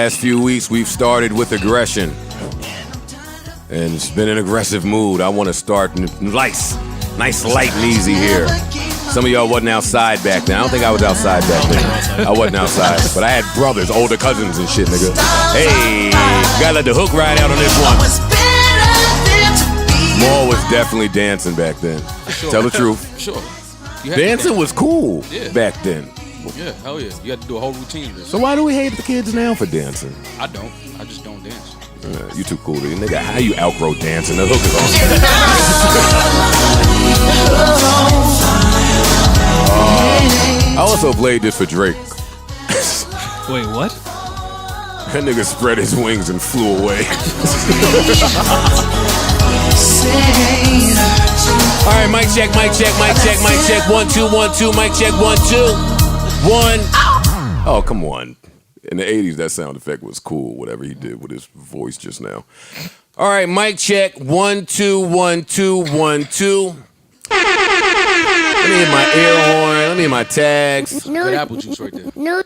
last few weeks, we've started with aggression. And it's been an aggressive mood. I want to start nice, light and easy here. Some of y'all wasn't outside back then. I don't think I was outside back then. I wasn't outside. But I had brothers, older cousins and shit, nigga. Hey, gotta let the hook ride out on this one. Mal was definitely dancing back then. Sure. Tell the truth. Sure. Dancing was cool back then. Yeah, hell yeah. You had to do a whole routine. So why do we hate the kids now for dancing? I don't. I just don't dance. You too cool, dude. Nigga, how you outgrow dancing? The hook is on. I also played this for Drake. Wait, what? That nigga spread his wings and flew away. All right, mic check. 1, 2, 1, 2. Mic check 1, 2, 1. Oh, come on. In the 80s, that sound effect was cool, whatever he did with his voice just now. All right, mic check 1, 2, 1, 2, 1, 2. Let me hit my air horn. Let me hit my tags. Good apple juice right there. No,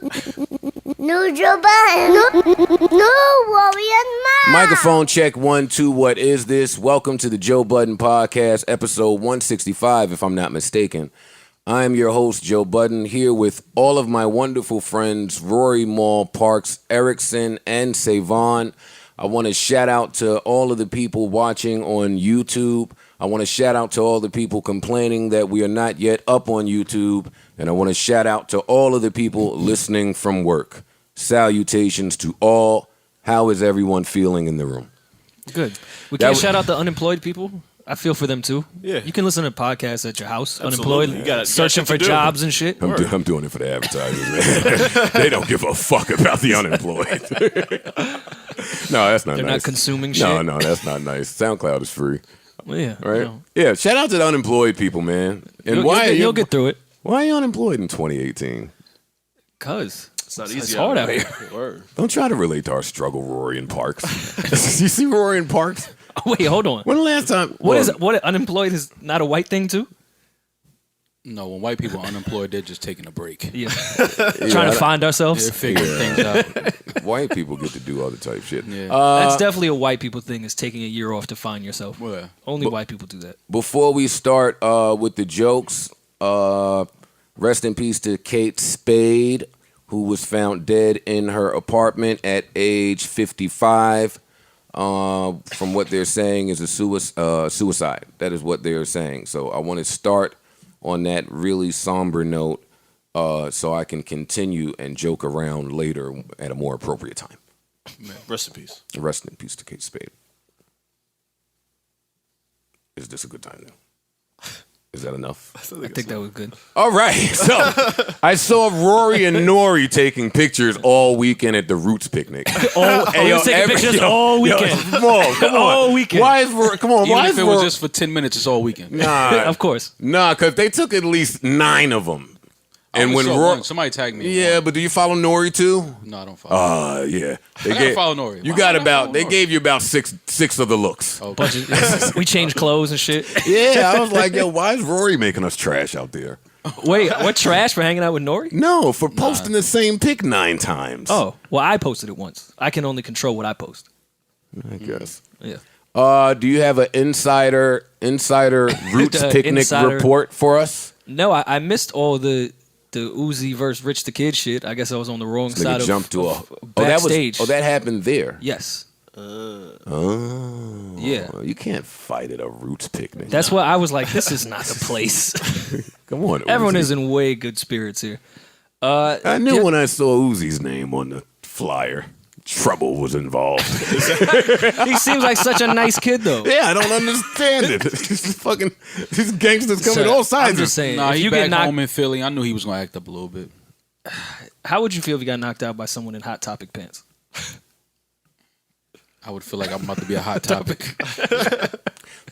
Joe Budden. No, Rory and Mal. Microphone check 1, 2. What is this? Welcome to the Joe Budden Podcast, episode 165, if I'm not mistaken. I am your host, Joe Budden, here with all of my wonderful friends, Rory, Mal, Parks, Erickson, and Savon. I want to shout out to all of the people watching on YouTube. I want to shout out to all the people complaining that we are not yet up on YouTube. And I want to shout out to all of the people listening from work. Salutations to all. How is everyone feeling in the room? Good. We can't shout out the unemployed people. I feel for them too. Yeah. You can listen to podcasts at your house, Absolutely. unemployed, searching for jobs and shit. I'm doing it for the advertisers, man. They don't give a fuck about the unemployed. No, that's not nice. They're not consuming shit. No, that's not nice. SoundCloud is free. Well, yeah. Right? You know. Yeah, shout out to the unemployed people, man. And you'll get through it. Why are you unemployed in 2018? Because It's not easy. it's hard out here. Word. Don't try to relate to our struggle, Rory and Parks. You see Rory and Parks? Oh, wait, hold on. When the last time? What unemployed is not a white thing too? No, when white people are unemployed, they're just taking a break. Yeah. Trying to find ourselves. They're figuring things out. White people get to do other type shit. Yeah. That's definitely a white people thing, is taking a year off to find yourself. Yeah. Only white people do that. Before we start with the jokes, rest in peace to Kate Spade, who was found dead in her apartment at age 55. From what they're saying is a suicide. That is what they're saying. So I want to start on that really somber note so I can continue and joke around later at a more appropriate time. Man, rest in peace. Rest in peace to Kate Spade. Is this a good time now? Is that enough? I think that was good. All right. So I saw Rory and Nori taking pictures all weekend at the Roots picnic. Taking pictures all weekend. Come on. All weekend. Why is Rory? Come on. Even Why if is it Rory? was just for 10 minutes, it's all weekend. Nah, Of course. nah, because they took at least 9 of them. And when Rory, somebody tagged me. yeah, but do you follow Nori too? No, I don't follow. Yeah. I gotta follow Nori. You Why got would I about. follow They Nori? gave you about six of the looks. Okay. We changed clothes and shit. Yeah, I was like, yo, why is Rory making us trash out there? Wait, what trash for hanging out with Nori? No, for posting the same pic 9 times. Oh, well, I posted it once. I can only control what I post. I guess. Yeah. Do you have an insider Roots picnic insider report for us? No, I missed all the Uzi versus Rich the Kid shit. I guess I was on the wrong side of jumped to a backstage. that happened there. Yes. Oh. Yeah. You can't fight at a Roots picnic. That's why I was like, this is not the place. Come on, Uzi. Everyone is in way good spirits here. I knew when I saw Uzi's name on the flyer, trouble was involved. He seems like such a nice kid, though. Yeah, I don't understand it. These gangsters come in all sides. I'm just saying. Nah, if he you back get knocked, home in Philly. I knew he was gonna act up a little bit. how would you feel if you got knocked out by someone in Hot Topic pants? I would feel like I'm about to be a hot topic.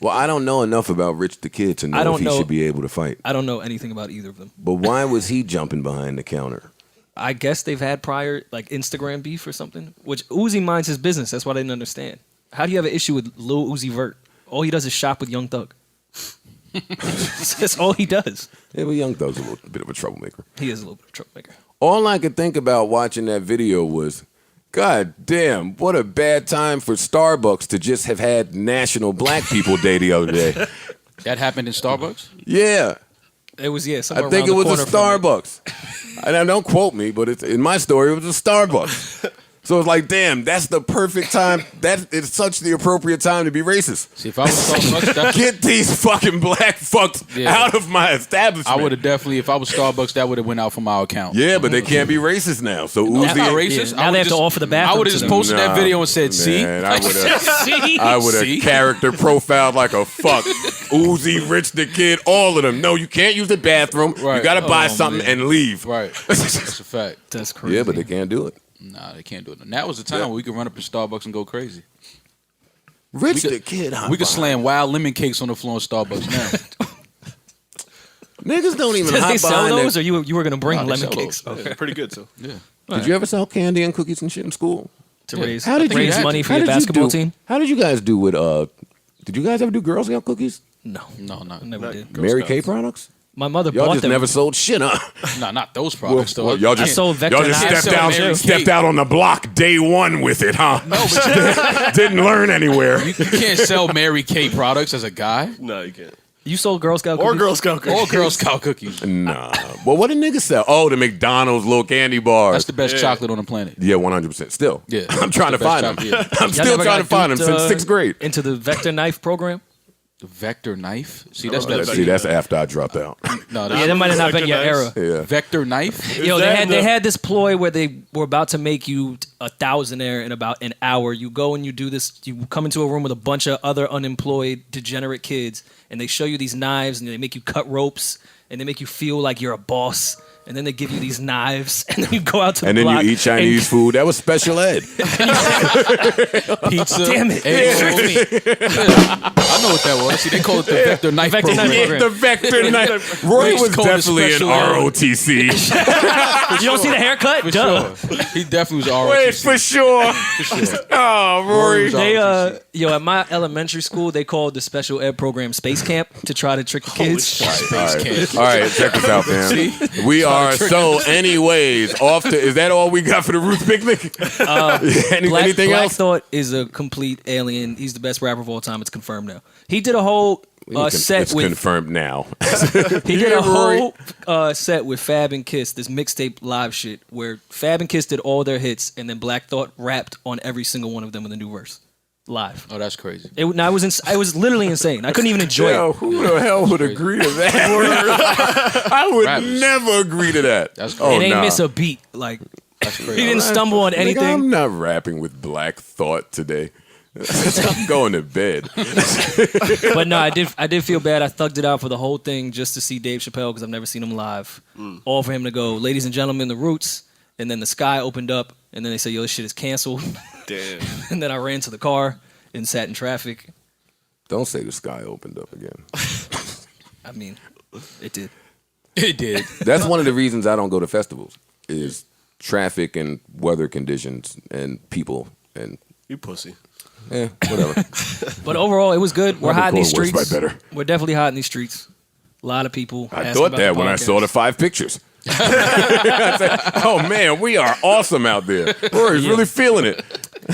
Well, I don't know enough about Rich the Kid to know if he should be able to fight. I don't know anything about either of them. But why was he jumping behind the counter? I guess they've had prior like Instagram beef or something, which Uzi minds his business. That's what I didn't understand. How do you have an issue with Lil Uzi Vert? All he does is shop with Young Thug. That's all he does. Yeah, but Young Thug's a little bit of a troublemaker. He is a little bit of a troublemaker. All I could think about watching that video was God damn, what a bad time for Starbucks to just have had National Black People Day the other day. That happened in Starbucks? Yeah. It was, yeah, I somewhere think it around the was a corner from it. Starbucks. And don't quote me, but in my story, it was a Starbucks. So it's like, damn, that's the perfect time. That is such the appropriate time to be racist. See, if I was Starbucks, Get these fucking black fucks out of my establishment. I would have definitely, if I was Starbucks, that would have went out from our account. Yeah, but they can't be racist now. So That's not Uzi, racist. Yeah, now they have to offer the bathroom I would have to just them. posted that video and said, "See, man, I would have. See? I would See? have character profiled like a fuck. Uzi, Rich the Kid, all of them. No, you can't use the bathroom. You Right. got to buy Oh, something man. and leave. right? That's a fact. That's crazy. Yeah, but they can't do it. Nah, they can't do it. And that was the time where we could run up in Starbucks and go crazy. Rich We the Kid, We could slam wild lemon cakes on the floor in Starbucks now. Niggas don't even Did they hop sell behind those, that. or you were going to bring No, they lemon sell cakes those. Yeah, pretty good too. Yeah. Did you ever sell candy and cookies and shit in school? to raise, How did you raise had money to. for How your did you basketball do- team? How did you guys do with did you guys ever do Girl Scout cookies? No, No, no, I never Not did. Girl Mary Scouts. Kay products? My mother Y'all bought just them. never sold shit, huh? no, not those products. though. Y'all I just sold Vector y'all just knives. stepped out Mary stepped Kay. out on the block day one with it, huh? No, but Didn't learn anywhere. you can't sell Mary Kay products as a guy No, you can't. You sold Girl Scout Or cookies? Girl Scout cookies. or Girl Scout cookies. Nah. Well, what did niggas sell? Oh, the McDonald's little candy bars. That's the best Yeah. chocolate on the planet. Yeah, 100%. Still. Yeah. I'm trying to That's the find best them. chocolate, I'm Y'all still never trying got to find them duped, since 6th grade. Into the Vector knife program? The Vector knife. See, I that's remember the that. See, that's after I dropped out. no. Yeah, That's that might have not been your era. Vector Yeah. Vector knife. Yo, that they the- had this ploy where they were about to make you a thousandaire in about an hour. You go and you do this. You come into a room with a bunch of other unemployed, degenerate kids, and they show you these knives, and they make you cut ropes, and they make you feel like you're a boss. And then they give you these knives, and then you go out to And the then block you eat Chinese food. That was special ed. Pizza. Damn it. egg rolls. I know what that was. See, they call it the Vector knife Vector program. knife Yeah, program. the Vector knife. Roy Race was code is definitely an special ed. ROTC. You don't see the haircut? For Duh. sure. He definitely was ROTC. Wait, for sure. Oh, Rory. was They ROTC. at my elementary school they called the special ed program Space Camp to try to trick the kids. All right. camp. All right, check this out, man. See? We are so, anyways, off to. Is that all we got for the Roots picnic? Anything Black else? Thought is a complete alien. He's the best rapper of all time. It's confirmed now. He did a whole set it's with confirmed now. he did Yeah, a Rory. whole set with Fab and Kiss, this mixtape live shit where Fab and Kiss did all their hits and then Black Thought rapped on every single one of them in the new verse live. Oh, that's crazy. It was literally insane. I couldn't even enjoy Yo, it. who the hell would agree to that? I would Rappers. never agree to that. That's oh, It ain't nah. miss a beat. Like That's he crazy. didn't stumble on Nigga, anything. I'm not rapping with Black Thought today. I'm going to bed. But no, I did feel bad. I thugged it out for the whole thing just to see Dave Chappelle because I've never seen him live. All for him to go, ladies and gentlemen, the Roots, and then the sky opened up, and then they say, yo, this shit is canceled. Damn. And then I ran to the car and sat in traffic. Don't say the sky opened up again. I mean, it did. It did. That's one of the reasons I don't go to festivals is traffic and weather conditions and people and You pussy. whatever. But overall, it was good. We're I've been hot in these called worse by streets. better. We're definitely hot in these streets. A lot of people. I asking thought about that the when I podcast. saw the 5 pictures. I said, oh man, we are awesome out there. Rory's really feeling it.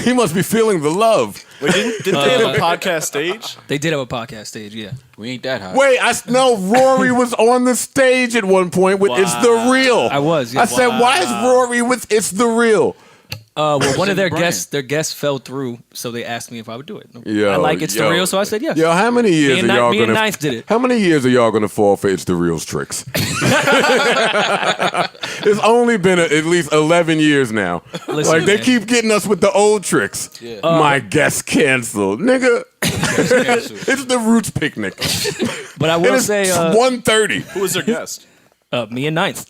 He must be feeling the love. Wait, didn't they have a podcast stage? They did have a podcast stage, yeah. We ain't that hot. Wait, no, Rory was on the stage at one point with It's the Real. I was, yeah. I said, why is Rory with It's the Real? Well, one of their Brian. guests fell through, so they asked me if I would do it. Yo, I like It's the yo. Real, so I said yes. Yo, how many years Me are y'all and gonna? Ninth did it. How many years are y'all gonna fall for It's the Real's tricks? It's only been at least 11 years now. Listen, like they man. keep getting us with the old tricks. Yeah. My guest canceled, nigga. It's the Roots picnic. But I It will is say, 1:30. Who was their guest? me and Ninth.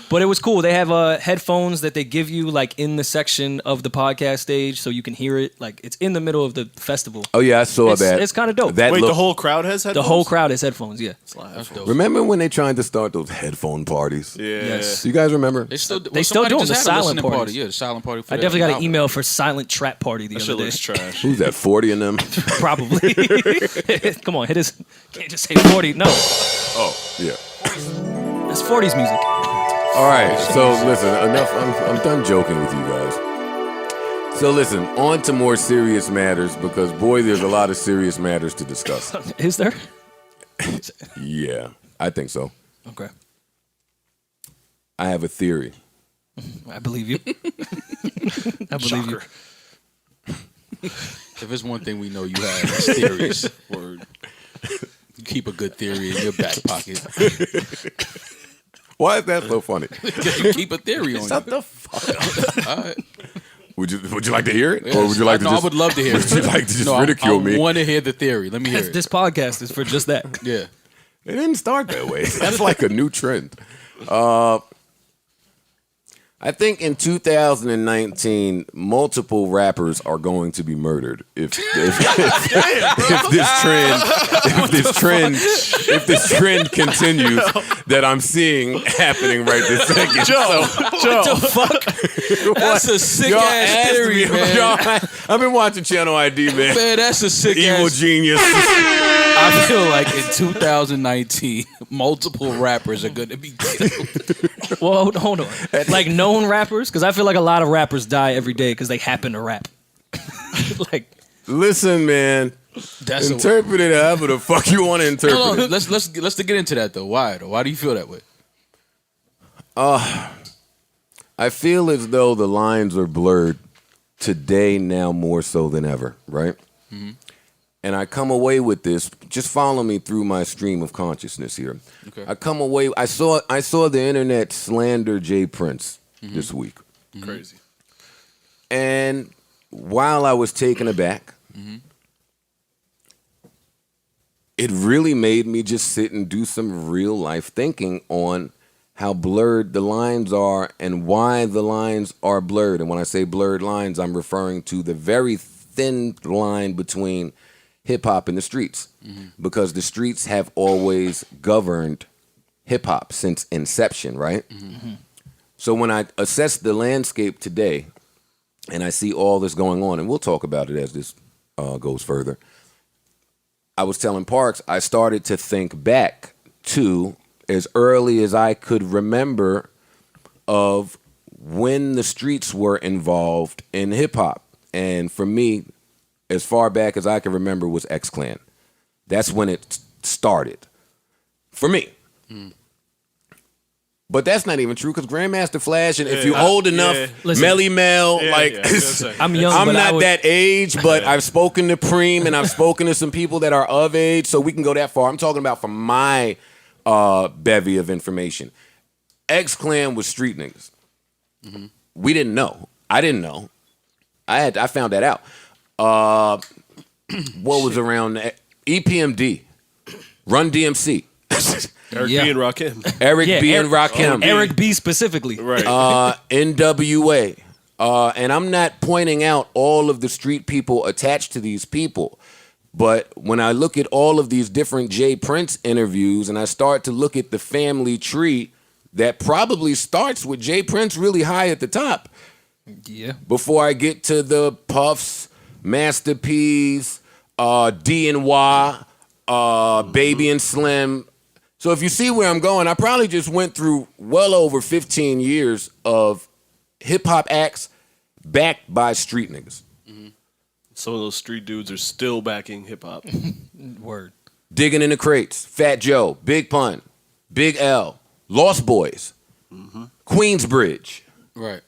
But it was cool. They have headphones that they give you like in the section of the podcast stage, so you can hear it. Like it's in the middle of the festival. Oh yeah, I saw It's- that. it's kinda dope. That Wait, look- the whole crowd has headphones? The whole crowd has headphones. Yeah, That's dope. Remember when they tried to start those headphone parties? Yeah. Yes. You guys remember? They still, They still somebody doing just the had a silent listening parties. party. Yeah, the silent party. For I that definitely got an album. email for silent trap party the That other shit day. looks trash. Who's that? 40 of them? Probably. Come on, hit us. Can't just say 40. No, Oh yeah. that's 40's music. All right, so listen, enough. I'm done joking with you guys. So listen, on to more serious matters because boy, there's a lot of serious matters to discuss. Is there? Yeah, I think so. Okay. I have a theory. I believe you. I believe you. If it's one thing we know you have, it's theories. Word. You keep a good theory in your back pocket. Why is that so funny? Because you keep a theory on Shut you. the fuck up. All right. Would you like to hear it, Yes. or would you like to No, just? I would love to hear it. Would you like to just No, ridicule me? I want to hear the theory. Let me hear it. This podcast is for just that. Yeah. It didn't start that way. That's like a new trend. I think in 2019, multiple rappers are going to be murdered if this trend continues that I'm seeing happening right this second. Joe. What the fuck? That's a sick Y'all ass asked theory, me- man. y'all- I've been watching Channel ID, man. Man, that's a sick Evil ass. genius. I feel like in 2019, multiple rappers are going to be killed. Well, hold on. Like known rappers, because I feel like a lot of rappers die every day because they happen to rap. Like, Listen, man. That's Interpret it however the fuck you want to interpret no, it. let's get into that though. Why? Why do you feel that way? I feel as though the lines are blurred today now more so than ever, right? Mm-hmm. And I come away with this. Just follow me through my stream of consciousness here. Okay. I come away. I saw the internet slander Jay Prince this week, Crazy. and while I was taken aback, it really made me just sit and do some real life thinking on how blurred the lines are and why the lines are blurred. And when I say blurred lines, I'm referring to the very thin line between hip hop and the streets, because the streets have always governed hip hop since inception, right? So when I assess the landscape today and I see all this going on, and we'll talk about it as this goes further, I was telling Parks, I started to think back to as early as I could remember of when the streets were involved in hip hop. And for me, as far back as I can remember was X-Clan. That's when it started. For me. But that's not even true, because Grandmaster Flash, and if you're old enough, Listen. Melly Mel, Yeah, like, yeah, I was gonna say. I'm young, I'm but I not would, that age, but I've spoken to Preem and I've spoken to some people that are of age, so we can go that far. I'm talking about from my bevy of information. X-Clan was street niggas. We didn't know. I didn't know. I found that out. What was around that? EPMD, Run DMC, Eric Yeah. B. and Rakim. Eric Yeah, B. and Eric- Rakim, Eric B specifically. Right. NWA. And I'm not pointing out all of the street people attached to these people. But when I look at all of these different Jay Prince interviews and I start to look at the family tree that probably starts with Jay Prince really high at the top Yeah. before I get to the Puffs, Master P's, D and Y, Baby and Slim. So if you see where I'm going, I probably just went through well over 15 years of hip-hop acts backed by street niggas. Some of those street dudes are still backing hip hop. Word. Digging in the Crates, Fat Joe, Big Pun, Big L, Lost Boys, Queensbridge. Right.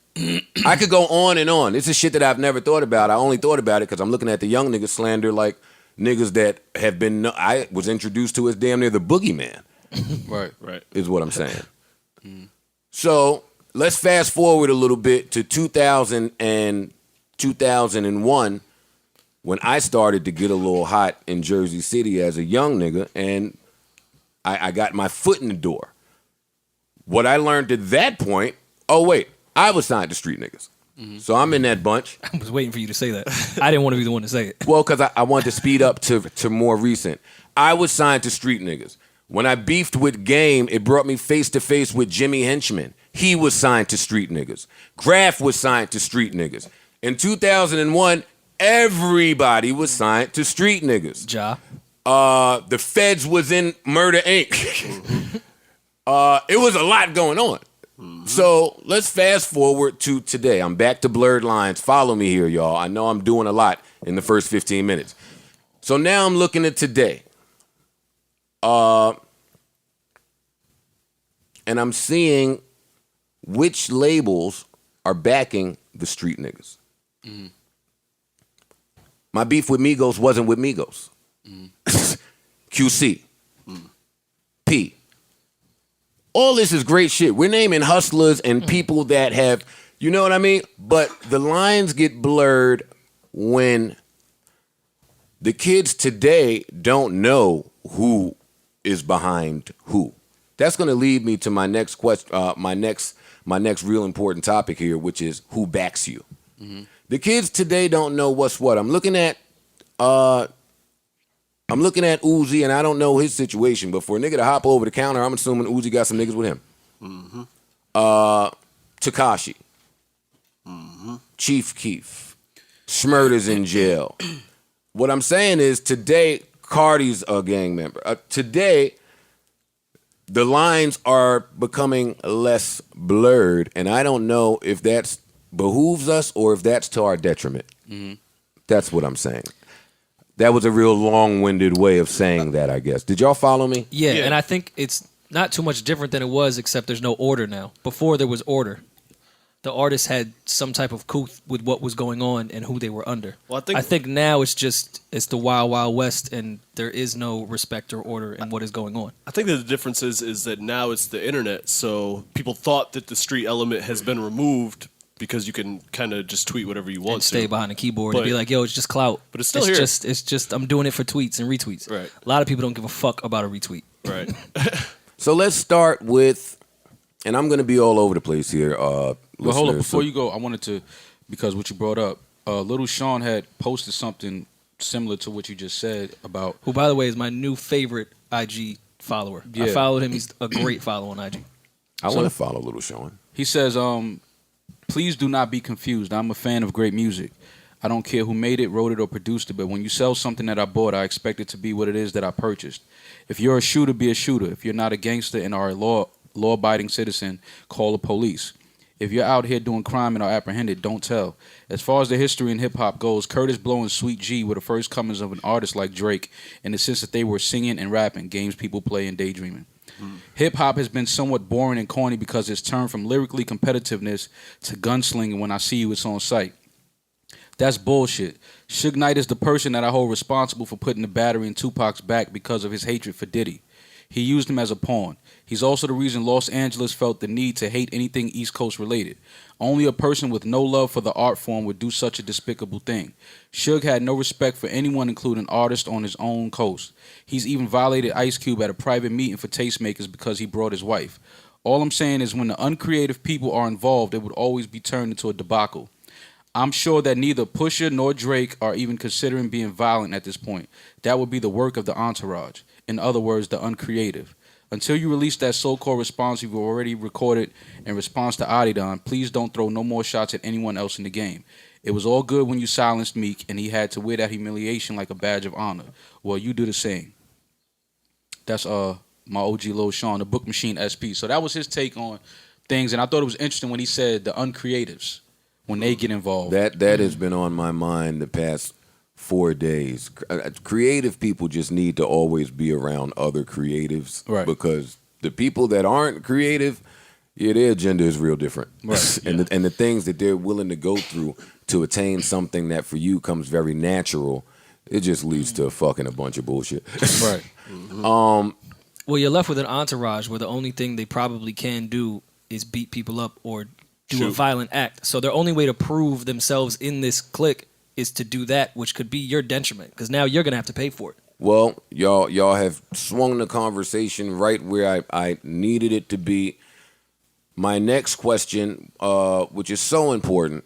I could go on and on. This is shit that I've never thought about. I only thought about it because I'm looking at the young niggas slander like niggas that have been, I was introduced to as damn near the boogeyman, Right. Right. is what I'm saying. So let's fast forward a little bit to 2000 and 2001 when I started to get a little hot in Jersey City as a young nigga, and I got my foot in the door. What I learned at that point, oh wait, I was signed to street niggas. So I'm in that bunch. I was waiting for you to say that. I didn't want to be the one to say it. Well, because I wanted to speed up to more recent. I was signed to street niggas. When I beefed with Game, it brought me face to face with Jimmy Henchman. He was signed to street niggas. Graf was signed to street niggas. In 2001, everybody was signed to street niggas. Ja. The Feds was in Murder Inc. It was a lot going on. So let's fast forward to today. I'm back to blurred lines. Follow me here, y'all. I know I'm doing a lot in the first 15 minutes. So now I'm looking at today. And I'm seeing which labels are backing the street niggas. My beef with Migos wasn't with Migos. QC. P. All this is great shit. We're naming hustlers and people that have, you know what I mean? But the lines get blurred when the kids today don't know who is behind who. That's going to lead me to my next question, my next real important topic here, which is who backs you. The kids today don't know what's what. I'm looking at Uzi, and I don't know his situation, but for a nigga to hop over the counter, I'm assuming Uzi got some niggas with him. Tekashi, Chief Keef, Smurder's in jail. What I'm saying is today, Cardi's a gang member. Today, the lines are becoming less blurred, and I don't know if that behooves us or if that's to our detriment. That's what I'm saying. That was a real long-winded way of saying that, I guess. Did y'all follow me? Yeah, and I think it's not too much different than it was, except there's no order now. Before there was order. The artists had some type of couth with what was going on and who they were under. Well, I think now it's the wild, wild west, and there is no respect or order in what is going on. I think that the difference is that now it's the internet, so people thought that the street element has been removed because you can kind of just tweet whatever you want and stay behind the keyboard and be like, yo, it's just clout. But it's still here. It's just I'm doing it for tweets and retweets. Right. A lot of people don't give a fuck about a retweet. Right. So let's start with, and I'm going to be all over the place here. But hold up, before you go, I wanted to, because what you brought up, Little Sean had posted something similar to what you just said about... Who, by the way, is my new favorite IG follower. Yeah. I followed him. He's a great follow on IG. I want to follow Little Sean. He says, please do not be confused. I'm a fan of great music. I don't care who made it, wrote it, or produced it, but when you sell something that I bought, I expect it to be what it is that I purchased. If you're a shooter, be a shooter. If you're not a gangster and are a law-abiding citizen, call the police. If you're out here doing crime and are apprehended, don't tell. As far as the history in hip-hop goes, Curtis Blow and Sweet G were the first comings of an artist like Drake in the sense that they were singing and rapping, games people play and daydreaming. Hip-hop has been somewhat boring and corny because it's turned from lyrically competitiveness to gunslinging. When I see you, it's on sight. That's bullshit. Suge Knight is the person that I hold responsible for putting the battery in Tupac's back because of his hatred for Diddy. He used him as a pawn. He's also the reason Los Angeles felt the need to hate anything East Coast related. Only a person with no love for the art form would do such a despicable thing. Suge had no respect for anyone, including artists on his own coast. He's even violated Ice Cube at a private meeting for tastemakers because he brought his wife. All I'm saying is when the uncreative people are involved, it would always be turned into a debacle. I'm sure that neither Pusha nor Drake are even considering being violent at this point. That would be the work of the entourage. In other words, the uncreative. Until you release that so-called response you've already recorded in response to Adidon, please don't throw no more shots at anyone else in the game. It was all good when you silenced Meek and he had to wear that humiliation like a badge of honor. Well, you do the same. That's my OG Lil Sean, the Book Machine SP. So that was his take on things, and I thought it was interesting when he said the uncreatives, when they get involved. That has been on my mind the past 4 days. Creative people just need to always be around other creatives, right? Because the people that aren't creative, their agenda is real different, right? And the things that they're willing to go through to attain something that for you comes very natural, it just leads to fucking a bunch of bullshit, right? Well, you're left with an entourage where the only thing they probably can do is beat people up or do a violent act. So their only way to prove themselves in this clique is to do that, which could be your detriment, because now you're going to have to pay for it. Well, y'all have swung the conversation right where I needed it to be. My next question, which is so important,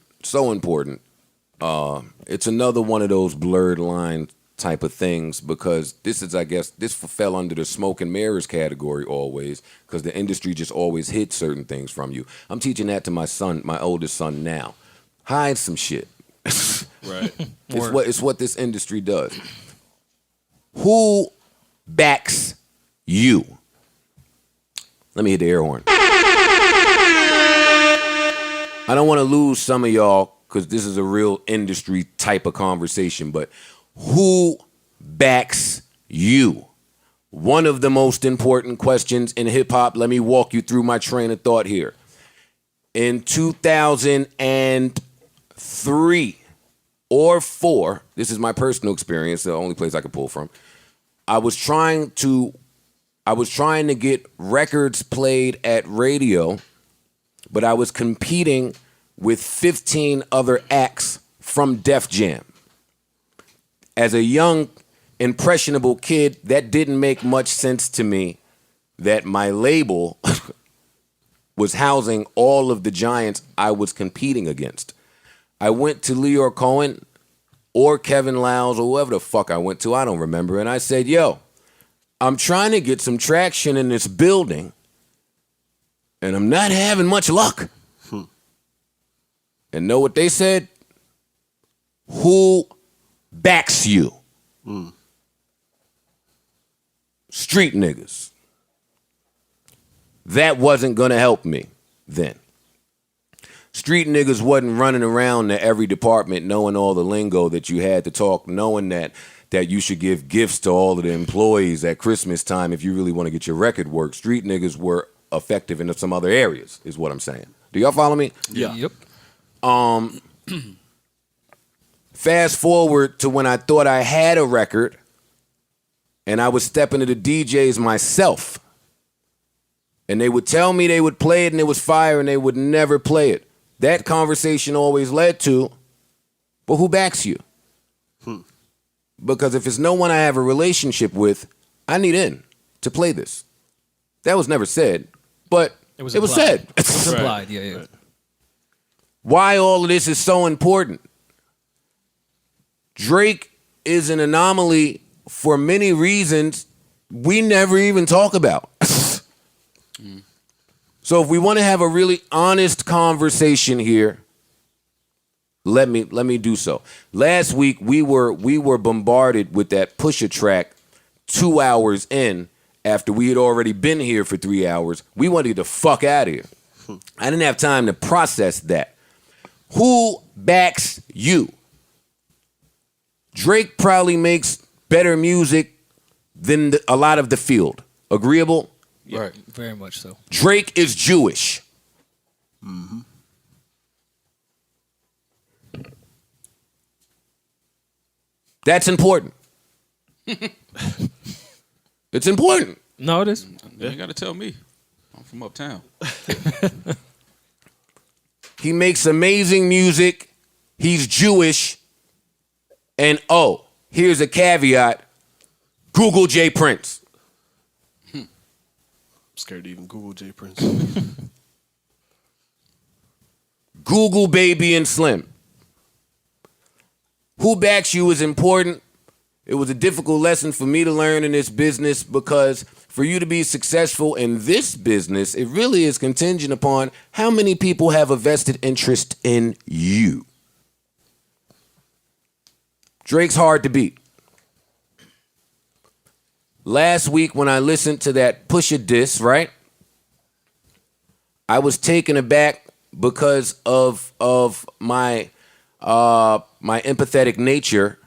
it's another one of those blurred line type of things, because this is, I guess, this fell under the smoke and mirrors category always, because the industry just always hid certain things from you. I'm teaching that to my son, my oldest son now. Hide some shit. Right. It's what this industry does. Who backs you? Let me hit the air horn. I don't want to lose some of y'all because this is a real industry type of conversation, but who backs you? One of the most important questions in hip hop. Let me walk you through my train of thought here. In 2003 or 4, this is my personal experience, the only place I could pull from. I was trying to get records played at radio, but I was competing with 15 other acts from Def Jam. As a young, impressionable kid, that didn't make much sense to me that my label was housing all of the giants I was competing against. I went to Leor Cohen or Kevin Liles or whoever the fuck I went to, I don't remember, and I said, yo, I'm trying to get some traction in this building, and I'm not having much luck. And know what they said? Who backs you? Street niggas. That wasn't gonna help me then. Street niggas wasn't running around to every department knowing all the lingo that you had to talk, knowing that you should give gifts to all of the employees at Christmas time if you really want to get your record work. Street niggas were effective in some other areas, is what I'm saying. Do y'all follow me? Yeah. Yep. Fast forward to when I thought I had a record and I was stepping to the DJs myself. And they would tell me they would play it and it was fire and they would never play it. That conversation always led to, but who backs you? Because if it's no one I have a relationship with, I need in to play this. That was never said, but it was said. It was implied, yeah. Right. Why all of this is so important. Drake is an anomaly for many reasons we never even talk about. So if we want to have a really honest conversation here, let me do so. Last week we were bombarded with that Pusha track 2 hours in after we had already been here for 3 hours. We wanted to get the fuck out of here. I didn't have time to process that. Who backs you? Drake probably makes better music than a lot of the field. Agreeable? Right. Very much so. Drake is Jewish. That's important. It's important. No, it is. You ain't got to tell me. I'm from uptown. He makes amazing music. He's Jewish. And here's a caveat. Google J Prince. I'm scared to even Google J Prince. Google Baby and Slim. Who backs you is important. It was a difficult lesson for me to learn in this business because for you to be successful in this business, it really is contingent upon how many people have a vested interest in you. Drake's hard to beat. Last week when I listened to that Pusha diss, right? I was taken aback because of my empathetic nature.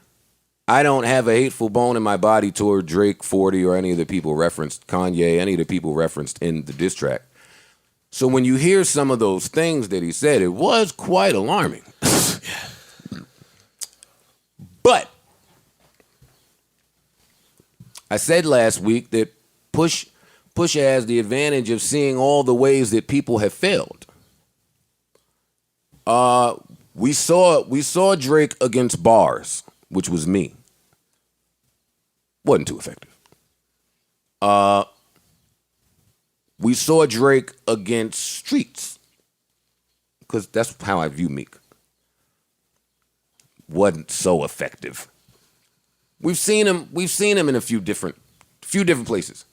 I don't have a hateful bone in my body toward Drake, 40, or any of the people referenced, Kanye, any of the people referenced in the diss track. So when you hear some of those things that he said, it was quite alarming. But I said last week that Pusha has the advantage of seeing all the ways that people have failed. We saw Drake against bars, which was me. Wasn't too effective. We saw Drake against streets, because that's how I view Meek. Wasn't so effective. We've seen him in a few different places.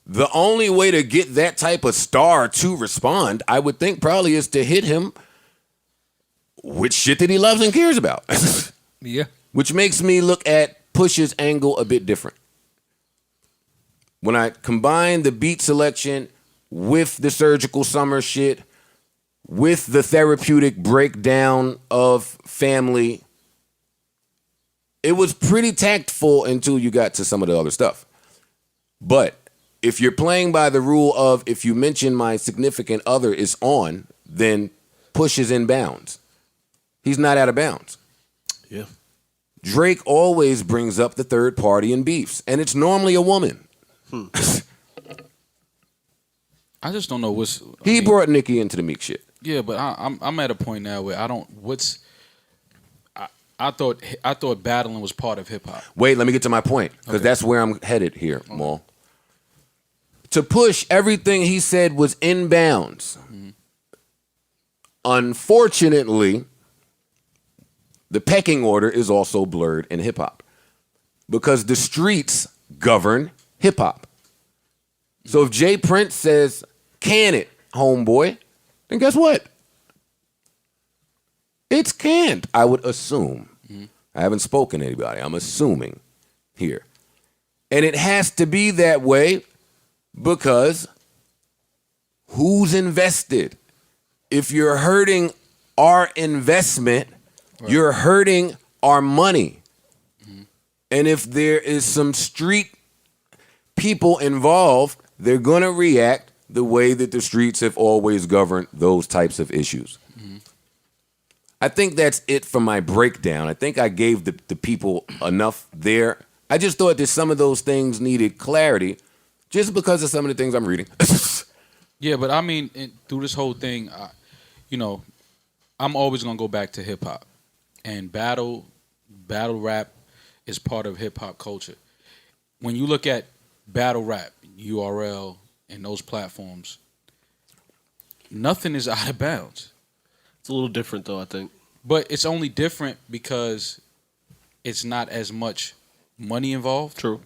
The only way to get that type of star to respond, I would think, probably is to hit him with shit that he loves and cares about. Yeah. Which makes me look at Pusha's angle a bit different. When I combine the beat selection with the Surgical Summer shit, with the therapeutic breakdown of family, it was pretty tactful until you got to some of the other stuff. But if you're playing by the rule of if you mention my significant other is on, then Push is in bounds. He's not out of bounds. Yeah. Drake always brings up the third party in beefs, and it's normally a woman. I just don't know what's. He brought Nicki into the Meek shit. Yeah, but I'm at a point now where I don't. I thought battling was part of hip hop. Wait, let me get to my point, because that's where I'm headed here, Mal. To Push, everything he said was in bounds. Mm-hmm. Unfortunately, the pecking order is also blurred in hip hop, because the streets govern hip hop. So if Jay Prince says, "Can it, homeboy," then guess what? It's canned, I would assume. Mm-hmm. I haven't spoken to anybody. I'm assuming here. And it has to be that way because who's invested? If you're hurting our investment, right, you're hurting our money. Mm-hmm. And if there is some street people involved, they're going to react the way that the streets have always governed those types of issues. Mm-hmm. I think that's it for my breakdown. I think I gave the people enough there. I just thought that some of those things needed clarity just because of some of the things I'm reading. Yeah, but I mean, through this whole thing, I'm always going to go back to hip-hop. And battle rap is part of hip-hop culture. When you look at battle rap, URL, and those platforms, nothing is out of bounds. It's a little different, though, I think. But it's only different because it's not as much money involved. True.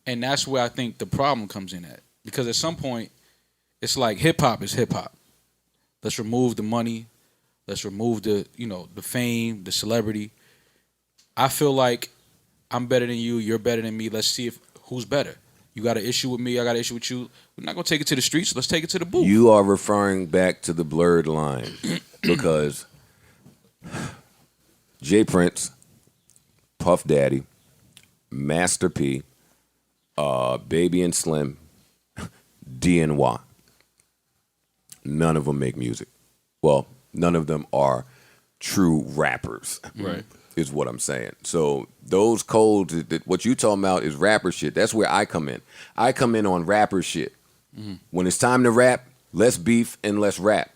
And that's where I think the problem comes in at. Because at some point, it's like hip-hop is hip-hop. Let's remove the money. Let's remove the fame, the celebrity. I feel like I'm better than you. You're better than me. Let's see who's better. You got an issue with me. I got an issue with you. We're not going to take it to the streets. Let's take it to the booth. You are referring back to the blurred line because Jay Prince, Puff Daddy, Master P, Baby and Slim, DNY. None of them make music. Well, none of them are true rappers. Right. Is what I'm saying. So those codes, what you talking about is rapper shit. That's where I come in. I come in on rapper shit. Mm-hmm. When it's time to rap, less beef and less rap.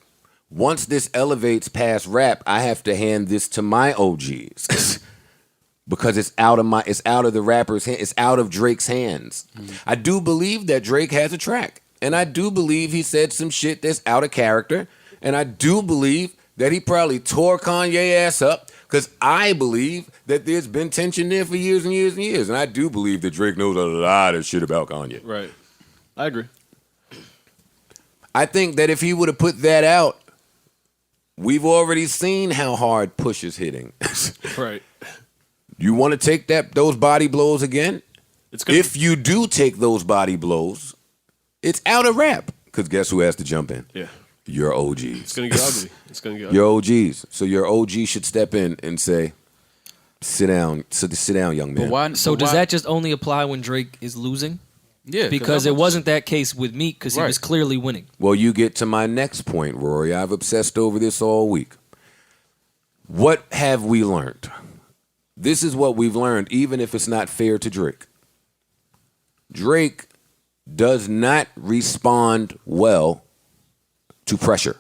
Once this elevates past rap, I have to hand this to my OGs because it's out of the rapper's hand. It's out of Drake's hands. Mm-hmm. I do believe that Drake has a track, and I do believe he said some shit that's out of character, and I do believe that he probably tore Kanye ass up. Because I believe that there's been tension there for years and years and years. And I do believe that Drake knows a lot of shit about Kanye. Right. I agree. I think that if he would have put that out, we've already seen how hard Push is hitting. Right. You want to take those body blows again? If you do take those body blows, it's out of rap. Because guess who has to jump in? Yeah. Your OGs. It's going to get ugly. It's going to get ugly. Your OGs. So your OG should step in and say, sit down, young man. Does that just only apply when Drake is losing? Yeah. Because it wasn't that case with Meek because he was clearly winning. Well, you get to my next point, Rory. I've obsessed over this all week. What have we learned? This is what we've learned, even if it's not fair to Drake. Drake does not respond well to pressure.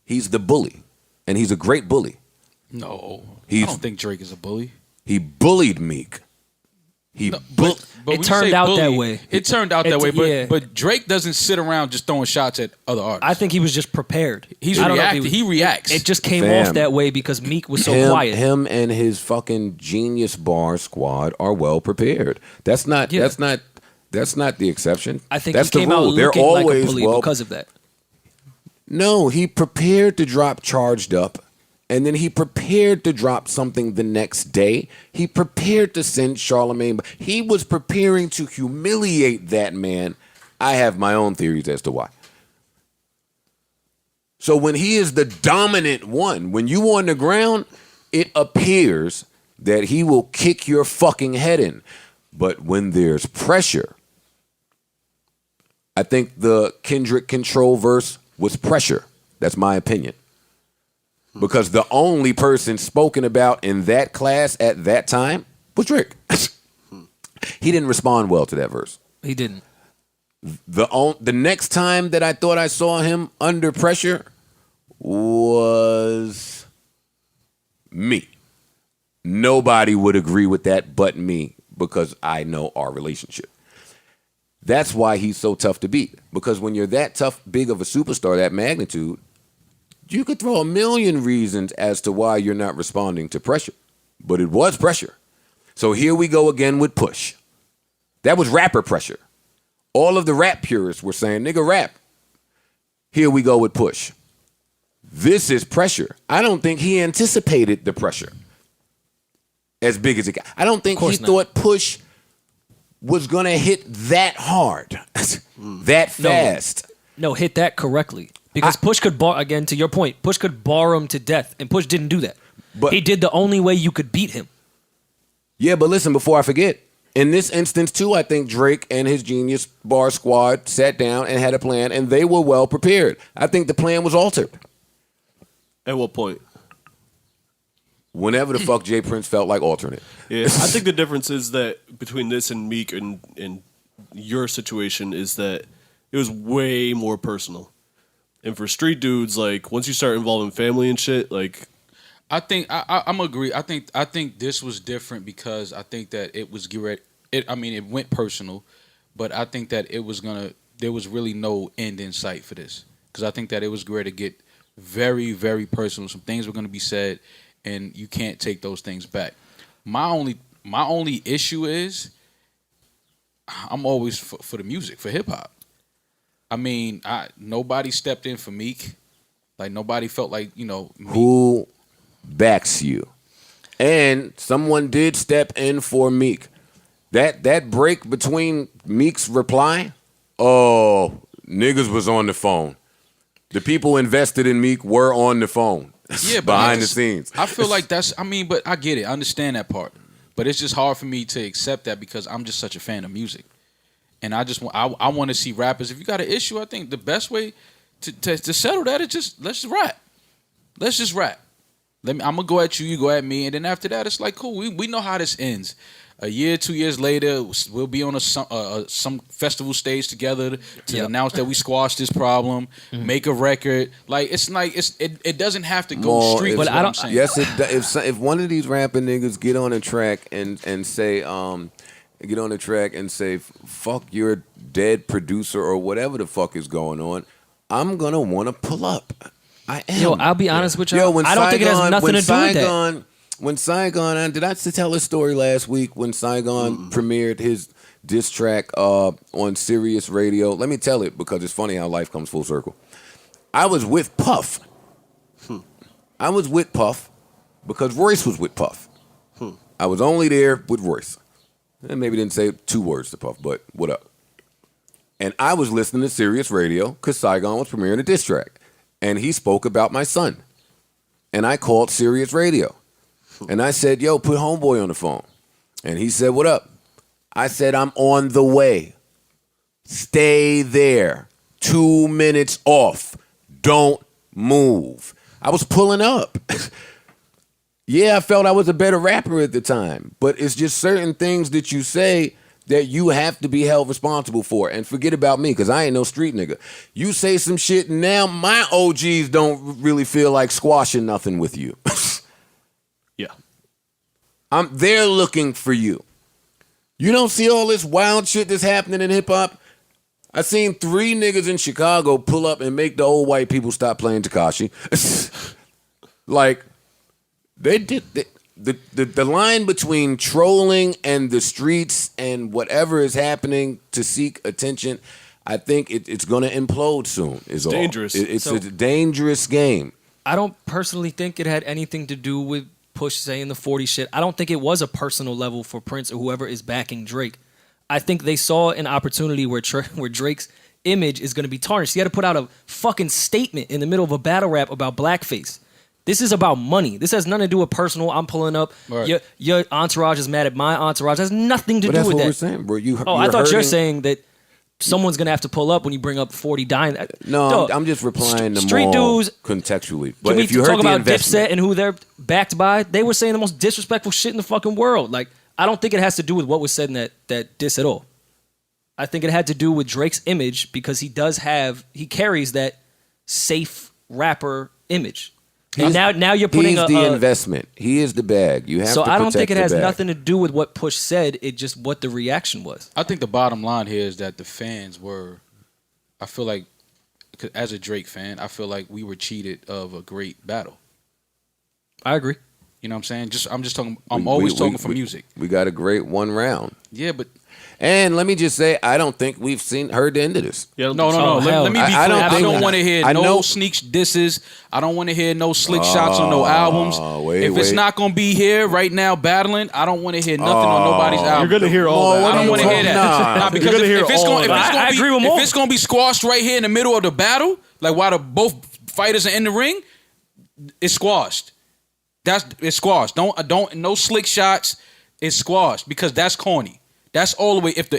He's the bully, and he's a great bully. No, I don't think Drake is a bully. He bullied Meek. But it turned out that way. It turned out that way, but Drake doesn't sit around just throwing shots at other artists. I think he was just prepared. He reacts. It just came off that way because Meek was so quiet. Him and his fucking genius bar squad are well prepared. That's not the exception. I think that's he came the rule. out looking like a bully because of that. No, he prepared to drop Charged Up, and then he prepared to drop something the next day. He prepared to send Charlemagne. He was preparing to humiliate that man. I have my own theories as to why. So when he is the dominant one, when you on the ground, it appears that he will kick your fucking head in. But when there's pressure, I think the Kendrick Control verse was pressure. That's my opinion. Because the only person spoken about in that class at that time was Drake. He didn't respond well to that verse. He didn't. The next time that I thought I saw him under pressure was me. Nobody would agree with that but me because I know our relationship. That's why he's so tough to beat. Because when you're that tough, big of a superstar, that magnitude, you could throw a million reasons as to why you're not responding to pressure. But it was pressure. So here we go again with Push. That was rapper pressure. All of the rap purists were saying, nigga, rap. Here we go with Push. This is pressure. I don't think he anticipated the pressure as big as it got. I don't think he thought Push was going to hit that hard, that fast. No, hit that correctly. Because Push could bar, again, to your point, Push could bar him to death, and Push didn't do that. But he did the only way you could beat him. Yeah, but listen, before I forget, in this instance, too, I think Drake and his Genius Bar squad sat down and had a plan, and they were well prepared. I think the plan was altered. At what point? Whenever the fuck Jay Prince felt like altering it. Yeah, I think the difference is that between this and Meek and your situation is that it was way more personal. And for street dudes, like, once you start involving family and shit, like... I think I'm agree. I think this was different because I think that it was it went personal, but I think that there was really no end in sight for this because I think that it was going to get very, very personal. Some things were going to be said, and you can't take those things back. My only issue is I'm always for the music, for hip hop. I mean, nobody stepped in for Meek. Like nobody felt like Meek. Who backs you? And someone did step in for Meek. That break between Meek's reply, niggas was on the phone. The people invested in Meek were on the phone. Yeah, behind the scenes. I feel like but I get it. I understand that part. But it's just hard for me to accept that because I'm just such a fan of music. And I want to see rappers. If you got an issue, I think the best way to settle that is let's just rap. Let's just rap. I'm gonna go at you, you go at me, and then after that, it's like cool. We know how this ends. A year, 2 years later, we'll be on some festival stage together to announce that we squashed this problem, make a record. It doesn't have to go street. But I'm saying. Yes, if one of these rapping niggas get on a track and say fuck your dead producer or whatever the fuck is going on, I'm gonna want to pull up. I am. Yo, I'll be honest with you. I don't think it has nothing to do with that. When Saigon, did I tell a story last week when Saigon premiered his diss track on Sirius Radio? Let me tell it because it's funny how life comes full circle. I was with Puff. I was with Puff because Royce was with Puff. I was only there with Royce. And maybe didn't say 2 words to Puff, but what up? And I was listening to Sirius Radio because Saigon was premiering a diss track. And he spoke about my son. And I called Sirius Radio. And I said, yo, put homeboy on the phone. And he said, what up? I said, I'm on the way. Stay there. 2 minutes off. Don't move. I was pulling up. Yeah, I felt I was a better rapper at the time. But it's just certain things that you say that you have to be held responsible for. And forget about me, because I ain't no street nigga. You say some shit, now my OGs don't really feel like squashing nothing with you. Yeah. They're looking for you. You don't see all this wild shit that's happening in hip-hop? I seen 3 niggas in Chicago pull up and make the old white people stop playing Tekashi. Like, they did... The line between trolling and the streets and whatever is happening to seek attention, I think it's going to implode soon. It's dangerous. It's a dangerous game. I don't personally think it had anything to do with Push saying the 40 shit. I don't think it was a personal level for Prince or whoever is backing Drake. I think they saw an opportunity where Drake's image is going to be tarnished. He had to put out a fucking statement in the middle of a battle rap about blackface. This is about money. This has nothing to do with personal. I'm pulling up. Right. Your entourage is mad at my entourage. It has nothing to do that's with what that. we're saying, bro. I thought you're saying that someone's going to have to pull up when you bring up 40 dying. No, Dog, I'm just replying to street more dudes contextually. But Can we if you talk heard the about investment, Dipset and who they're backed by? They were saying the most disrespectful shit in the fucking world. Like, I don't think it has to do with what was said in that diss at all. I think it had to do with Drake's image because he carries that safe rapper image. And now you're putting he's the investment. He is the bag. You have so to I don't think it protect has the bag. nothing to do with what Push said. It just what the reaction was. I think the bottom line here is that the fans were. I feel like, as a Drake fan, I feel like we were cheated of a great battle. I agree. You know what I'm saying? I'm just talking. I'm always talking for music. We got a great one round. Yeah, but. And let me just say, I don't think we've heard the end of this. Yeah, No. Oh, Let me be clear. I I don't don't want to hear no sneak disses. I don't want to hear no slick shots on no albums. If it's not gonna be here right now battling, I don't want to hear nothing on nobody's album. You're gonna hear all that. I don't want to hear that. Nah, because You're gonna hear if it's all gonna, of that. I agree with Mo. if it's gonna be squashed right here in the middle of the battle, like while both fighters are in the ring, it's squashed. It's squashed. Don't no slick shots. It's squashed because that's corny. That's all the way. If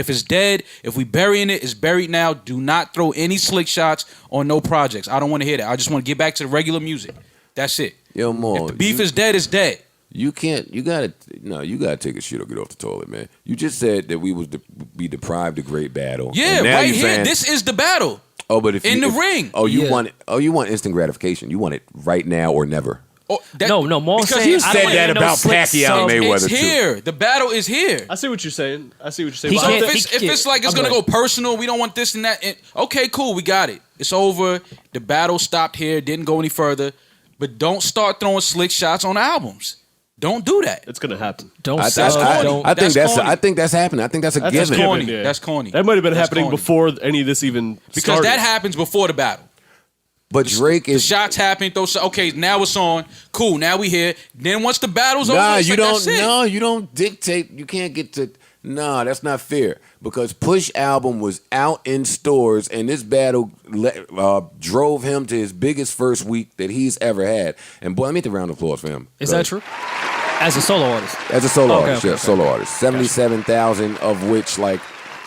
it's dead, if we burying it, it's buried now. Do not throw any slick shots on no projects. I don't want to hear that. I just want to get back to the regular music. That's it. Yo, Mo, if the beef is dead, it's dead. You can't. You gotta take a shit or get off the toilet, man. You just said that we was be deprived a great battle. Yeah, and now right you're here. saying, This is the battle. oh, but in the ring. Oh, you Yeah. want instant gratification. You want it right now or never. Oh, No, Mo because saying you I said don't wanna that hear no about slick Pacquiao subs. and Mayweather. it's too. here. The battle is here. I see what you're saying. He So can't- if it's like it's gonna go personal, we don't want this and that. Okay, cool, we got it. It's over. The battle stopped here. Didn't go any further. But don't start throwing slick shots on albums. Don't do that. It's gonna happen. Don't I sell. corny. think That's corny. I think that's happening. I think that's a That's given. given, corny. yeah. That's corny. That might have been That's happening corny. before any of this even Because started. that happens before the battle. But Drake The is shots happen. Okay, now it's on. Cool. Now we here. Then once the battle's over, nah. it's You like, don't. that's it. No, you don't dictate. You can't get to. Nah, that's not fair. Because Push album was out in stores, and this battle drove him to his biggest first week that he's ever had. And boy, let me get a round of applause for him. Is that true? As a solo artist. As a solo Okay, artist, okay, yeah, okay. solo artist. 77,000 of which like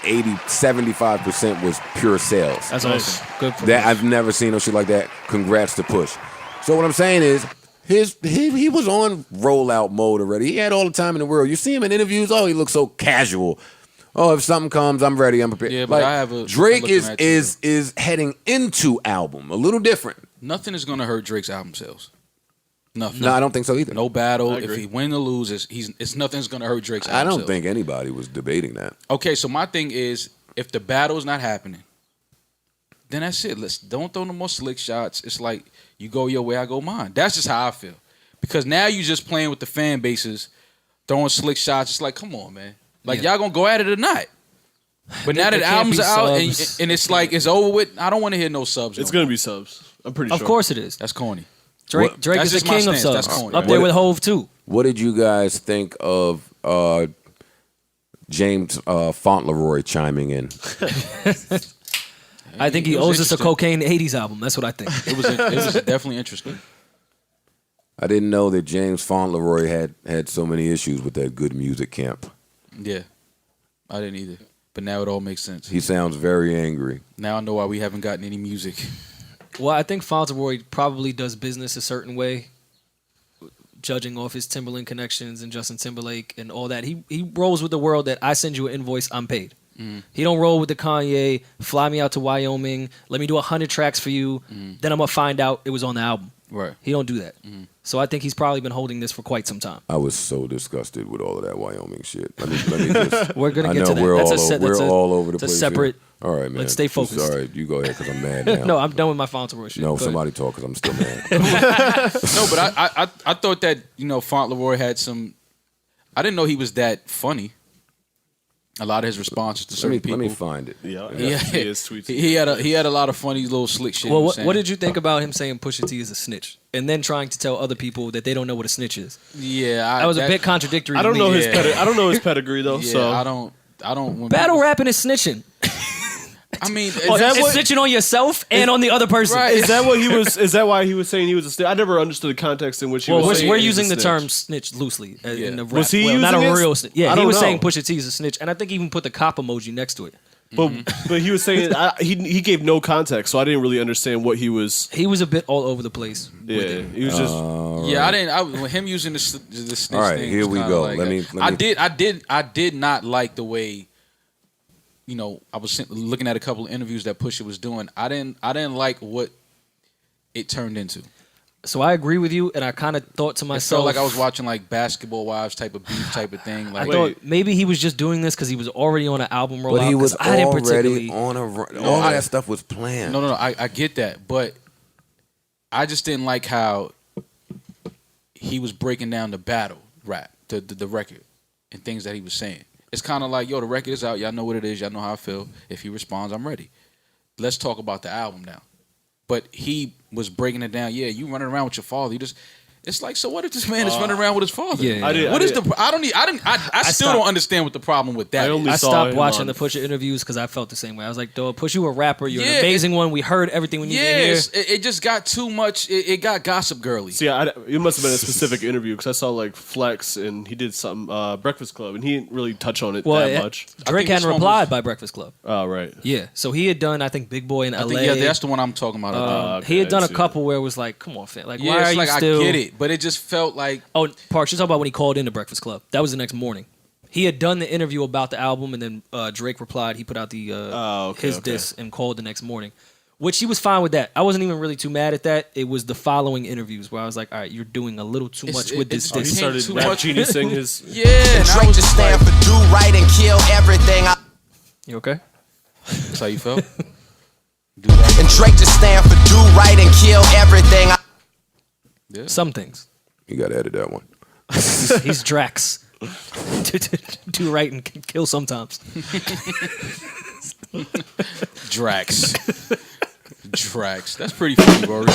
75% was pure sales. That's awesome. Good for That him. I've never seen no shit like that. Congrats to Push. So what I'm saying is, he was on rollout mode already. He had all the time in the world. You see him in interviews. Oh, he looks so casual. Oh, if something comes, I'm ready. I'm prepared. Yeah, but I have a- Drake I'm looking at you, is heading into album a little different. Nothing is gonna hurt Drake's album sales. Nothing. No, I don't think so either. No battle. I If agree. he win or lose, it's nothing's gonna hurt Drake's album I don't sales. think anybody was debating that. Okay, so my thing is, if the battle's not happening, then that's it. Don't throw no more slick shots. It's like you go your way, I go mine. That's just how I feel. Because now you just playing with the fan bases, throwing slick shots. It's like, come on, man. Like y'all gonna go at it or not? But now that There can't albums be are out subs. and it's like it's over with, I don't want to hear no subs. It's no more. gonna be subs. I'm pretty Of sure. course it is. That's corny. Drake What- Drake That's is the just my king of stance. That's subs. corny. Up there What- with Hove too. What did you guys think of James Fauntleroy chiming in? I think he It was owes us a interesting. Cocaine 80s album. That's what I think. It was definitely interesting. I didn't know that James Fauntleroy had so many issues with that good music camp. Yeah, I didn't either. But now it all makes sense. He sounds very angry. Now I know why we haven't gotten any music. Well, I think Fauntleroy probably does business a certain way, judging off his Timberland connections and Justin Timberlake and all that. He rolls with the world that I send you an invoice, I'm paid. He don't roll with the Kanye, fly me out to Wyoming, let me do 100 tracks for you, then I'm going to find out it was on the album. Right. He don't do that. So I think he's probably been holding this for quite some time. I was so disgusted with all of that Wyoming shit. Let me just. We're going I to get know to that. we're That's all a set, we're that's a, all over the it's a place. separate. Here. All right, man. Let's stay focused. All right, you go ahead because I'm mad now. No, I'm done with my Fauntleroy shit. No, Go ahead. somebody talk because I'm still mad. No, but I thought that, Fauntleroy had some. I didn't know he was that funny. A lot of his responses to let certain people. me find it. Yeah, Yeah, he is tweets. he had a lot of funny little slick shit. Well, he was what saying. did you think about him saying Pusha T is a snitch and then trying to tell other people that they don't know what a snitch is? Yeah, That was a bit contradictory. I to don't me. know his Yeah. I don't know his pedigree though. Yeah, so I don't. When Battle people- rapping is snitching. I mean, It's snitching on yourself and on the other person. Right. Is that what he was? Is that why he was saying he was a snitch? I never understood the context in which he was saying we're he was using a the snitch. term snitch loosely. In the rap. Was he not a using it? real snitch? Yeah, I he don't was know. saying Pusha T is a snitch, and I think he even put the cop emoji next to it. But he was saying he gave no context, so I didn't really understand what he was. He was a bit all over the place. Yeah, with it. he was just. yeah, I didn't. Him using the snitch All right, thing. here was we kinda go. like Let me- I did not like the way. You know, I was looking at a couple of interviews that Pusha was doing. I didn't like what it turned into. So I agree with you, and I kind of thought to It myself, felt like I was watching like Basketball Wives type of beef type of thing. I Like, thought maybe he was just doing this because he was already on an album rollout. But he was 'cause I didn't already particularly. on a run. All that stuff was planned. no, I get that, but I just didn't like how he was breaking down the battle rap, the record, and things that he was saying. It's kind of like, yo, the record is out. Y'all know what it is. Y'all know how I feel. If he responds, I'm ready. Let's talk about the album now. But he was breaking it down. Yeah, you running around with your father. You just. It's like, so what if this man is running around with his father? Yeah. I still don't understand what the problem with that is. I saw stopped him watching on- the Pusha interviews because I felt the same way. I was like, dog, Push, you a rapper. You're Yeah, an amazing one. We heard everything we need to hear. Yes, it just got too much. It got gossip girly. See, it must have been a specific interview because I saw like Flex and he did something Breakfast Club and he didn't really touch on it that much. Drake think this hadn't one replied was- by Breakfast Club. Oh right. Yeah, so he had done, I think, Big Boy in I LA. think, yeah, that's the one I'm talking about. He had done a see couple where it was like, come on, fam. Like, Yeah, why it's are like you still... I get it, but it just felt like Oh, Parks, you're talking about when he called into Breakfast Club. That was the next morning. He had done the interview about the album, and then Drake replied. He put out the his diss and called the next morning, which he was fine with that. I wasn't even really too mad at that. It was the following interviews where I was like, all right, you're doing a little too much with this He diss. started too rap much. geniusing his. yeah. And I Drake was just just like, stand for do right and kill everything. You okay? that's how you felt. Do that. And Drake just stand for do right and kill everything. Yeah. Some things. You got to edit that one. He's Drax. Do right and kill sometimes. Drax. That's pretty funny, Rory.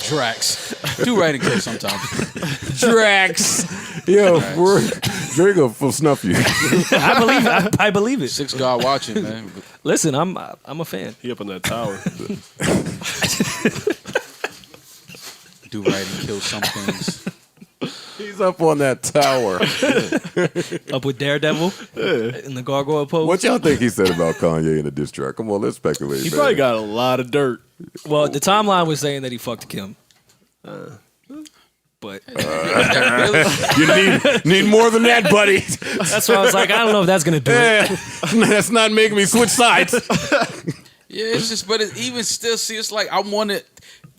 Drax. Do right and kill sometimes. Drax. Yo, Drake will snuff you. I believe it. Six God watching, man. Listen, I'm a fan. He up on that tower. Do right and kill some things. He's up on that tower. Up with Daredevil in the gargoyle pose. What y'all think he said about Kanye in the diss track? Come on, let's speculate. He man. probably got a lot of dirt. Well, the timeline was saying that he fucked Kim. But You need more than that, buddy. that's why I was like, I don't know if that's gonna do it. That's not making me switch sides. Yeah, it's just, but it even still, see, it's like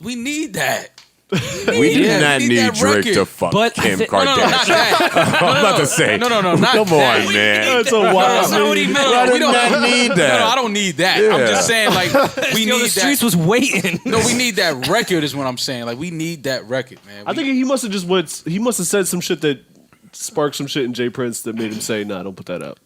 we need that. We do not we need need that Drake record. to fuck But I Kim think- Kardashian. No, not that. I'm about to say. No, not Come that. on, man. That's a wild. That's not what he meant. I We do not need that. No, I don't need that. I'm Yeah. just saying, like, we Yo, need the streets that. was waiting. No, we need that record. Is what I'm saying. Like, we need that record, man. I think he must have just went. He must have said some shit that sparked some shit in Jay Prince that made him say, "Nah, don't put that out."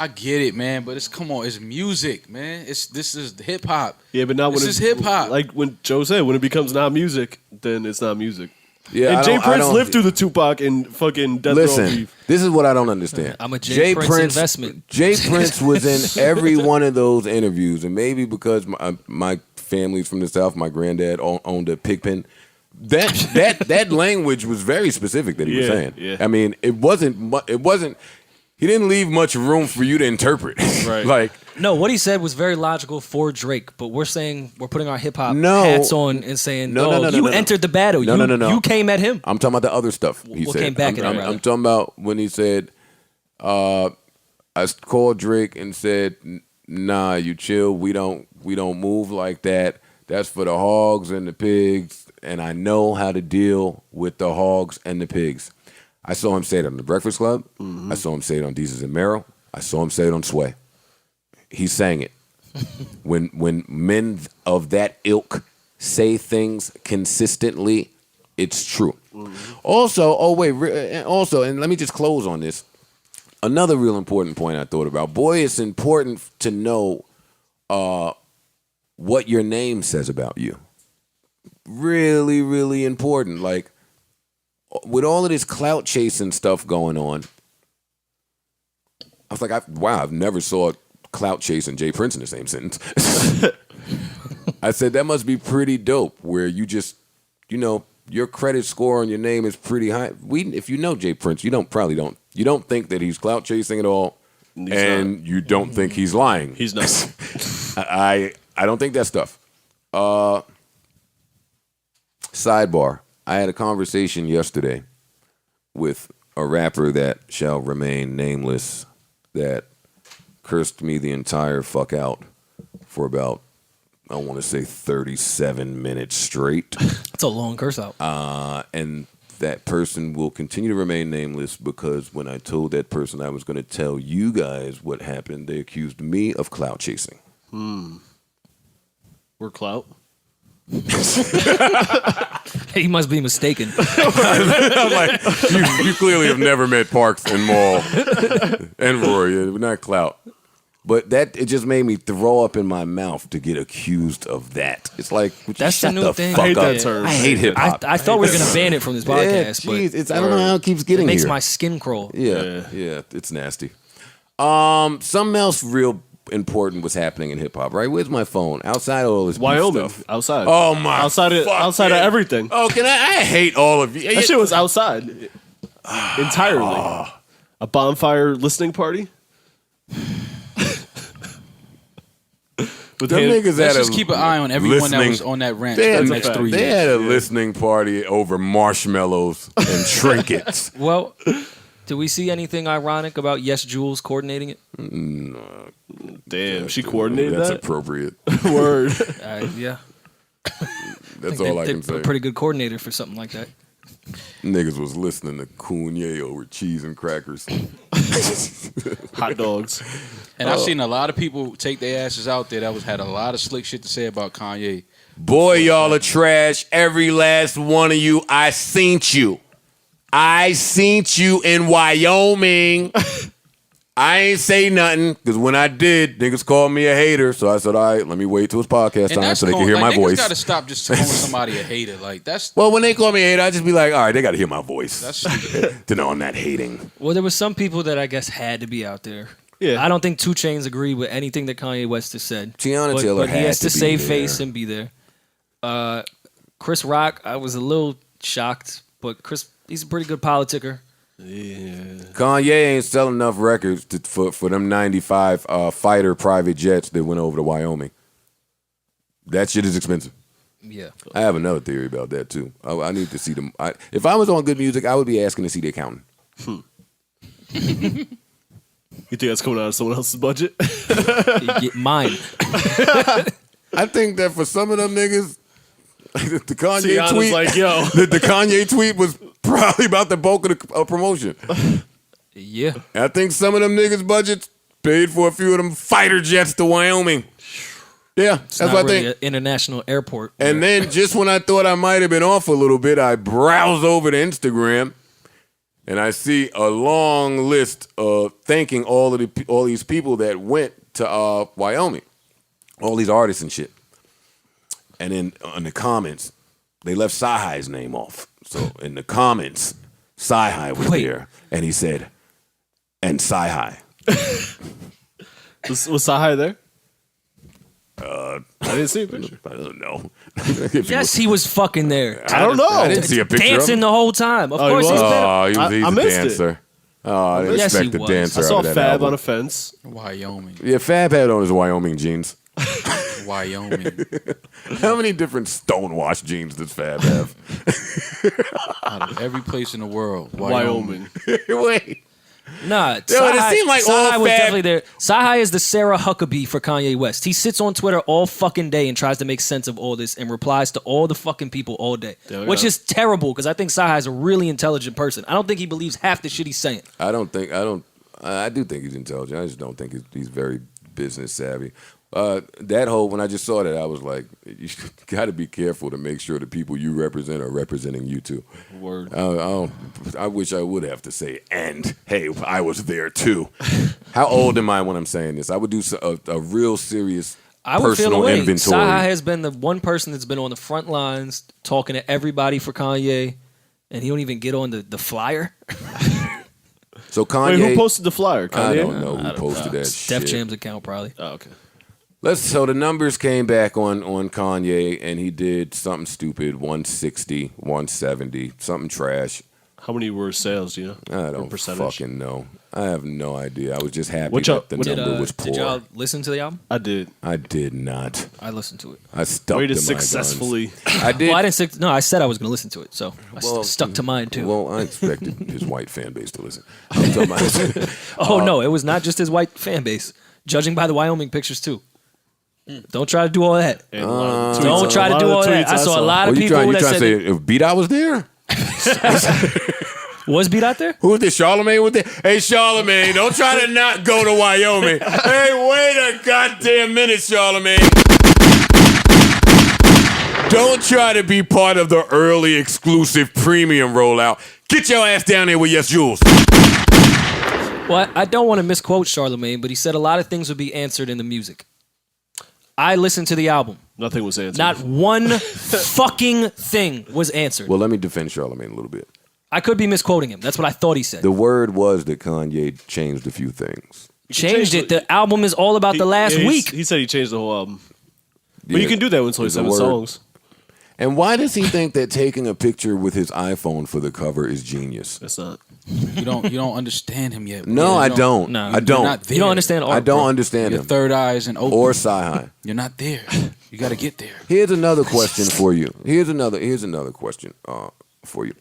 I get it, man. But it's music, man. This is hip hop. Yeah, but not when This is hip-hop. Like when Joe said, when it becomes not music, then it's not music. Yeah, and I Jay don't- I Prince don't- lived through the Tupac and fucking Death Row Listen, beef. this is what I don't understand. I'm a Jay Prince investment. Jay Prince was in every one of those interviews, and maybe because my family's from the South, my granddad owned a pig pen. That language was very specific that he was Yeah, saying. yeah. I mean, it wasn't. He didn't leave much room for you to interpret. Right. Like, No, what he said was very logical for Drake, but we're putting our hip hop No. hats on and saying, No, "Dog, you no. entered the battle. No, no. You came at him." I'm talking about the other stuff he What said. came back at him, I'm rather? talking about when he said, I called Drake and said, "Nah, you chill. We don't move like that. That's for the hogs and the pigs, and I know how to deal with the hogs and the pigs." I saw him say it on the Breakfast Club. I saw him say it on Deezus and Mero. I saw him say it on Sway. He sang it. When men of that ilk say things consistently, it's true. Also, and let me just close on this. Another real important point I thought about. Boy, it's important to know what your name says about you. Really, really important. Like, with all of this clout chasing stuff going on, I was like, I've never saw clout chasing Jay Prince in the same sentence. I said that must be pretty dope where you just, your credit score on your name is pretty high. If you know Jay Prince, you don't think that he's clout chasing at all. You don't think he's lying. He's not. I don't think that stuff. Sidebar. I had a conversation yesterday with a rapper that shall remain nameless that cursed me the entire fuck out for about, I want to say 37 minutes straight. That's a long curse out. And that person will continue to remain nameless because when I told that person I was going to tell you guys what happened, they accused me of clout chasing. We're clout. He must be mistaken. I'm like, you clearly have never met Parks and Mal and Rory. We're not clout. But it just made me throw up in my mouth to get accused of that. It's like, that's the new thing. Fuck I hate up. that term. I hate hip hop. I thought we were gonna ban it from this podcast, I don't know how it keeps getting it makes here. my skin crawl. Yeah, it's nasty. Something else real important was happening in hip hop, right? Where's my phone? Outside of all this beef Wyoming, stuff. outside. Oh my! Outside of everything. Oh, I hate all of you. That shit was outside entirely. A bonfire listening party. Them niggas Let's had just keep an eye on everyone that was on that ranch for the next 3 They years. had a listening party over marshmallows and trinkets. Well, do we see anything ironic about Yes Jules coordinating it? Damn, she coordinated That's that. appropriate. Word. Yeah. That's all I can They're say. a pretty good coordinator for something like that. Niggas was listening to Kanye over cheese and crackers. Hot dogs. And I've seen a lot of people take their asses out there that had a lot of slick shit to say about Kanye. Boy, y'all are trash. Every last one of you. I seen you. I seen you in Wyoming. I ain't say nothing because when I did, niggas called me a hater. So I said, all right, let me wait till it's podcast time so they can hear my voice. Niggas gotta stop just calling somebody a hater. Like that's Well, when they call me a hater, I just be like, all right, they got to hear my voice. that's stupid. To know I'm not hating. Well, there was some people that I guess had to be out there. Yeah. I don't think 2 Chainz agreed with anything that Kanye West has said. Tiana Taylor but he had has to be save there. face and be there. Chris Rock, I was a little shocked, but he's a pretty good politicker. Kanye ain't selling enough records for them 95 fighter private jets that went over to Wyoming. That shit is expensive. Yeah. I have another theory about that too. I need to see them. If I was on Good Music, I would be asking to see the accountant. You think that's coming out of someone else's budget? Mine. I think that for some of them niggas, the Kanye Tiana's tweet, like, yo. the Kanye tweet was probably about the bulk of the promotion. Yeah. I think some of them niggas' budgets paid for a few of them fighter jets to Wyoming. Yeah, that's Not what really I think. an international airport. And then just when I thought I might have been off a little bit, I browse over to Instagram and I see a long list of thanking all these people that went to Wyoming, all these artists and shit. And then in the comments, they left Sci-Hi's name off. So in the comments, Sci-Hi was there, and he said, "And Sci-Hi." Was Sahai there? I didn't see a picture. I don't know. Yes, he was fucking there. I don't know. I didn't see a picture of Dancing him. the whole time. Of Oh, he course he's was? been. He's I a missed it. dancer. Oh, I didn't Yes, expect he a was. dancer I out saw of that Fab album. on a fence. Wyoming. Yeah, Fab had on his Wyoming jeans. Wyoming. How many different stonewashed jeans does Fab have? Out of every place in the world. Wyoming. Wait. Nah, Yo, it seemed like Sahai all was Fab- definitely there. Sahai is the Sarah Huckabee for Kanye West. He sits on Twitter all fucking day and tries to make sense of all this and replies to all the fucking people all day, There we which go. is terrible because I think Sahai is a really intelligent person. I don't think he believes half the shit he's saying. I do think he's intelligent. I just don't think he's very business savvy. That whole, when I just saw that, I was like, you got to be careful to make sure the people you represent are representing you too. Word. I wish I would have to say, and hey, I was there too. How old am I when I'm saying this? I would do a real serious I would feel personal away. inventory. Sahai has been the one person that's been on the front lines talking to everybody for Kanye, and he don't even get on the flyer. So Kanye. Wait, who posted the flyer? Kanye? I don't know who posted that shit. Def Jam's account probably. Oh, okay. So the numbers came back on Kanye, and he did something stupid, 160, 170, something trash. How many were sales? Do you know? I don't fucking know. I have no idea. I was just happy that the number was poor. Did y'all listen to the album? I did. I did not. I listened to it. I stuck Way to to my successfully. guns. I did. Well, I didn't stick. No, I said I was going to listen to it, so I stuck to mine too. Well, I expected his white fan base to listen. I'm talking about, No, it was not just his white fan base. Judging by the Wyoming pictures too. Don't try to do all that. Don't try to do all that. I saw a lot of people you that trying said to say if Beat Out was there? was Beat Out there? Who was this? Charlamagne was there? Hey, Charlamagne, don't try to not go to Wyoming. Hey, wait a goddamn minute, Charlamagne. Don't try to be part of the early exclusive premium rollout. Get your ass down there with Yes Jules. Well, I don't want to misquote Charlamagne, but he said a lot of things would be answered in the music. I listened to the album. Nothing was answered. Not one fucking thing was answered. Well, let me defend Charlamagne a little bit. I could be misquoting him. That's what I thought he said. The word was that Kanye changed a few things. Changed it. The album is all about the last week. He said he changed the whole album. But you can do that when it's only 7 songs. And why does he think that taking a picture with his iPhone for the cover is genius? That's not. You don't understand him yet. No, I don't. No, I don't. Not there. You don't understand art. I don't bro. understand Your him. third eye isn't open. Or Sci-Hi. You're not there. You got to get there. Here's another question for you. Here's another question for you.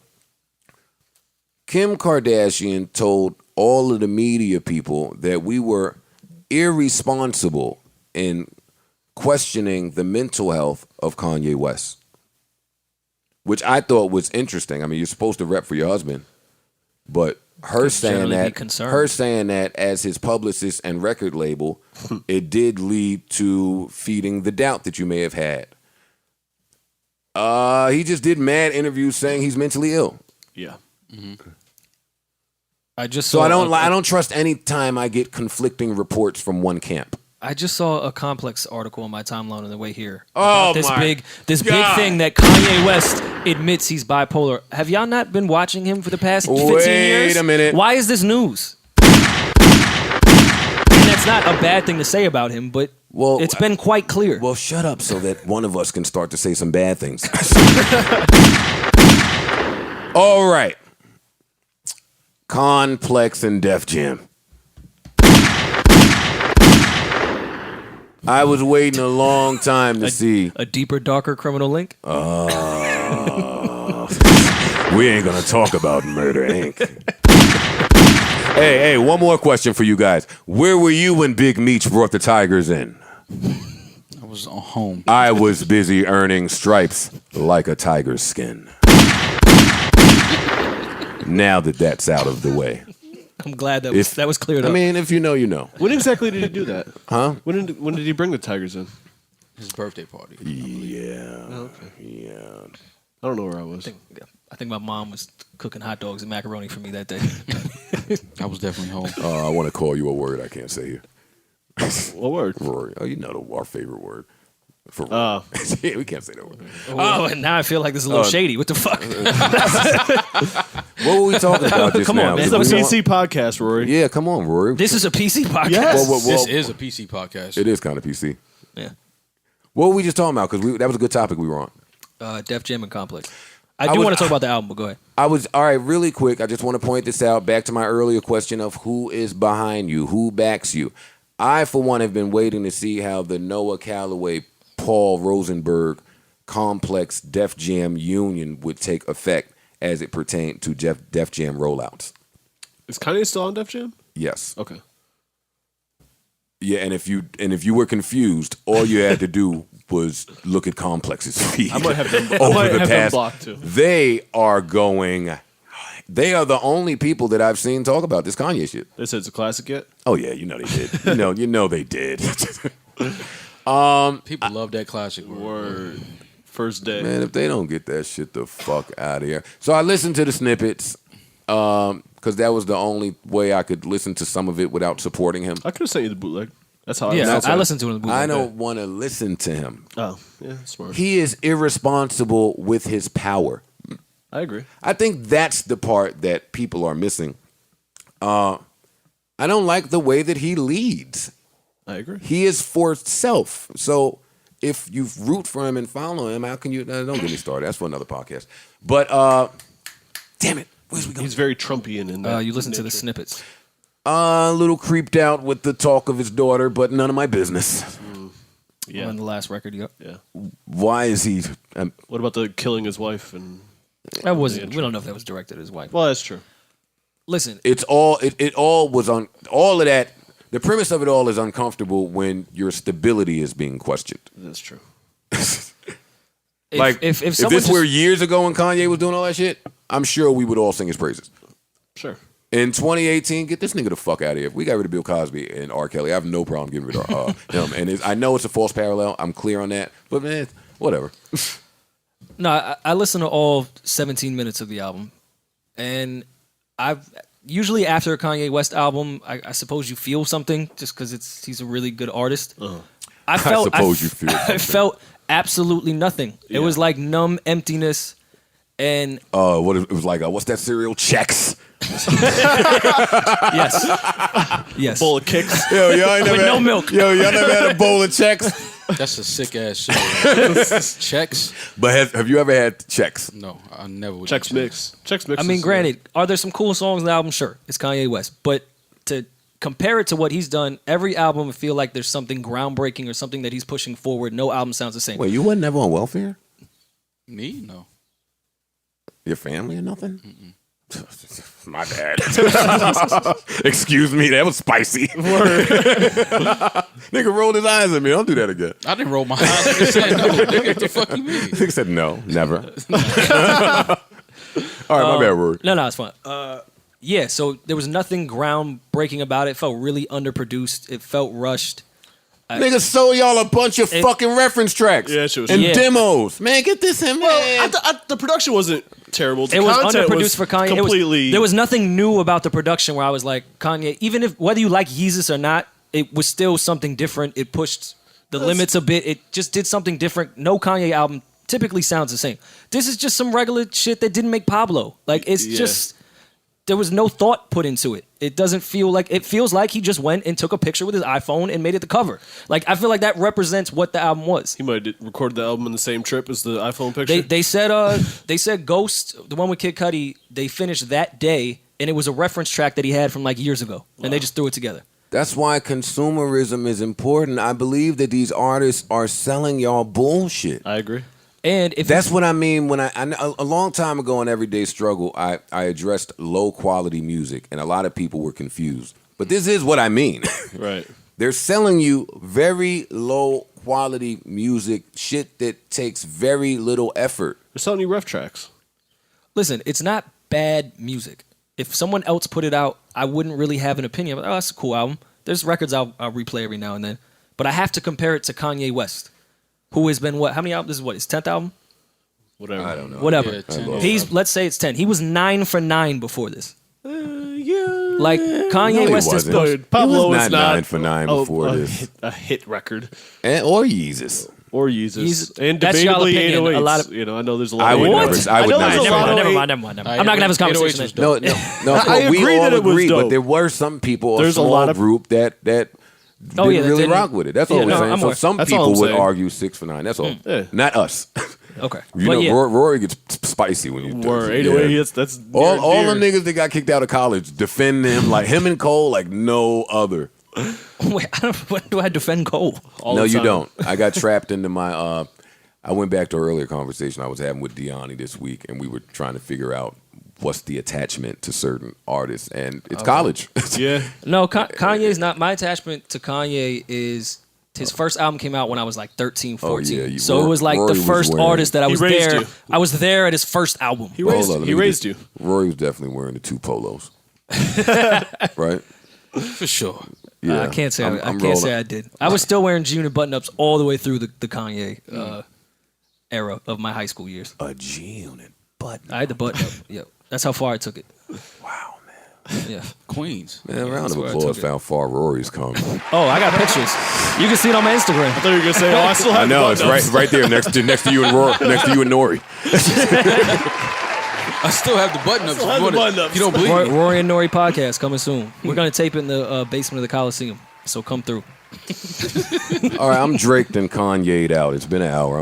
Kim Kardashian told all of the media people that we were irresponsible in questioning the mental health of Kanye West, which I thought was interesting. I mean, you're supposed to rep for your husband, but her saying that as his publicist and record label, it did lead to feeding the doubt that you may have had. He just did mad interviews saying he's mentally ill. Yeah. Mm-hmm. I don't trust any time I get conflicting reports from one camp. I just saw a Complex article on my timeline on the way here. Oh, this my big God. thing that Kanye West admits he's bipolar. Have y'all not been watching him for the past 15 years? Wait a minute. Why is this news? And that's not a bad thing to say about him, but it's been quite clear. Well, shut up so that one of us can start to say some bad things. All right. Complex and Def Jam. I was waiting a long time to see. A deeper, darker criminal link? We ain't gonna talk about Murder, Inc. Hey, one more question for you guys. Where were you when Big Meech brought the Tigers in? I was home. I was busy earning stripes like a tiger's skin. Now that that's out of the way. I'm glad that was cleared up. I mean, if you know, you know. When exactly did he do that? Huh? When did he bring the Tigers in? His birthday party. Yeah. Oh, okay. Yeah. I don't know where I was. I think my mom was cooking hot dogs and macaroni for me that day. I was definitely home. I want to call you a word I can't say here. What word? Rory. Oh, you know our favorite word. For we can't say that word. And now I feel like this is a little shady. What the fuck? What were we talking about just Come now? on, man. It's a PC podcast, Rory. Yeah, come on, Rory. This is a PC podcast. Yes. This is a PC podcast. It is kind of PC. Yeah. What were we just talking about? Because that was a good topic we were on. Def Jam and Complex. I want to talk about the album, but go ahead. All right, really quick. I just want to point this out back to my earlier question of who is behind you, who backs you. I, for one, have been waiting to see how the Noah Calloway, Paul Rosenberg, Complex, Def Jam union would take effect as it pertained to Def Jam rollouts. Is Kanye still on Def Jam? Yes. Okay. Yeah, and if you were confused, all you had to do was look at Complex's feed. I might have them, blocked too. They are the only people that I've seen talk about this Kanye shit. They said it's a classic yet? Oh yeah, you know they did. you know they did. People love that classic word. First day. Man, if they don't get that shit the fuck out of here. So I listened to the snippets because that was the only way I could listen to some of it without supporting him. I could have sent you the bootleg. That's how I listened to him in the bootleg. I don't want to listen to him. Oh, yeah, smart. He is irresponsible with his power. I agree. I think that's the part that people are missing. I don't like the way that he leads. I agree. He is for self. So if you root for him and follow him, how can you? Don't get me started. That's for another podcast. But damn it, where's we going? He's very Trumpian in that. You listen to the nature. snippets. A little creeped out with the talk of his daughter, but none of my business. Yeah. On the last record, yep. Yeah. Why is he? What about the killing his wife and? That wasn't. We don't know if that was directed at his wife. Well, that's true. Listen, It's all. It all was on. All of that. The premise of it all is uncomfortable when your stability is being questioned. That's true. if If someone this just, were years ago when Kanye was doing all that shit, I'm sure we would all sing his praises. Sure. In 2018, get this nigga the fuck out of here. If we got rid of Bill Cosby and R. Kelly, I have no problem getting rid of him. And I know it's a false parallel. I'm clear on that. But man, whatever. No, I listened to all 17 minutes of the album, and I've usually after a Kanye West album, I suppose you feel something just because he's a really good artist. I suppose you feel I something. felt absolutely nothing. It was like numb emptiness, and What it was like? What's that cereal? Chex. yes, Bowl of kicks. Yo, y'all ain't with no milk. Yo, y'all never had a bowl of Chex? That's a sick ass shit. Checks? But have you ever had Chex? No, I never would. Chex Mix. Chex Mix. I mean, is, granted, are there some cool songs in the album? Sure, it's Kanye West, but to compare it to what he's done, every album I feel like there's something groundbreaking or something that he's pushing forward. No album sounds the same. Wait, you wasn't never on welfare? Me? No. Your family or nothing? Mm-mm. My bad. Excuse me, that was spicy. Nigga rolled his eyes at me. Don't do that again. I didn't roll my eyes. Nigga said no. Nigga, what the fuck you mean? Nigga said no, never. All right, my bad, Rory. No, it's fine. Yeah, so there was nothing groundbreaking about it. It felt really underproduced. It felt rushed. Nigga sold y'all a bunch of fucking reference tracks Yeah, shit was and Yeah. demos. Man, get this in, man. the production wasn't terrible. The It was content underproduced for Kanye. Completely. There was nothing new about the production where I was like, Kanye, even if whether you like Yeezus or not, it was still something different. It pushed the limits a bit. It just did something different. No Kanye album typically sounds the same. This is just some regular shit that didn't make Pablo. Like it's just there was no thought put into it. It doesn't feel like it feels like he just went and took a picture with his iPhone and made it the cover. Like I feel like that represents what the album was. He might have recorded the album in the same trip as the iPhone picture. They said Ghost, the one with Kid Cudi, they finished that day and it was a reference track that he had from like years ago. And they just threw it together. That's why consumerism is important. I believe that these artists are selling y'all bullshit. I agree. And if That's what I mean when a long time ago in Everyday Struggle, I addressed low quality music, and a lot of people were confused. But this is what I mean. Right. They're selling you very low quality music, shit that takes very little effort. They're selling you rough tracks. Listen, it's not bad music. If someone else put it out, I wouldn't really have an opinion. Oh, that's a cool album. There's records I'll replay every now and then. But I have to compare it to Kanye West, who has been what? How many albums? This is what, his 10th album? Whatever. I don't know. Whatever. Yeah, 10. He's, let's say it's 10. He was 9 for 9 before this. Yeah. Like, Kanye No, he West is wasn't. supposed... Dude, Pablo He was is not not 9 for 9 before this. A hit record. Or Yeezus. Or Yeezus. Yeezus. And That's y'all debatably opinion. 808s. A lot of- You know, I know there's a lot I of would 808s. never. I would know never there's say a lot that. of Never mind. I'm not going to have this 808s conversation. was then. No. I we agree all that it was agree, but dope. there were some people, There's a a small lot of- group that Oh, didn't yeah, that really didn't- rock with it. That's all Yeah, we're no, saying. I'm So with- some That's all people I'm would saying. argue 6 for 9. That's all. Yeah. Not us. Okay. You But know, yeah. Rory gets spicy when you do Word. it. 808, that's near All and the dear. niggas that got kicked out of college defend him like him and Cole like no other. Wait, when do I defend Cole? All No, the you time. don't. I got trapped into my. I went back to an earlier conversation I was having with Deani this week, and we were trying to figure out what's the attachment to certain artists, and it's college. Yeah. No, Kanye's not. My attachment to Kanye is his first album came out when I was like 13, 14. yeah, So it was like Rory the was first wearing- artist that I He was raised there. you. I was there at his first album. He raised, Hold on, let he me raised get- you. Rory was definitely wearing the 2 polos, right? For sure. Yeah, I can't say I'm I can't rolling. say I did. I was still wearing junior button-ups all the way through the Kanye era of my high school years. A G-unit button. I had the button-up. Yeah, that's how far I took it. Wow, Yeah. Queens. man. Man, round that's of where I applause took it. for how far Rory's come. Oh, I got pictures. You can see it on my Instagram. I thought you were gonna say, "Oh, I still have." I know the it's button-ups. right there next to you and Rory, next to you and Nori. I still have the button up. still have the button up. If you don't believe me. Rory and Nori podcast coming soon. We're gonna tape it in the basement of the Coliseum. So come through. All right, I'm Drake and Kanye'd out. It's been an hour.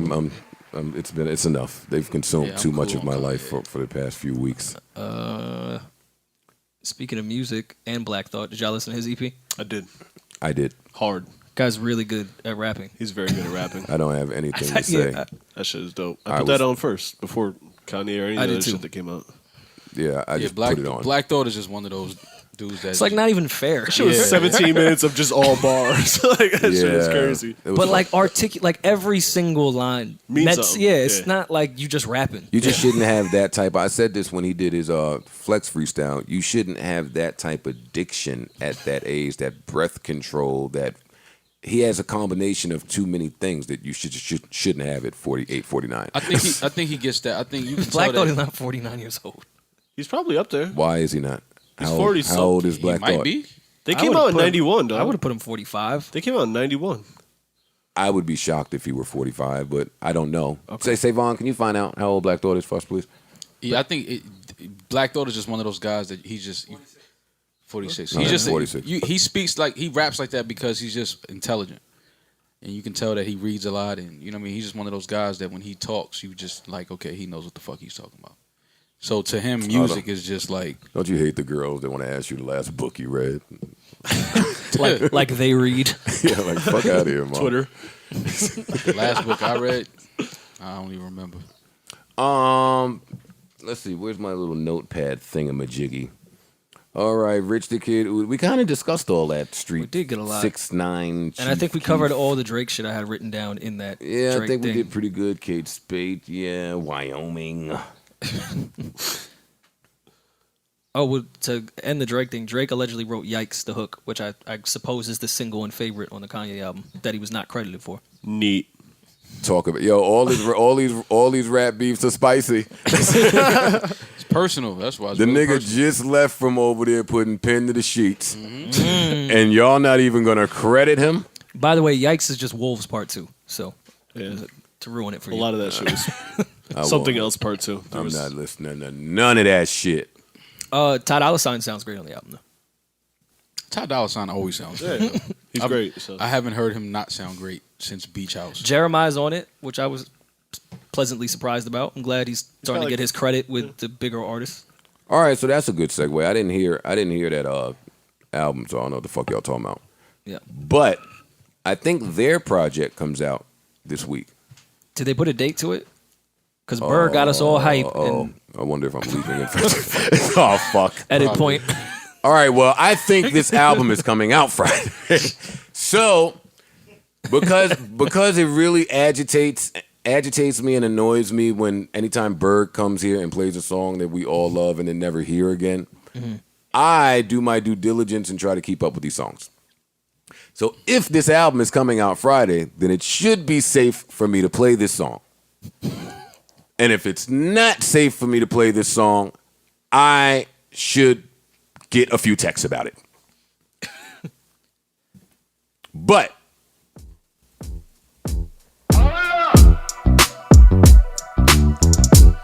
It's enough. They've consumed too much of my life for the past few weeks. Speaking of music and Black Thought, did y'all listen to his EP? I did. Hard. Guy's really good at rapping. He's very good at rapping. I don't have anything to say. That shit is dope. I put that on first before Kanye or any other shit that came out. Yeah, I just put it on. Black Thought is just one of those dudes that... It's like not even fair. That shit was 17 minutes of just all bars. Like, that shit is crazy. But like like every single line means something. Yeah, it's not like you just rapping. You just shouldn't have that type. I said this when he did his flex freestyle. You shouldn't have that type of diction at that age, that breath control, that he has a combination of too many things that you shouldn't have at 48, 49. I think he gets that. I think you can Black tell Thought that. is not 49 years old. He's probably up there. Why is he not? He's 40 How old is Black He might Thought? be. They came out in 91, dog. I would have put him 45. They came out in 91. I would be shocked if he were 45, but I don't know. Say, Vaughn, can you find out how old Black Thought is for us, please? Yeah, I think Black Thought is just one of those guys that he's just 46. No, He's just 46. He speaks like he raps like that because he's just intelligent, and you can tell that he reads a lot, and you know what I mean. He's just one of those guys that when he talks, you just like, okay, he knows what the fuck he's talking about. So to him, music is just like. Don't you hate the girls that want to ask you the last book you read? like they read. Yeah, like fuck out of here, Mom. Twitter. The last book I read, I don't even remember. Let's see. Where's my little notepad thingamajiggy? All right, Rich the Kid. We kind of discussed all that street. We did get a lot. 6ix9ine. And I think we covered all the Drake shit I had written down in that. Yeah, Drake I think thing. we did pretty good. Kate Spade. Yeah, Wyoming. Well, to end the Drake thing, Drake allegedly wrote "Yikes" the hook, which I suppose is the single and favorite on the Kanye album that he was not credited for. Neat. Talk about all these rap beefs are spicy. It's personal. That's why. It's The really nigga personal. just left from over there putting pen to the sheets, and y'all not even gonna credit him. By the way, "Yikes" is just Wolves Part 2, so Yeah. to ruin it for you. A lot of that shit was something else part 2. I'm not listening to none of that shit. Ty Dolla $ign sounds great on the album, though. Ty Dolla $ign always sounds great. Yeah. He's great. So. I haven't heard him not sound great since Beach House. Jeremiah's on it, which I was pleasantly surprised about. I'm glad he's starting to get his credit with the bigger artists. All right, so that's a good segue. I didn't hear that album, so I don't know what the fuck y'all talking about. Yeah. But I think their project comes out this week. Did they put a date to it? Because Bird got us all hype. And I wonder if I'm leaving it. Oh fuck! edit point. All right, well, I think this album is coming out Friday. So, because it really agitates me and annoys me when anytime Bird comes here and plays a song that we all love and then never hear again, I do my due diligence and try to keep up with these songs. So if this album is coming out Friday, then it should be safe for me to play this song. And if it's not safe for me to play this song, I should get a few texts about it. But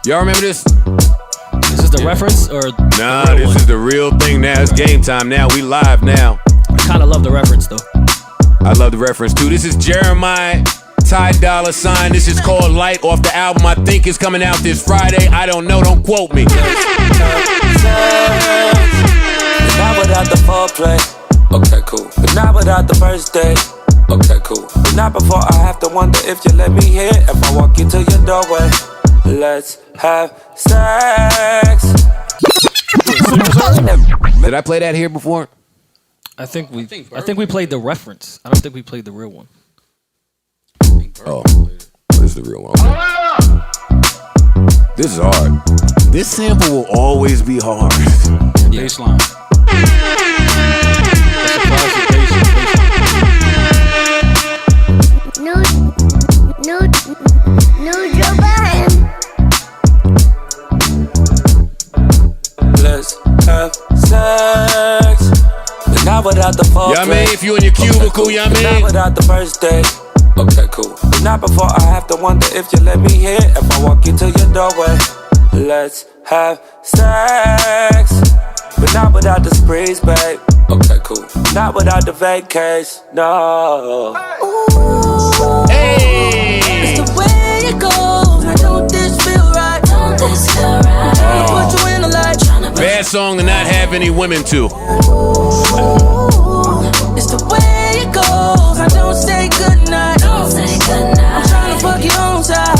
y'all remember this? Is this the reference or? Nah, this is the real thing now. It's game time now. We live now. I kind of love the reference though. I love the reference too. This is Jeremiah, Ty Dolla $ign. This is called Light off the album I think is coming out this Friday. I don't know. Don't quote me. Not without the foreplay. Okay, cool. But not without the first date. Okay, cool. But not before I have to wonder if you let me hear. If I walk into your doorway, let's have sex. Did I play that here before? I think we played the reference. I don't think we played the real one. Oh, this is the real one. Okay. This is hard. This sample will always be hard. Baseline. Joe Budden. Let's have sex. But not without the foreplay. Y'all mean if you in your cubicle, y'all But not mean? without the first date. Okay, cool. But not before I have to wonder if you let me hear. If I walk into your doorway, let's have sex, but not without the sprees, babe. Okay, cool. Not without the vacays, no. Hey! It's the way it goes. Now don't this feel right? Don't this feel right? Put you in the light. Bad song to not have any women to. It's the way it goes. I don't say goodnight. Don't say goodnight. I'm trying to fuck your own side.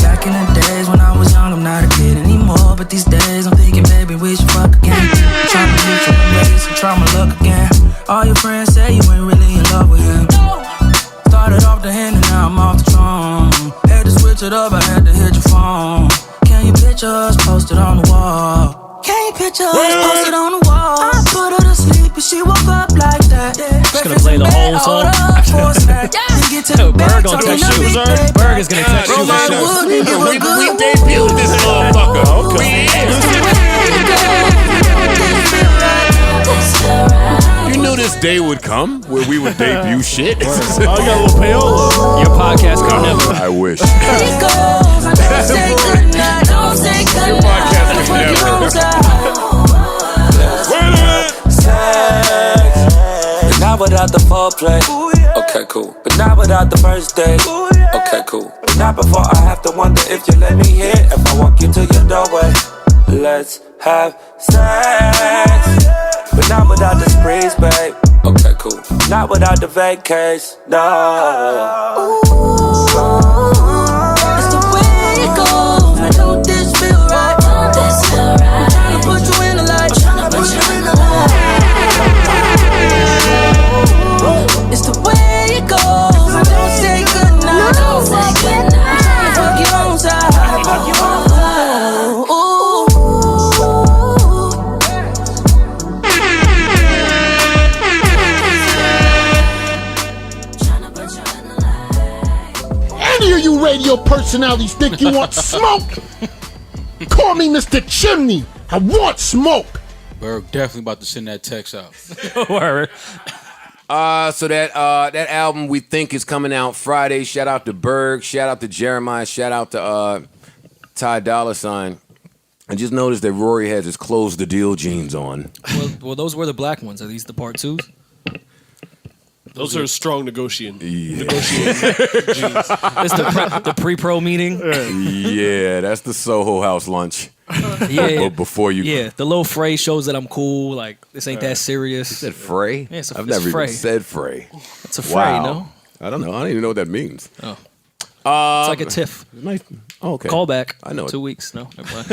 Back in the days when I was young, I'm not a kid anymore. But these days I'm thinking, baby, we should fuck again. Trying to reach your face and try my luck again. All your friends say you ain't really in love with him. Started off the hand and now I'm off the throne. Had to switch it up, I had to hit your phone. Can you picture us posted on the wall? Can you picture us posted on the wall? I put her to sleep and she woke up like that. Just gonna play the whole song. Berg gonna text you. Berg is gonna text you. We debuted this motherfucker. Okay. You knew this day would come where we would debut shit. I got a little payola. Your podcast could never. I wish. Don't say goodnight. Don't say goodnight. Sex, but not without the foreplay. Okay, cool. But not without the first date. Okay, cool. But not before I have to wonder if you let me hit. If I walk you to your doorway, let's have sex. But not without the sprees, babe. Okay, cool. Not without the vacays, no. It's the way it goes. Now don't this feel right? Don't this feel right? Trying to put you in the light. Trying to put you in the light. It's the way it goes. Now don't say goodnight. Don't say goodnight. I'm trying to fuck your own side. Fuck your own side. Any of you radio personalities think you want smoke? Call me Mr. Chimney. I want smoke. Berg definitely about to send that text out. Word. So that album we think is coming out Friday. Shout out to Berg. Shout out to Jeremiah. Shout out to Ty Dolla $ign. I just noticed that Rory has his close the deal jeans on. Well, those were the black ones. Are these the part twos? Those are strong negotiating. Yeah. It's the pre-pro meeting. Yeah, that's the Soho House lunch. Yeah, Before you. yeah. The little fray shows that I'm cool. Like this ain't that serious. You said fray? Yeah, it's I've it's never fray. even said fray. It's a fray, Wow. no? I don't know. I don't even know what that means. Oh, it's like a tiff. Nice. Oh, okay. Callback. I know it. 2 weeks. No, never mind.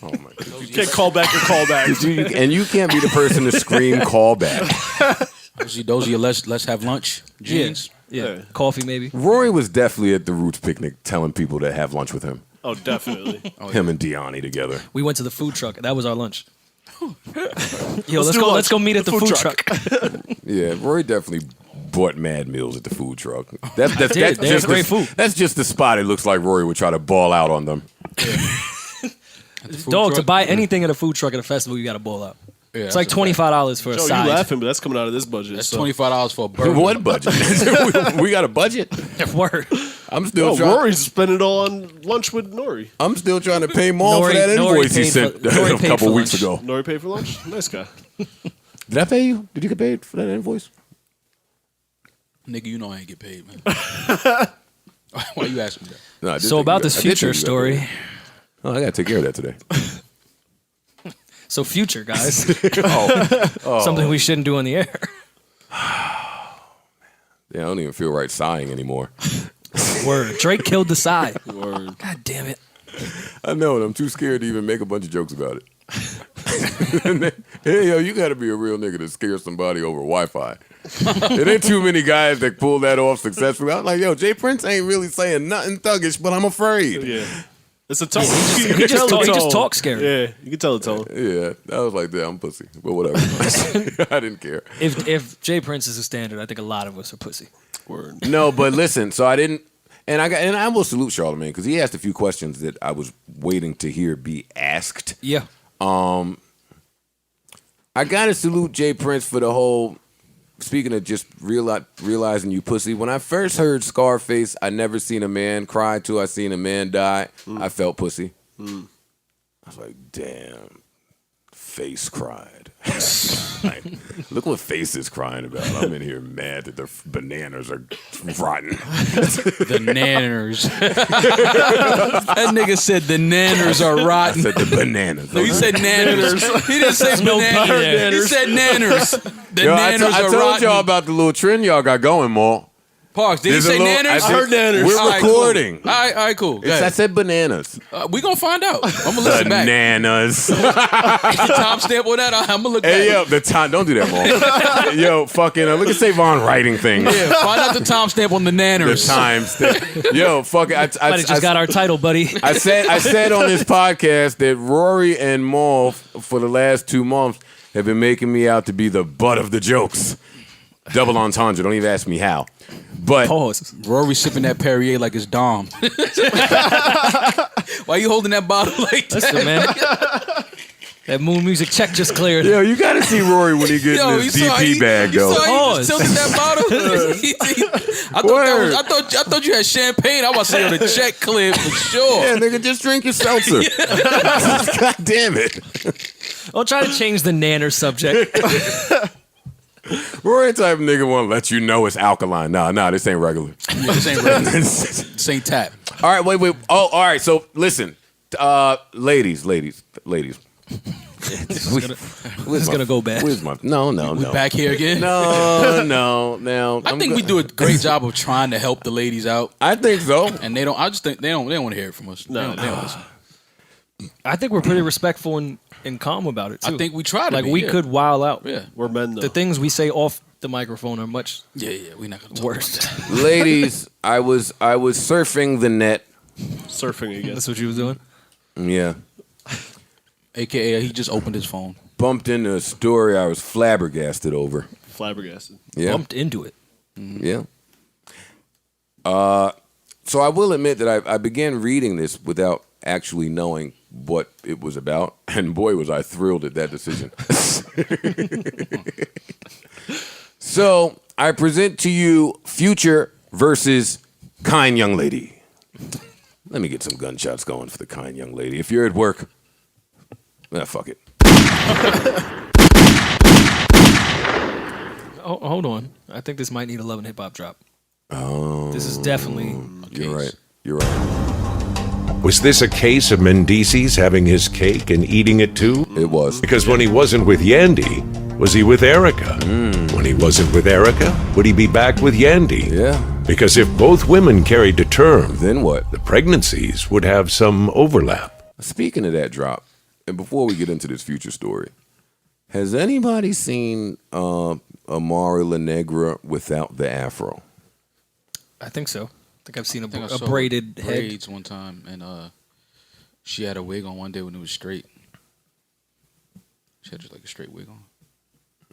Oh my God. You can't call back your callback. And you can't be the person to scream call back. Those are your let's have lunch jeans. Yeah, coffee maybe. Rory was definitely at the Roots picnic telling people to have lunch with him. Oh, definitely. Him and Deani together. We went to the food truck. That was our lunch. Yo, do lunch. let's go meet at the food truck. Yeah, Rory definitely bought mad meals at the food truck. That's did. They had just great food. That's just the spot it looks like Rory would try to ball out on them. Dog, to buy anything at a food truck at a festival, you got to ball out. Yeah, It's like $25 for a Joe, side. you laughing, but that's coming out of this budget. That's so. $25 for a burger. What budget? we got a budget. Word. I'm still Oh, trying. Rory's spending it all on lunch with Nori. I'm still trying to pay Maul for that Nori invoice he paid sent for- Nori a paid couple for weeks lunch. ago. Nori paid for lunch? Nice guy. Did I pay you? Did you get paid for that invoice? Nigga, you know I ain't get paid, man. Why you asking me that? No, I did So think about you this got- I did future think you got paid. story. Oh, I gotta take care of that today. So future, guys. Oh. Something we shouldn't do on the air. Yeah, I don't even feel right sighing anymore. Word. Drake killed the side. Word. God damn it. I know, and I'm too scared to even make a bunch of jokes about it. Hey, yo, you gotta be a real nigga to scare somebody over Wi-Fi. There ain't too many guys that pull that off successfully. I'm like, yo, Jay Prince ain't really saying nothing thuggish, but I'm afraid. Yeah. It's a tone. He just talks scary. Yeah, you can tell the tone. Yeah, I was like, damn, I'm pussy. But whatever. I didn't care. If Jay Prince is a standard, I think a lot of us are pussy. Word. No, but listen, so I didn't, and I will salute Charlamagne because he asked a few questions that I was waiting to hear be asked. Yeah. I gotta salute Jay Prince for the whole speaking of just realizing you pussy, when I first heard Scarface, I never seen a man cry till I seen a man die. I felt pussy. I was like, damn, Face cried. Like, look what Face is crying about. I'm in here mad that the bananas are rotten. The nanners. That nigga said the nanners are rotten. I said the bananas. No, he said nanners. He didn't say bananas. He said nanners. The nanners I are told rotten. y'all about the little trend y'all got going, Mal. Parks, did he say nanners? I heard nanners. We're All right, recording. Cool. All right, cool. I said bananas. We gonna find out. I'm gonna listen back. Bananas. Timestamp on that. I'm gonna look back. Hey, yo, the time. Don't do that, Mal. Yo, fucking, look at Savon writing things. Yeah, find out the timestamp on the The nanners. timestamp. Yo, fucking, Might have just got our title, buddy. I said on this podcast that Rory and Mal for the last 2 months have been making me out to be the butt of the jokes. Double entendre. Don't even ask me how. But Pause. Rory sipping that Perrier like it's Dom. Why you holding that bottle like that? Listen, man. That Moon Music check just cleared. yo, you got to see Rory when he gets Yo, in his DP bag, you though. saw Pause. he tilted that bottle. I thought you had champagne. I was saying the check cleared for sure. Yeah, nigga, just drink your seltzer. God damn it. I'll try to change the nanner subject. Rory type of nigga want to let you know it's alkaline. Nah, this ain't regular. Yeah, this ain't real. This ain't tap. All right, wait. Oh, all right. So listen, ladies. This is gonna go bad. Where's my? No. Back here again. No. I think we do a great job of trying to help the ladies out, I think so. and they don't. I just think they don't want to hear it from us. No. They don't listen. I think we're pretty respectful and calm about it too. I think we try to like be, we yeah. could wild out. Yeah, We're men, though. The things we say off the microphone are much yeah. We're not gonna talk worse. about that. Ladies, I was surfing the net. Surfing again. That's what you was doing. Yeah. AKA, he just opened his phone. Bumped into a story I was flabbergasted over. Flabbergasted. Yeah. Bumped into it. Yeah. So I will admit that I began reading this without actually knowing what it was about, and boy was I thrilled at that decision. So I present to you Future versus Kind Young Lady. Let me get some gunshots going for the Kind Young Lady. If you're at work, fuck it. Oh, hold on. I think this might need a Love and Hip Hop drop. Oh, This is definitely. You're right. You're right. Was this a case of Mendices having his cake and eating it too? It was. Because when he wasn't with Yandy, was he with Erica? When he wasn't with Erica, would he be back with Yandy? Yeah. Because if both women carried to term, Then what? the pregnancies would have some overlap. Speaking of that drop, and before we get into this Future story, has anybody seen Amari La Negra without the afro? I think so. I think I've seen I think I a saw braided head. braids one time, and she had a wig on one day when it was straight. She had just like a straight wig on.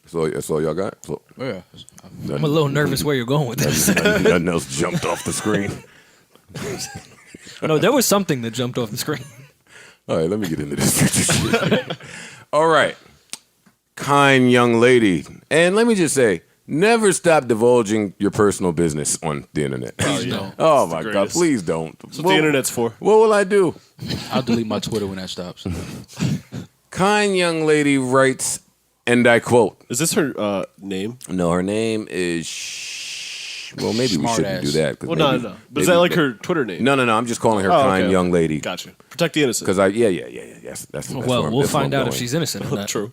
So that's all y'all got? So, Yeah. I'm a little nervous where you're going with this. nothing else jumped off the screen. No, there was something that jumped off the screen. All right, let me get into this Future shit. All right. Kind Young Lady. And let me just say, never stop divulging your personal business on the internet. Please don't. Oh It's the my God, greatest. please don't. That's what the internet's for. What will I do? I'll delete my Twitter when that stops. Kind Young Lady writes, and I quote. Is this her name? No, her name is. Well, maybe we Smart shouldn't ass. do that. 'cause Well, maybe- no. But is that like her Twitter name? No. I'm just calling her Oh, Kind okay, Young okay. Gotcha. Gotcha. Protect the innocent. Because yes, that's Well, where we'll that's where find I'm out if going. she's innocent or not. True.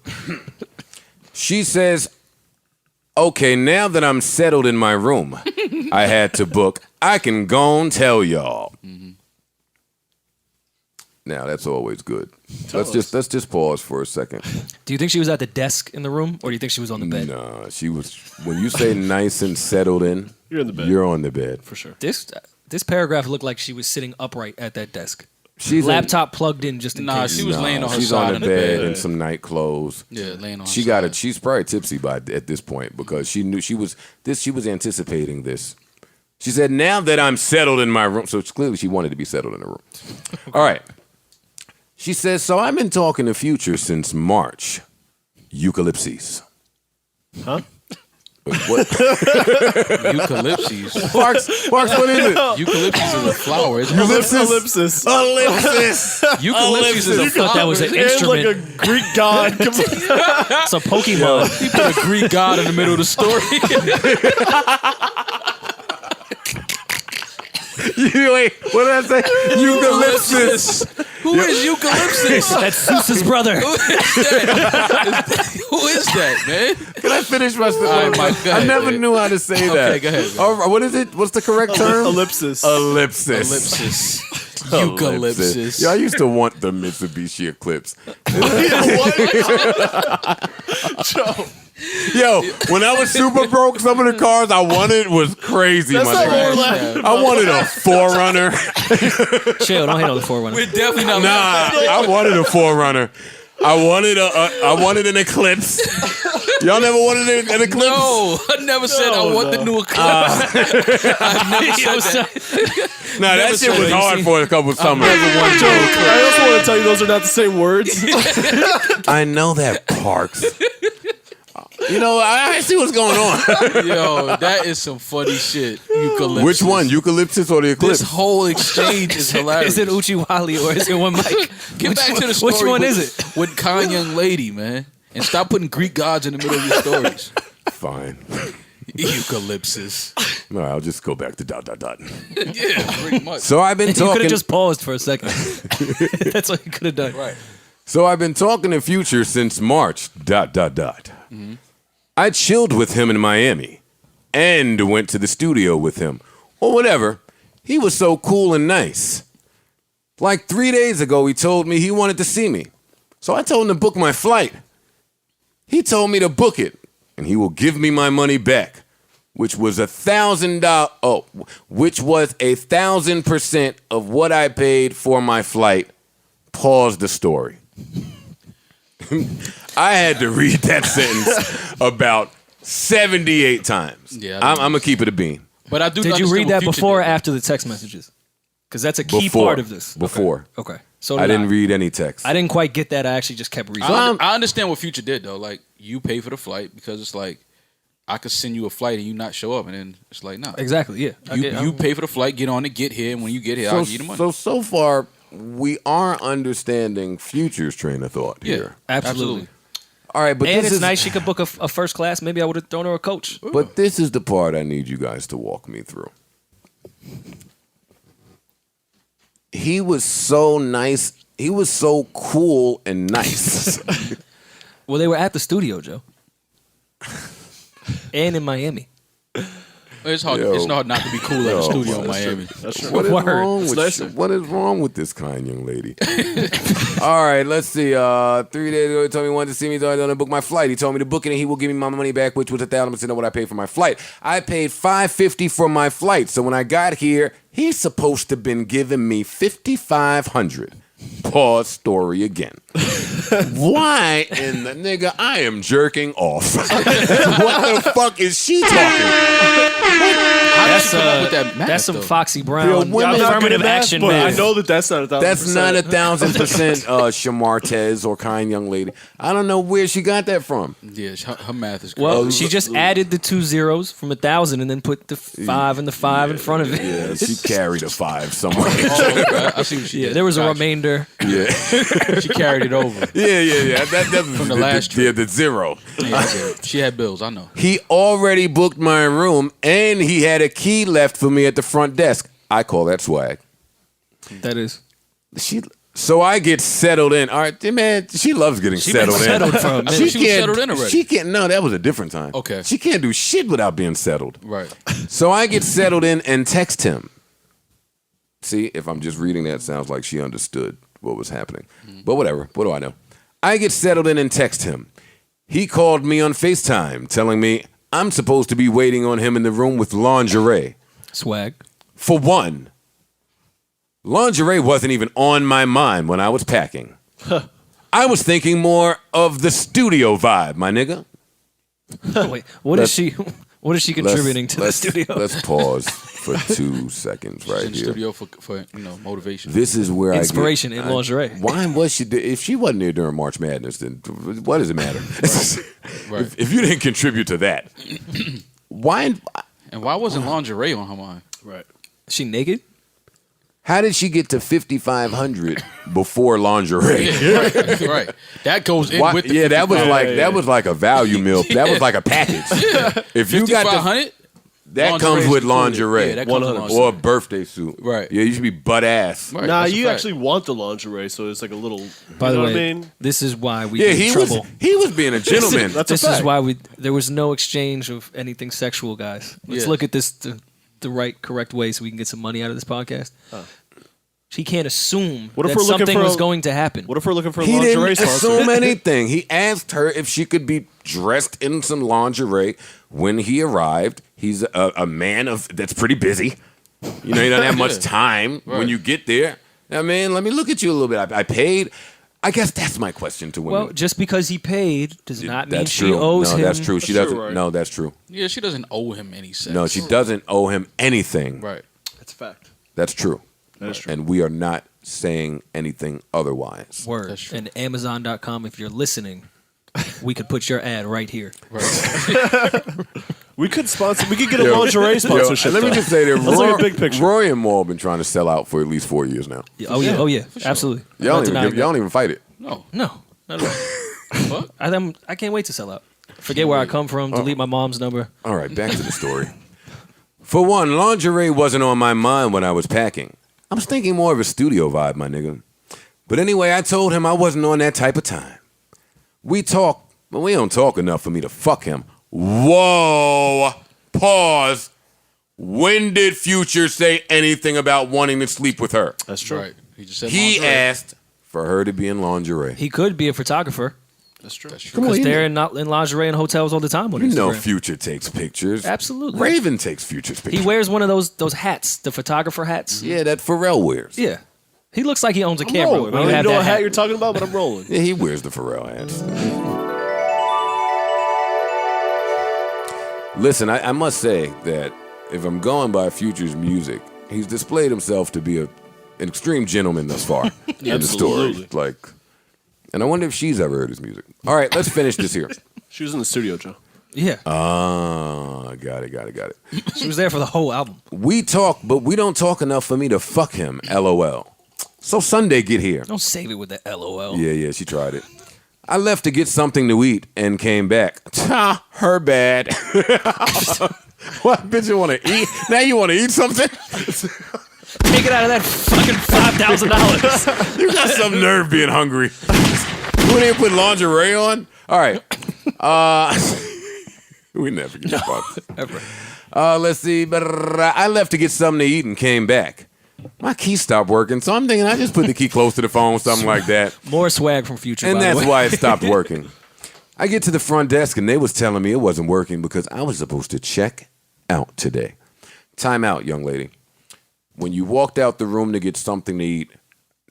She says, okay, now that I'm settled in my room, I had to book. I can go and tell y'all. Now that's always good. Let's just pause for a second. Do you think she was at the desk in the room, or do you think she was on the bed? Nah, she was. When you say nice and settled in, You're in the bed. You're on the bed for sure. This paragraph looked like she was sitting upright at that desk. She's laptop plugged in just in Nah, case. she was laying on her she's side on the bed in some night clothes. Yeah, laying on her She got it. She's probably tipsy at this point because she knew she was anticipating this. She said, "Now that I'm settled in my room," so clearly she wanted to be settled in her room. All right. She says, "So I've been talking to Future since March. Eucalyptus." Huh? What? Eucalyptus. Parks, what is it? Eucalyptus is a flower. Isn't it? Ellipsis. Ellipsis. Eucalyptus is a I thought that was an And instrument. like a Greek god. It's a Pokemon. He put a Greek god in the middle of the story. Wait, what did I say? Eucalyptus. Who is Eucalyptus? That's Zeus's brother. Who is that, man? Can I finish my story? All right, Mike, go I ahead, never man. knew how to say that. Okay, go ahead, man. All right, what is it? What's the correct term? Ellipsis. Ellipsis. Eucalyptus. Yeah, I used to want the Mitsubishi Eclipse. Yo, when I was super broke, some of the cars I wanted was crazy. That's my not nigga. what we're laughing I wanted a 4Runner. Chill, don't hate on the Forerunner. We're definitely not. Nah, I wanted a 4Runner. I wanted an Eclipse. Y'all never wanted an Eclipse? No, I never said I want the new Eclipse. I never said that. Nah, that shit was hard for a couple summers. I also want to tell you those are not the same words. I know that, Parks. You know, I see what's going on. Yo, that is some funny shit. Eucalyptus. Which one, Eucalyptus or the Eclipse? This whole exchange is hilarious. Is it Uchiwali or is it one Mike? Get back to the story. Which one is it? With Kanye young lady, man. And stop putting Greek gods in the middle of your stories. Fine. Eucalyptus. All right, I'll just go back to ... Yeah, pretty much. So I've been You could talking. have just paused for a second. That's what you could have done. Right. So I've been talking to Future since March ... Mm-hmm. I chilled with him in Miami and went to the studio with him. Or whatever. He was so cool and nice. Like 3 days ago, he told me he wanted to see me. So I told him to book my flight. He told me to book it, and he will give me my money back, which was $1,000. Oh, which was 1,000% of what I paid for my flight. Pause the story. I had to read that sentence about 78 times. Yeah, I'm gonna keep it a bean. But I do. Did you understand read what that Future before or did. after the text messages? Because that's a key Before. part of this. Before. Okay. So I didn't read any text. I didn't quite get that. I actually just kept reading. I understand what Future did though. Like you pay for the flight because it's like I could send you a flight and you not show up, and then it's like no. Exactly. Yeah. You pay for the flight, get on it, get here, and when you get here, I'll give you the money. So far, we are understanding Future's train of thought here. Absolutely. All right, but And this it's is nice she could book a first class. Maybe I would have thrown her a coach. But this is the part I need you guys to walk me through. He was so nice. He was so cool and nice. Well, they were at the studio, Joe. And in Miami. It's hard. Yo. It's not to be cool at the studio in Miami. What is Word. wrong It's with nicer. what is wrong with this kind young lady? All right, let's see. 3 days ago, he told me he wanted to see me. So I didn't book my flight. He told me to book it and he will give me my money back, which was 1,000% of what I paid for my flight. I paid $550 for my flight. So when I got here, he's supposed to have been giving me $5,500. Pause story again. Why in the nigga? I am jerking off. What the fuck is she talking? That's some Foxy Brown Yo, women- affirmative action, but man. I know that's not 1,000%. That's not 1,000% Shamartez or kind young lady. I don't know where she got that from. Yeah, her math is crazy. Well, she just added the 2 zeros from 1,000 and then put the 5 and the 5 in front of it. Yeah, she carried a 5 somewhere. I see what she Yeah, did. there was a Gotcha. remainder. Yeah, She carried it over. yeah. That was From the last trip. the zero. Yeah, she had bills. I know. He already booked my room and he had a key left for me at the front desk. I call that swag. That is. So I get settled in. All right, man, she loves getting settled in. settled for a minute. She was settled in already. She can't. No, that was a different time. Okay. She can't do shit without being settled. Right. So I get settled in and text him. See, if I'm just reading that, it sounds like she understood what was happening. But whatever. What do I know? I get settled in and text him. He called me on FaceTime telling me I'm supposed to be waiting on him in the room with lingerie. Swag. For one, lingerie wasn't even on my mind when I was packing. I was thinking more of the studio vibe, my nigga. Wait, what is she? What is she contributing to the studio? Let's pause for 2 seconds right in the here. studio for motivation. This is where Inspiration in lingerie. Why was she? If she wasn't there during March Madness, then what does it matter? Right. If you didn't contribute to that, why? And why wasn't lingerie on her mind? Right. Is she naked? How did she get to 5,500 before lingerie? Right. That goes in with the that was like a value meal. That was like a package. If you got 5,500, that comes with lingerie. Yeah, that comes with 100%. lingerie. Or a birthday suit. Right. Yeah, you should be butt ass. Right, Nah, that's a you fact. actually want the lingerie, so it's like a little. By the you know way, what I mean? this is why we Yeah, get in he was trouble. being a gentleman. That's a This is fact. why there was no exchange of anything sexual, guys. Let's Yeah. look at this the right, correct way so we can get some money out of this podcast. She can't assume What if that we're looking something for was a- going to happen. What if we're looking for a He lingerie didn't sponsor? assume anything. He asked her if she could be dressed in some lingerie when he arrived. He's a man that's pretty busy. You know, he doesn't have much time when Right. you get there. I mean, let me look at you a little bit. I paid. I guess that's my question to women. Well, just because he paid does not mean that's she true. owes no, him. that's true. She That's doesn't. true, right? No, that's true. Yeah, she doesn't owe him any sex. No, she doesn't owe him anything. Right. That's a fact. That's true. That is true. And we are not saying anything otherwise. Word. That's true. And Amazon.com, if you're listening, we could put your ad right here. We could sponsor. We could get a lingerie sponsorship. Let me though. just say that Let's look at big picture. Rory and Mal been trying to sell out for at least 4 years now. Oh yeah, absolutely. Y'all Not denying don't even fight it. No. that. No, not at all. I can't wait to sell out. Forget where I come from. Delete my mom's number. All right, back to the story. For one, lingerie wasn't on my mind when I was packing. I was thinking more of a studio vibe, my nigga. But anyway, I told him I wasn't on that type of time. We talk, but we don't talk enough for me to fuck him. Whoa! Pause. When did Future say anything about wanting to sleep with her? That's true. Right. He just said He lingerie. asked for her to be in lingerie. He could be a photographer That's true. because they're in lingerie in hotels all the time on You Instagram. know Future takes pictures. Absolutely. Raven takes Future's pictures. He wears one of those hats, the photographer hats. Yeah, that Pharrell wears. Yeah. He looks like he owns a I'm camera. rolling. when I you don't have even know that what hat hat. you're talking about, but I'm rolling. Yeah, he wears the Pharrell hats. Listen, I must say that if I'm going by Future's music, he's displayed himself to be an extreme gentleman thus far in the story. Absolutely. Like, and I wonder if she's ever heard his music. All right, let's finish this here. She was in the studio, Joe. Yeah. Got it. She was there for the whole album. We talk, but we don't talk enough for me to fuck him, LOL. So Sunday get here. Don't save it with the LOL. Yeah, she tried it. I left to get something to eat and came back. Ta, her bad. What, bitch, you want to eat? Now you want to eat something? Take it out of that fucking $5,000. You got some nerve being hungry. You didn't put lingerie on? All right. We never get sponsored. Ever. Let's see. I left to get something to eat and came back. My key stopped working, so I'm thinking I just put the key close to the phone, something like that. More swag from Future, And by the that's way. why it stopped working. I get to the front desk and they was telling me it wasn't working because I was supposed to check out today. Time out, young lady. When you walked out the room to get something to eat,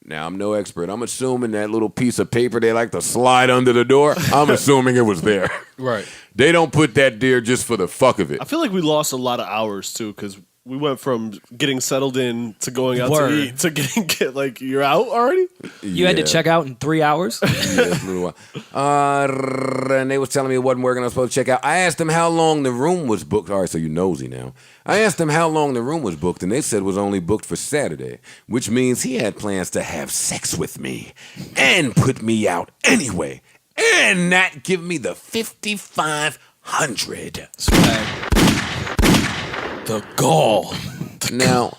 now I'm no expert. I'm assuming that little piece of paper they like to slide under the door, I'm assuming it was there. Right. They don't put that there just for the fuck of it. I feel like we lost a lot of hours too because we went from getting settled in to going out Word. to eat to get like you're out already. You had to check out in 3 hours? Yeah, it's a little while. And they was telling me it wasn't working. I was supposed to check out. I asked them how long the room was booked. All right, so you nosy now. I asked them how long the room was booked, and they said it was only booked for Saturday, which means he had plans to have sex with me and put me out anyway, and not give me the 5,500. Swag. The gall. Now,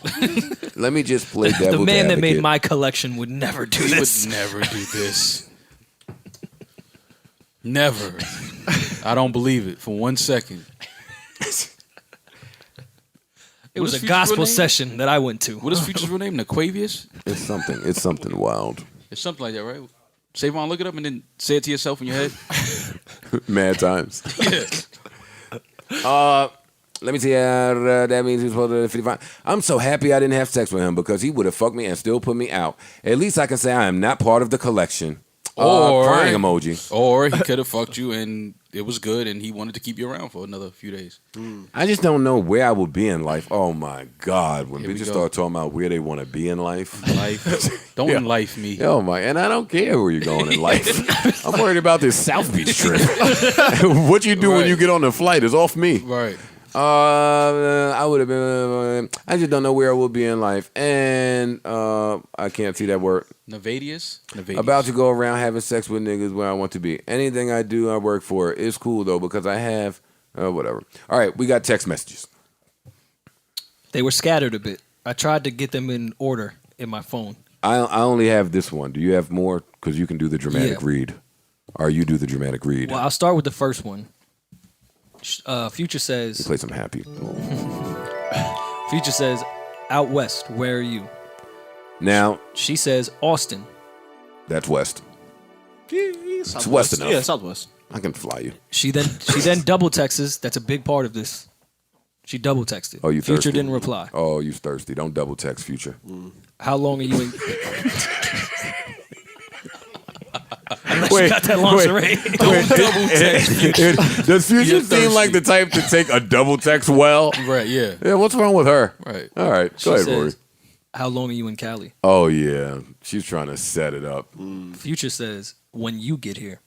let me just play devil's The man that made advocate. my collection would never do He this. would never do this. Never. I don't believe it for 1 second. It What was is a Future's gospel real name? session that I went to. What is Future's real name? Naquavius? It's something wild. It's something like that, right? Savon, look it up and then say it to yourself in your head. Mad times. Yeah. Let me see. That means he's supposed to 55. I'm so happy I didn't have sex with him because he would have fucked me and still put me out. At least I can say I am not part of the collection. Or crying emoji. Or he could have fucked you and it was good, and he wanted to keep you around for another few days. I just don't know where I would be in life. Oh my God, when Here we bitches go. start talking about where they want to be in life. Don't Yeah. life me. Oh my, and I don't care where you're going in life. I'm worried about this South Beach trip. What you do when you get on the flight is off me. Right. I would have been. I just don't know where I will be in life, and I can't see that word. Nevadius? About to go around having sex with niggas where I want to be. Anything I do, I work for. It's cool though because I have whatever. All right, we got text messages. They were scattered a bit. I tried to get them in order in my phone. I only have this one. Do you have more? Because you can do the dramatic Yeah. read, or you do the dramatic read. Well, I'll start with the first one. Future says. You play some happy. Future says, "Out west, where are you?" Now She says, "Austin." that's west. It's It's west enough. Yeah, southwest. I can fly you. She then double texts. That's a big part of this. She double texted. Oh, you Future thirsty? didn't reply. Oh, you thirsty? Don't double text Future. How long are you in? Unless Wait, you got that lingerie. Don't double text. Does Future You're seem like the type to take a double text well? Right, yeah. Yeah, what's wrong with her? Right. All right, She go ahead, Rory. says, "How long are you in Cali?" Oh yeah, she's trying to set it up. Future says, "When you get here."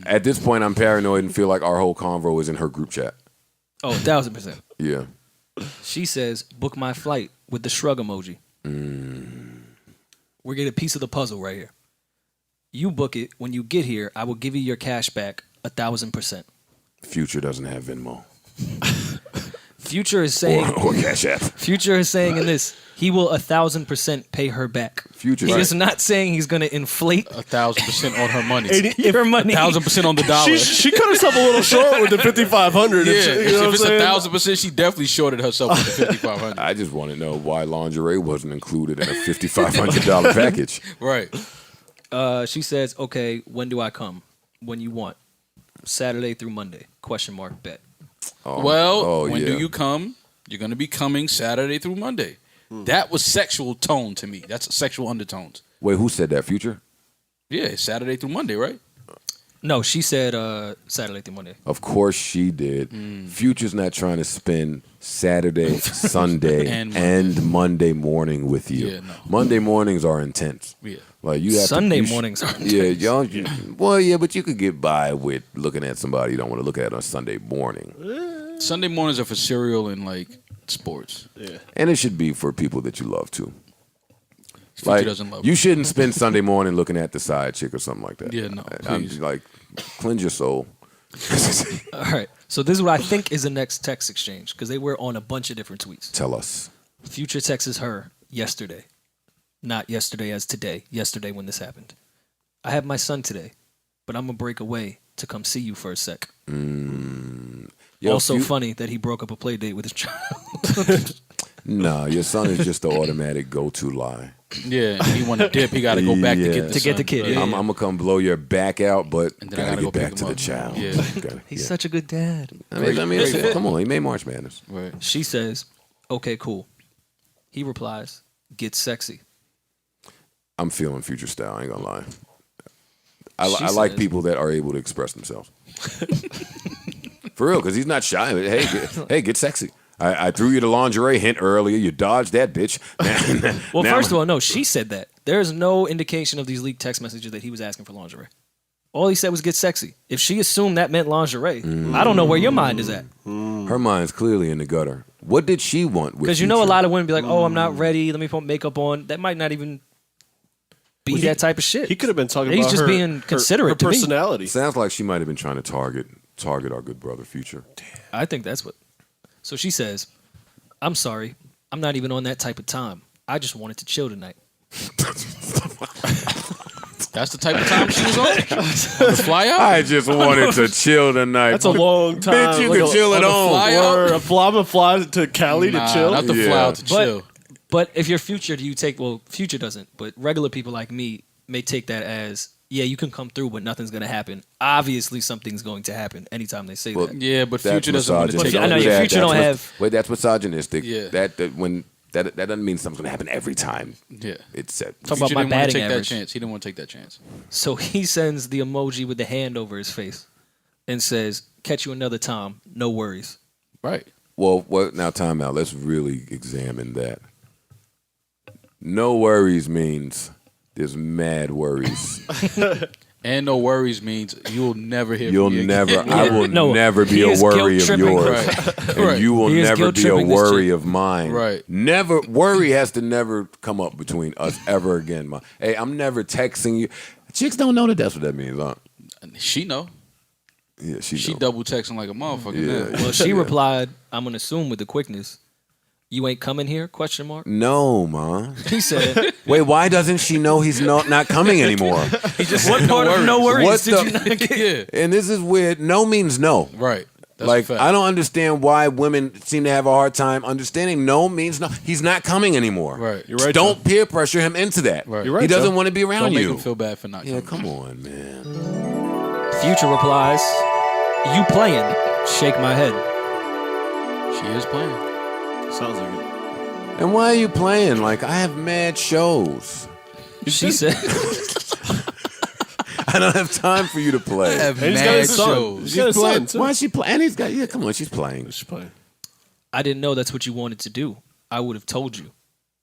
At this point, I'm paranoid and feel like our whole convo is in her group chat. Oh, 1,000%. Yeah. She says, "Book my flight," with the shrug emoji. We're getting a piece of the puzzle right here. You book it. When you get here, I will give you your cash back 1,000%. Future doesn't have Venmo Future is saying, or Cash App. Future is saying in this, he will 1,000% pay her back. Future He is not saying he's going to inflate 1,000% on her money. your money. 1,000% on the dollar. She cut herself a little short with the 5,500. Yeah, if if it's 1,000%, she definitely shorted herself with the 5,500. I just want to know why lingerie wasn't included in a $5,500 package. Right. She says, "Okay, when do I come? When you want. Saturday through Monday. ? Bet. Well, when yeah. do you come? You're going to be coming Saturday through Monday. That was sexual tone to me. That's sexual undertones. Wait, who said that? Future? Yeah, it's Saturday through Monday, right? No, she said Saturday through Monday. Of course she did. Future's not trying to spend Saturday, Sunday, and Monday morning with you. Yeah, no. Monday mornings are intense. Yeah. Like you have Sunday to, mornings are Yeah, intense. y'all. Well, yeah, but you could get by with looking at somebody you don't want to look at on Sunday morning. Sunday mornings are for cereal and like sports. Yeah. And it should be for people that you love too. Future Like doesn't love you her. shouldn't spend Sunday morning looking at the side chick or something like that. Yeah, no, I'm please. like, cleanse your soul. All right. So this is what I think is the next text exchange because they were on a bunch of different tweets. Tell us. Future texts her yesterday. Not yesterday as today. Yesterday when this happened. "I have my son today, but I'm going to break away to come see you for a sec." Yo, Also funny that he broke up a play date with his child. Nah, your son is just the automatic go-to lie. Yeah, and he want to dip. He got to go back to get the To get the son. kid, Yeah, I'm gonna come blow your back out, but And then I gotta gotta go get back pick to him the up. child. Yeah. Gotta- He's yeah. such a good dad. Come on, he made March Madness. Right. She says, "Okay, cool." He replies, "Get sexy." I'm feeling Future style. I ain't gonna lie. I She like says- people that are able to express themselves. For real, because he's not shy. Hey, get sexy. I threw you the lingerie hint earlier. You dodged that bitch. Well, first of all, no, she said that. There is no indication of these leaked text messages that he was asking for lingerie. All he said was "get sexy." If she assumed that meant lingerie, I don't know where your mind is at. her mind's clearly in the gutter. What did she want? Because you know a lot of women be like, "Oh, I'm not ready. Let me put makeup on." That might not even be that type of shit. He could have been talking He's about just her, being considerate her to me. personality. Sounds like she might have been trying to target our good brother Future. I think that's what. So she says, "I'm sorry. I'm not even on that type of time. I just wanted to chill tonight." That's the type of time she was on? On the fly out? I just wanted to chill tonight. That's a long time. Bitch, you can chill at home. Or a fly to Cali Nah, to chill. not the fly out to chill. But if you're Future, do you take? Well, Future doesn't. But regular people like me may take that as, yeah, you can come through, but nothing's going to happen. Obviously, something's going to happen anytime they say that. Yeah, but That's Future doesn't want to take misogynistic. I know, it. yeah, Future don't have- Wait, that's misogynistic. Yeah. That doesn't mean something's gonna happen every time. Yeah. It's said. Talk Future about my didn't want to batting take that average. chance. He didn't want to take that chance. So he sends the emoji with the hand over his face. and says, "Catch you another time, no worries." Right. Well, now time out. Let's really examine that. No worries means there's mad worries. And no worries means you'll never hear You'll from me never. again. I will never be a worry of yours, and you will never be a worry of mine. Right. Never. Worry has to never come up between us ever again. Hey, I'm never texting you. Chicks don't know that that's what that means, huh? She know. Yeah, She know. double texting like a motherfucker. Yeah. Now. Well, she replied, "I'm gonna assume with the quickness, you ain't coming here?" Question mark. No, ma. He said, Wait, why doesn't she know he's not coming anymore? He just what part of no worries What did the- you not get? Yeah. And this is weird. No means no. Right. That's Like, a fact. I don't understand why women seem to have a hard time understanding no means no. He's not coming anymore. Right. You're right. Don't peer pressure him into that. Right. You're right, He doesn't Joe. want to be around Don't make you. him feel bad for not Yeah, coming. come on, man. Future replies, "You playing?" Shake my head. She is playing. Sounds like it. And why are you playing? Like, I have mad shows. She said, I don't have time for you to play. Have And he's got mad his son. shows. He's got his son, too. Why is she playing? And he's got, yeah, come on, she's playing. She's playing. "I didn't know that's what you wanted to do. I would have told you."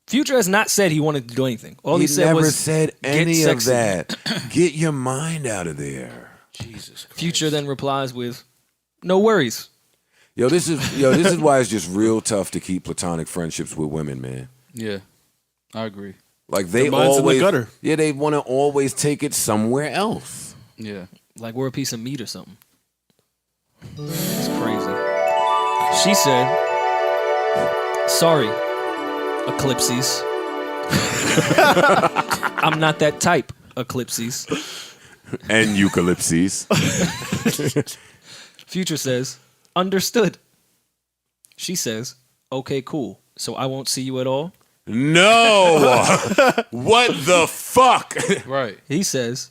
Future has not said he wanted to do anything. All he said never was, said "Get any of sexy." that. Get your mind out of there. Jesus Christ. Future then replies with, "No worries." Yo, this is why it's just real tough to keep platonic friendships with women, man. Yeah. I agree. Like they Their mind's in the always, gutter. yeah, they want to always take it somewhere else. Yeah. Like we're a piece of meat or something. It's crazy. She said, "Sorry, Eclipses. I'm not that type, Eclipses." And Eucalyptus. Future says, "Understood." She says, "Okay, cool. So I won't see you at all?" No. What the fuck? Right. He says,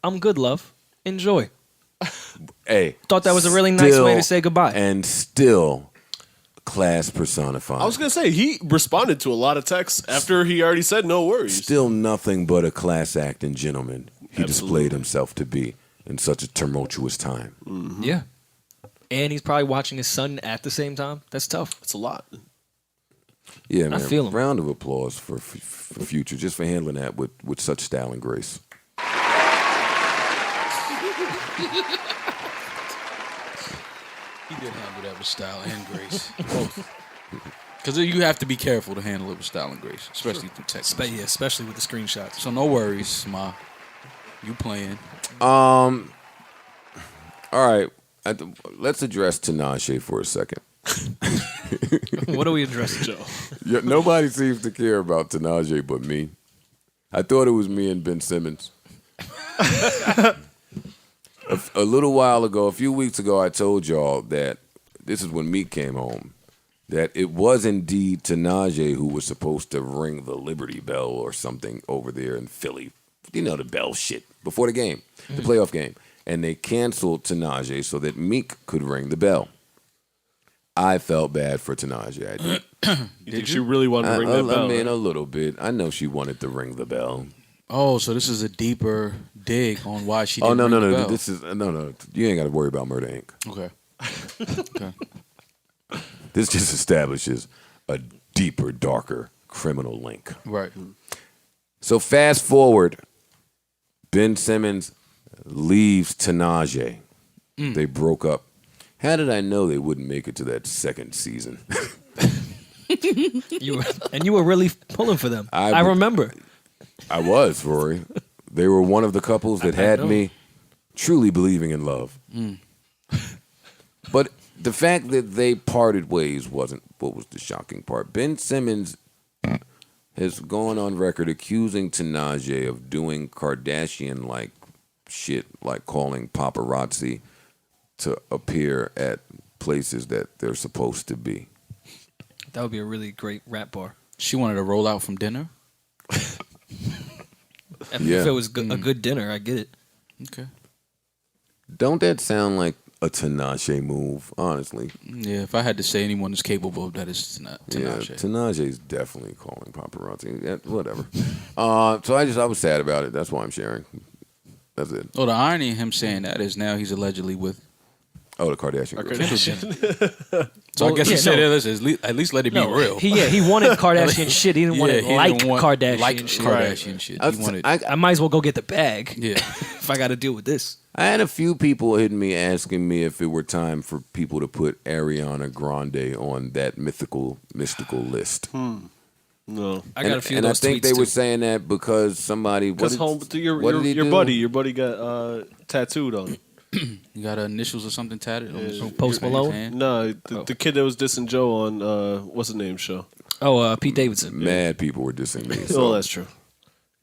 "I'm good, love. Enjoy." Hey. Thought that was a really nice way to still- say goodbye. And still class personified. I was gonna say he responded to a lot of texts after he already said no worries. Still nothing but a class acting gentleman he Absolutely. displayed himself to be in such a tumultuous time. Yeah. And he's probably watching his son at the same time. That's tough. It's a lot. Yeah, man. feel him. Round of applause for Future just for handling that with such style and grace. He did handle that with style and grace. Both. Because you have to be careful to handle it with style and grace, especially through text. Yeah, especially with the screenshots. So no worries, Ma. You playing. All right. Let's address Tinashe for a second. What are we addressing, Joe? Yeah, nobody seems to care about Tinashe but me. I thought it was me and Ben Simmons. A little while ago, a few weeks ago, I told y'all that this is when Meek came home, that it was indeed Tinashe who was supposed to ring the Liberty Bell or something over there in Philly. You know, the bell shit before the game, the playoff game. And they canceled Tinashe so that Meek could ring the bell. I felt bad for Tinashe. I did. You think she really wanted to ring that bell? I mean, right? a little bit. I know she wanted to ring the bell. Oh, so this is a deeper dig on why she Oh didn't no, ring no, the no! bell. This is no. You ain't got to worry about Murder Inc. Okay. Okay. This just establishes a deeper, darker criminal link. Right. So fast forward, Ben Simmons leaves Tinashe. They broke up. How did I know they wouldn't make it to that second season? You were really pulling for them. I I remember. I was, Rory. They were one of the couples that had know. me truly believing in love. But the fact that they parted ways wasn't what was the shocking part. Ben Simmons has gone on record accusing Tinashe of doing Kardashian-like shit, like calling paparazzi to appear at places that they're supposed to be. That would be a really great rap bar. She wanted to roll out from dinner. Yeah. If it was a good dinner, I get it. Okay. Don't that sound like a Tinashe move, honestly? Yeah, if I had to say anyone is capable of that, it's not Yeah, Tinashe. Tinashe is definitely calling paparazzi. Yeah, whatever. So I was sad about it. That's why I'm sharing. That's it. Well, the irony in him saying that is now he's allegedly with Oh, the Kardashian girl. So I guess he said, at least let it be real. He wanted Kardashian shit. He didn't want it like Kardashian like shit. Kardashian shit. He wanted, I might as well go get the bag. yeah. If I got to deal with this. I had a few people hitting me asking me if it were time for people to put Ariana Grande on that mystical list. No, I got a few. And of I those think tweets they too. were saying that because somebody. because your buddy got tattooed on it. You got initials or something tatted on his Post his Malone? hand? No, the kid that was dissing Joe on what's the name show. Pete Davidson. Mad people were dissing me. Oh, So. that's true.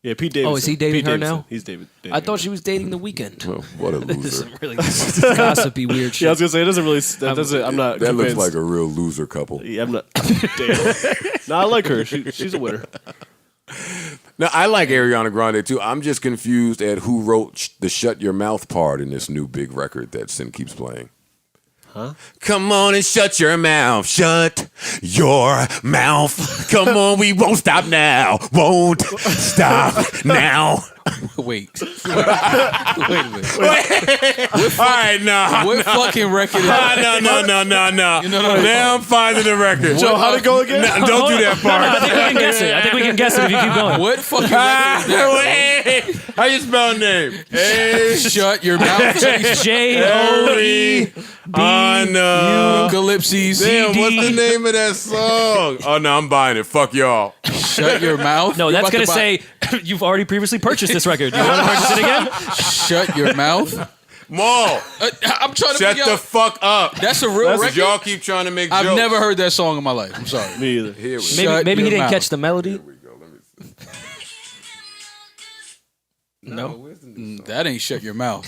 Yeah, Pete Davidson. Oh, is he dating Pete her Davidson. now? He's dating I thought she was dating The Weeknd. Well, what a This loser. is really gossipy weird shit. Yeah, I was gonna say it doesn't really. That doesn't. I'm not. That convinced. looks like a real loser couple. Yeah, I'm not. No, I like her. She's a winner. No, I like Ariana Grande too. I'm just confused at who wrote the "Shut Your Mouth" part in this new big record that Sin keeps playing. Huh? Come on and shut your mouth. Shut your mouth. Come on, we won't stop now. Won't stop now. Wait a minute. All right, What fucking record is that? No. No. Now I'm finding the record. Joe, how'd it go again? No, don't do that part. I think we can guess it. I think we can guess it if you keep going. What fucking record is that? Wait. How you spell name? A Shut your mouth. Joe. I know. Eucalyptus. Damn, what's the name of that song? Oh no, I'm buying it. Fuck y'all. Shut your mouth. No, You're that's about going to say you've already previously purchased this record. Do you want to purchase it again? Shut your mouth. Maul. I'm trying to Shut figure the out. fuck up. That's a real record. Y'all keep trying to make jokes. I've never heard that song in my life. I'm sorry. Me either. Here we go. Shut Maybe he your didn't mouth. catch the melody. Here we go. Let me see. No. That ain't shut your mouth.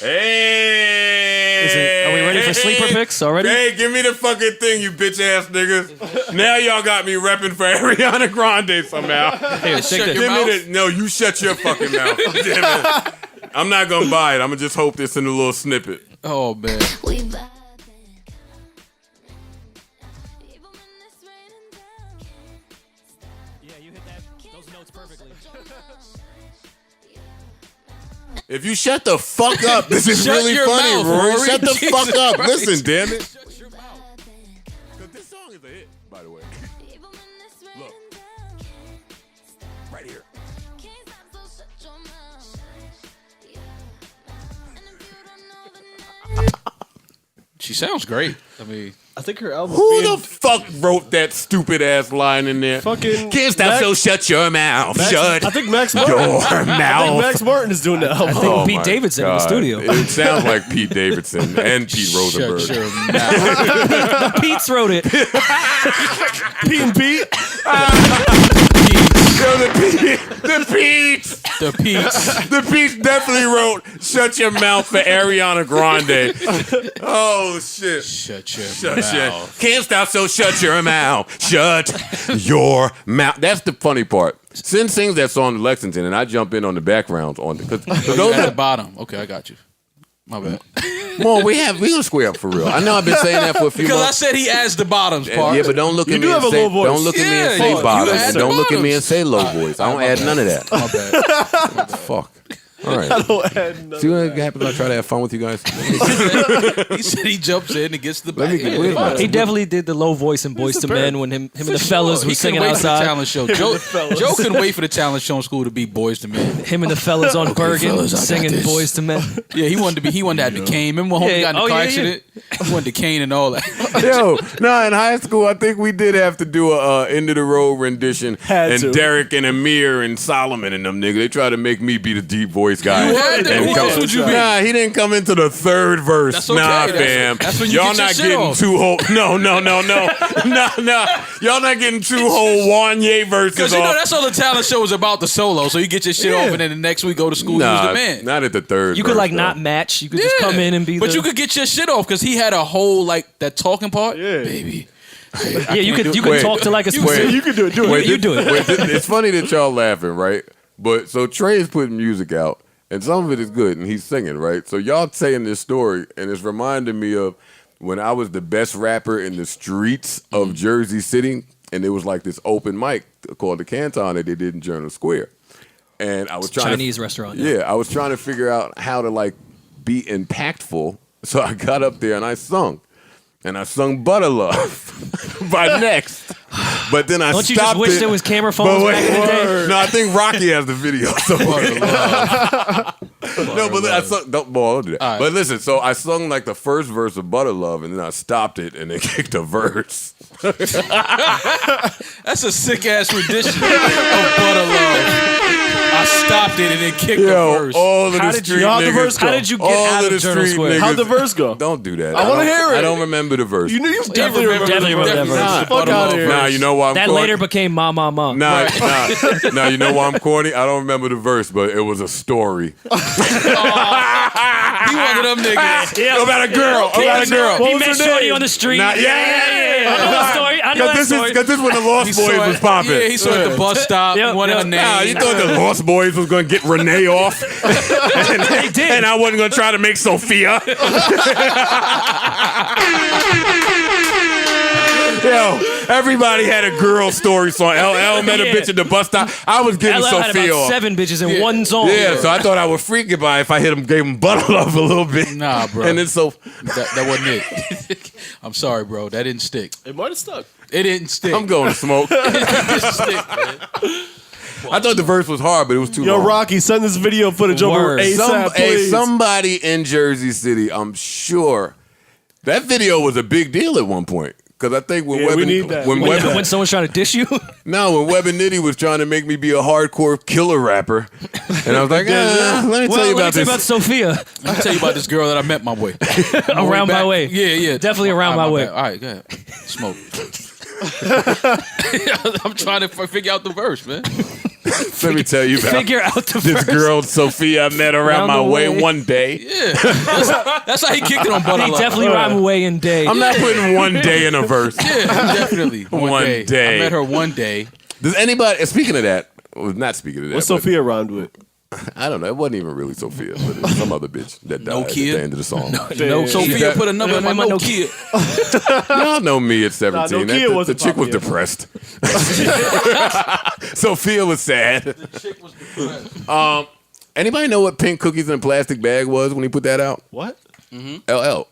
Hey. Are we ready for sleeper picks already? Hey, give me the fucking thing, you bitch ass niggas. Now y'all got me repping for Ariana Grande somehow. Here, Shut take your this. Give mouth. me the, no, you shut your fucking mouth. Damn it. I'm not gonna buy it. I'm gonna just hope this in a little snippet. Oh man. We vibing. Yeah, you hit those notes perfectly. If you shut the fuck up, this is Shut really your funny, mouth, Rory. Rory. Shut the Jesus fuck up. Christ. Listen, damn it. Shut your mouth. Because this song is a hit, by the way. Look. Right here. She sounds great. I mean, I think her album. Who the fuck wrote that stupid ass line in there? Fucking Can't stop, Max- so shut your mouth. Max- Shut I think Max Martin. your I think mouth. Max Martin is doing the album. I think Oh Pete my Davidson in the God. studio. It sounds like Pete Davidson and Pete Rosenberg. shut your mouth. Pete's wrote it. Pete and Pete. Yo, the Pete's definitely wrote "Shut Your Mouth" for Ariana Grande. Oh shit! Shut your Shut mouth. your can't stop, so shut your mouth. Shut your mouth. That's the funny part. Sin sings that song to Lexington, and I jump in on the backgrounds on it because You those at the are. bottom. Okay, I got you. My bad. Well, we gonna square up for real. I know I've been saying that for a few Because I months. said he asked the bottoms part. Yeah, but don't look You at do me have and a say low voice. don't look at me and Yeah, say you bottoms, had and the don't look at me and bottoms. say low voice. I don't add none of that. My bad. Fuck. All right. See what happens when I try to have fun with you guys? He said he jumps in and gets the back. where's my- He definitely did the low voice in Boys to Men when him and the fellas He were singing couldn't wait for the outside. talent show. Joe couldn't wait for the talent show in school to be Boys to Men. Him and the fellas on Bergen fellas, I got singing this. Boys to Men. Yeah, he wanted to have the cane. Remember when homie got in the car accident? He wanted the cane and all that. Yo, no, in high school, I think we did have to do a end of the road rendition. Had and to. Derek and Amir and Solomon and them niggas, they tried to make me be the deep voice guy. You had to. And Who come- else would you be? Nah, he didn't come into the third verse. That's okay. Nah, That's- fam. that's when you Y'all get your not shit getting off. two whole. No. Nah. Y'all not getting two whole Wanye verses Because you know off. that's all the talent show is about, the solo. So you get your shit off and then the next week go to school and use Nah, the man. not at the third. You could verse, like though. not match. You could just come in and be. But you could get your shit off because he had a whole like that talking part. Yeah. Baby. Yeah, you could Wait. talk to like a specific. You can do it. Do it. Wait, You do it. Wait, it's funny that y'all laughing, right? But so Trey's putting music out, and some of it is good, and he's singing, right? So y'all saying this story, and it's reminding me of when I was the best rapper in the streets of Jersey City, and it was like this open mic called the Canton that they did in Journal Square, and I was trying Chinese restaurant. Yeah, I was trying to figure out how to like be impactful, so I got up there and I sung. And I sung Butter Love by Next. But then I Don't stopped you just wish it. there was camera phones But back in the day? No, I think Rocky has the video. No, but I sung, don't do that. Right. But listen, so I sung like the first verse of Butter Love, and then I stopped it and then kicked a verse. That's a sick ass rendition of Butter Love. I stopped it and then kicked the verse. All of the How did street you- how'd the niggas, verse go? How did you get all out of of the Journal street Square? niggas. How'd the verse go? Don't do that. I wanna don't- hear it. I don't remember the verse. You definitely remember. Definitely remember that verse. Fuck out of here. Nah, you know why I'm That corny? later became Ma Ma Ma. Nah, you know why I'm corny? I don't remember the verse, but it was a story. He one of them niggas. About a girl. About a girl. He met Shorty on the street. Nah, yeah. I know that story. I know that story. Because this is when the Lost He Boys saw was it- popping. Yeah, he saw it at the bus stop. Yep, One of yep. her Nah, you names. thought the Lost Boys was going to get Renee off? They did. And I wasn't going to try to make Sophia? Yo, everybody had a girl story song. LL met a Yeah. bitch at the bus stop. I was getting LL had Sophia about off. 7 bitches in one song. Yeah, so I thought I would freak it by if I gave him Butter Love a little bit. Nah, bro. And then so That wasn't it. I'm sorry, bro. That didn't stick. It might have stuck. It didn't stick. I'm going to smoke. It didn't stick, man. I thought the verse was hard, but it was too Yo, long. Rocky, send this video footage over Word. ASAP, please. Somebody in Jersey City, I'm sure, that video was a big deal at one point. Because I think when Yeah, Web we and, need that. when We Web, need When someone's trying to dish you, no, when Web and Nitty was trying to make me be a hardcore killer rapper, and I was like, let me tell you about this. about Sophia. Let me tell you about this girl that I met my way. Around my way. Yeah, yeah. Definitely around my way. All right, go ahead. Smoke. I'm trying to figure out the verse, man. Let me tell you about Figure out the this verse. girl Sophia I met around my the way way. one day. Yeah. That's how he kicked it on Butter He Love. definitely rhyme away in day. I'm not putting one day in a verse. Yeah, definitely. One day. I met her one day. Does anybody, speaking of that, well, not speaking of that, What's but Sophia rhymed with? I don't know. It wasn't even really Sophia, but it was some other bitch that died at Nokia? the end of the song. No, Sophia put a number in my no Nokia. Y'all know me at 17. Nah, Nokia the wasn't chick was popular. depressed. Sophia was sad. The chick was depressed. Anybody know what Pink Cookies in a Plastic Bag was when he put that out? What? LL.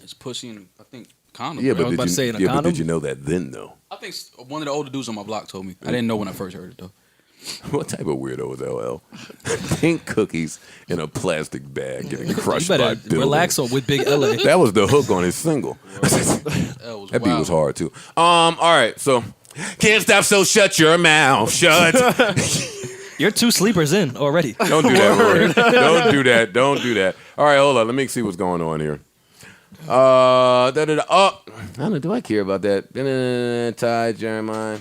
It's pussy and I think condom. Yeah, right? but about to say in a but condom? did you know that then, though? I think one of the older dudes on my block told me. I didn't know when I first heard it though. What type of weirdo was LL? Pink Cookies in a plastic bag getting You crushed by better buildings. relax on with Big LA. That was the hook on his single. That beat was hard, too. All right, so... Can't stop, so shut your mouth. Shut. You're 2 sleepers in already. Don't do that, Rory. Don't do that. Don't do that. All right, hold on. Let me see what's going on here. Oh, I don't know. Do I care about that? Ty, Jeremiah.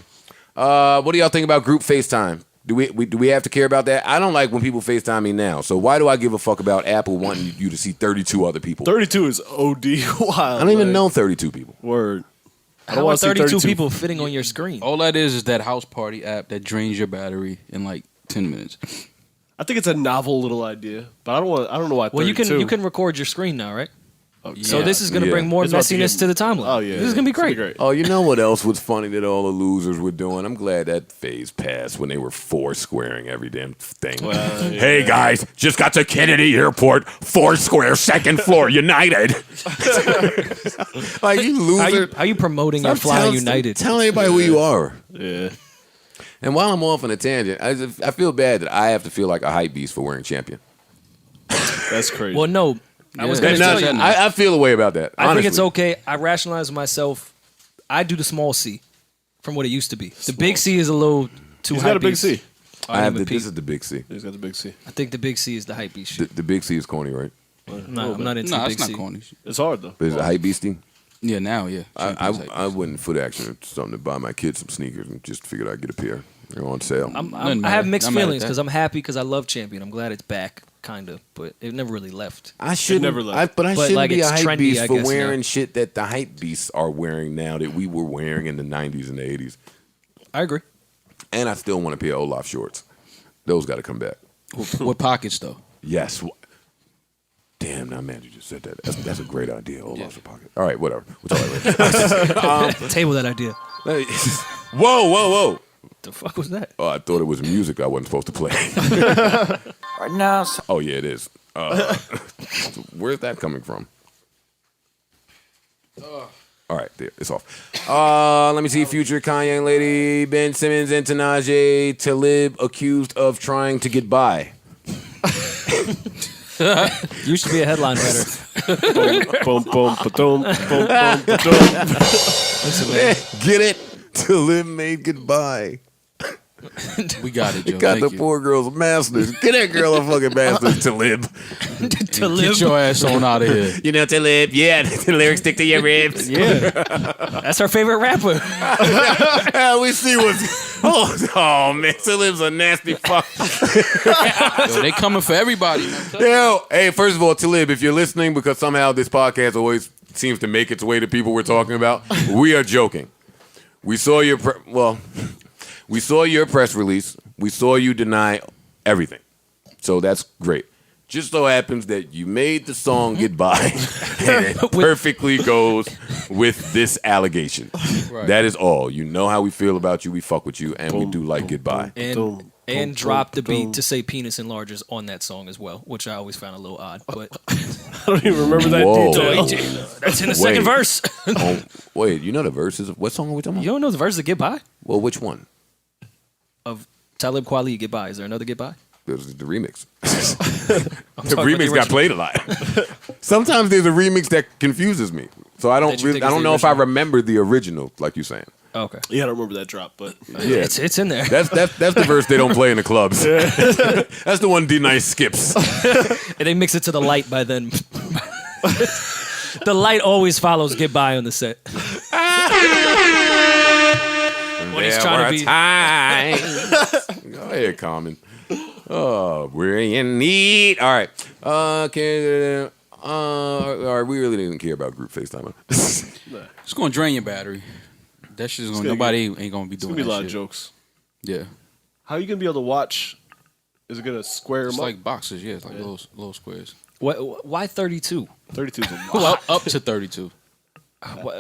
What do y'all think about group FaceTime? Do we have to care about that? I don't like when people FaceTime me now. So why do I give a fuck about Apple wanting you to see 32 other people? 32 is OD wild. I don't even know 32 people. Word. I don't How are want to see 32 people fitting on your screen? All that is that house party app that drains your battery in like 10 minutes. I think it's a novel little idea, but I don't know why 32. Well, you can record your screen now, right? So Yeah. this is going to Yeah. bring more It's about to messiness get- to the timeline. Oh, yeah. This is going to be It's great. Oh, you know what else was funny that all the losers were doing? I'm glad that phase passed when they were squaring every damn thing. Well, Hey guys, just got to Kennedy Airport, 4-square, second floor, United. Like you loser. How you promoting your Flying United? Tell everybody who you are. Yeah. And while I'm off on a tangent, I feel bad that I have to feel like a hype beast for wearing Champion. That's crazy. Well, no. I was Yeah. going to And tell you. I feel a way about that. I think it's honestly. okay. I rationalize myself. I do the small C from what it used to be. The big C is a little too He's hype got a big beast. C. I have even this peep. is the big C. He's got the big C. I think the big C is the hype beast shit. The big C is corny, right? No, I'm not into Nah, the it's big not C. corny. It's hard though. But is it hype beasting? Yeah, now, yeah. I went in foot action or something to buy my kids some sneakers and just figured I'd get a pair. They're on sale. Nothing I have matter. mixed Not mad at feelings that. because I'm happy because I love Champion. I'm glad it's back, kind of, but it never really left. I shouldn't. never left. But I But, shouldn't like, be a it's hype trendy, beast I for guess, wearing now. shit that the hype beasts are wearing now that we were wearing in the 90s and the 80s. I agree. And I still want a pair of Olaf shorts. Those got to come back. With pockets, though. Yes. Damn, now man, you just said that. That's a great idea. Olaf's a pocket. All right, whatever. We'll talk later. Table that idea. Whoa. The fuck was that? Oh, I thought it was music I wasn't supposed to play. Right now, Oh, yeah, it is. Where's that coming from? All right, there, it's off. Let me see. Future, Kanye, Lady, Ben Simmons, and Tanaje Talib accused of trying to get by. Used to be a headline writer. Boom, boom, ba-doom, boom, boom, ba-doom. Get it? Talib made goodbye. We got it, Joe. Got Thank the you. poor girl's masters. Get that girl a fucking master's, Talib. Get your ass on out of here. You know, Talib, yeah, the lyrics stick to your ribs. Yeah. That's her favorite rapper. We see what's... Oh, man, Talib's a nasty fuck. Yo, they coming for everybody. Yo, hey, first of all, Talib, if you're listening, because somehow this podcast always seems to make its way to people we're talking about, we are joking. We saw your... We saw your press release. We saw you deny everything. So that's great. Just so happens that you made the song Goodbye, and it perfectly goes with this allegation. Right. That is all. You know how we feel about you. We fuck with you, and we do like Goodbye. And drop the beat to say penis enlarges on that song as well, which I always found a little odd. But I don't even remember that detail. That's in the second verse. Wait, you know the verses? What song are we talking about? You don't know the verse of Get By? Well, which one? Of Talib Kweli, Get By. Is there another Get By? There's the remix. The remix got played a lot. Sometimes there's a remix that confuses me, so I don't know if I remember the original, like you're saying. Okay. Yeah, I don't remember that drop, but yeah, it's in there. That's the verse they don't play in the clubs. That's the one D-Nice skips. And they mix it to the light by then. The light always follows Get By on the set. When he's trying to be Go ahead, Common. Oh, we're in need. All right. Okay. All right. We really didn't care about group FaceTime. It's gonna drain your battery. That shit's gonna. Nobody ain't gonna be doing. It's gonna be a lot shit. of jokes. Yeah. How are you gonna be able to watch? Is it gonna square It's them up? like boxes. Yeah, it's like little squares. Why 32? 32 is a lot. Well, up to 32.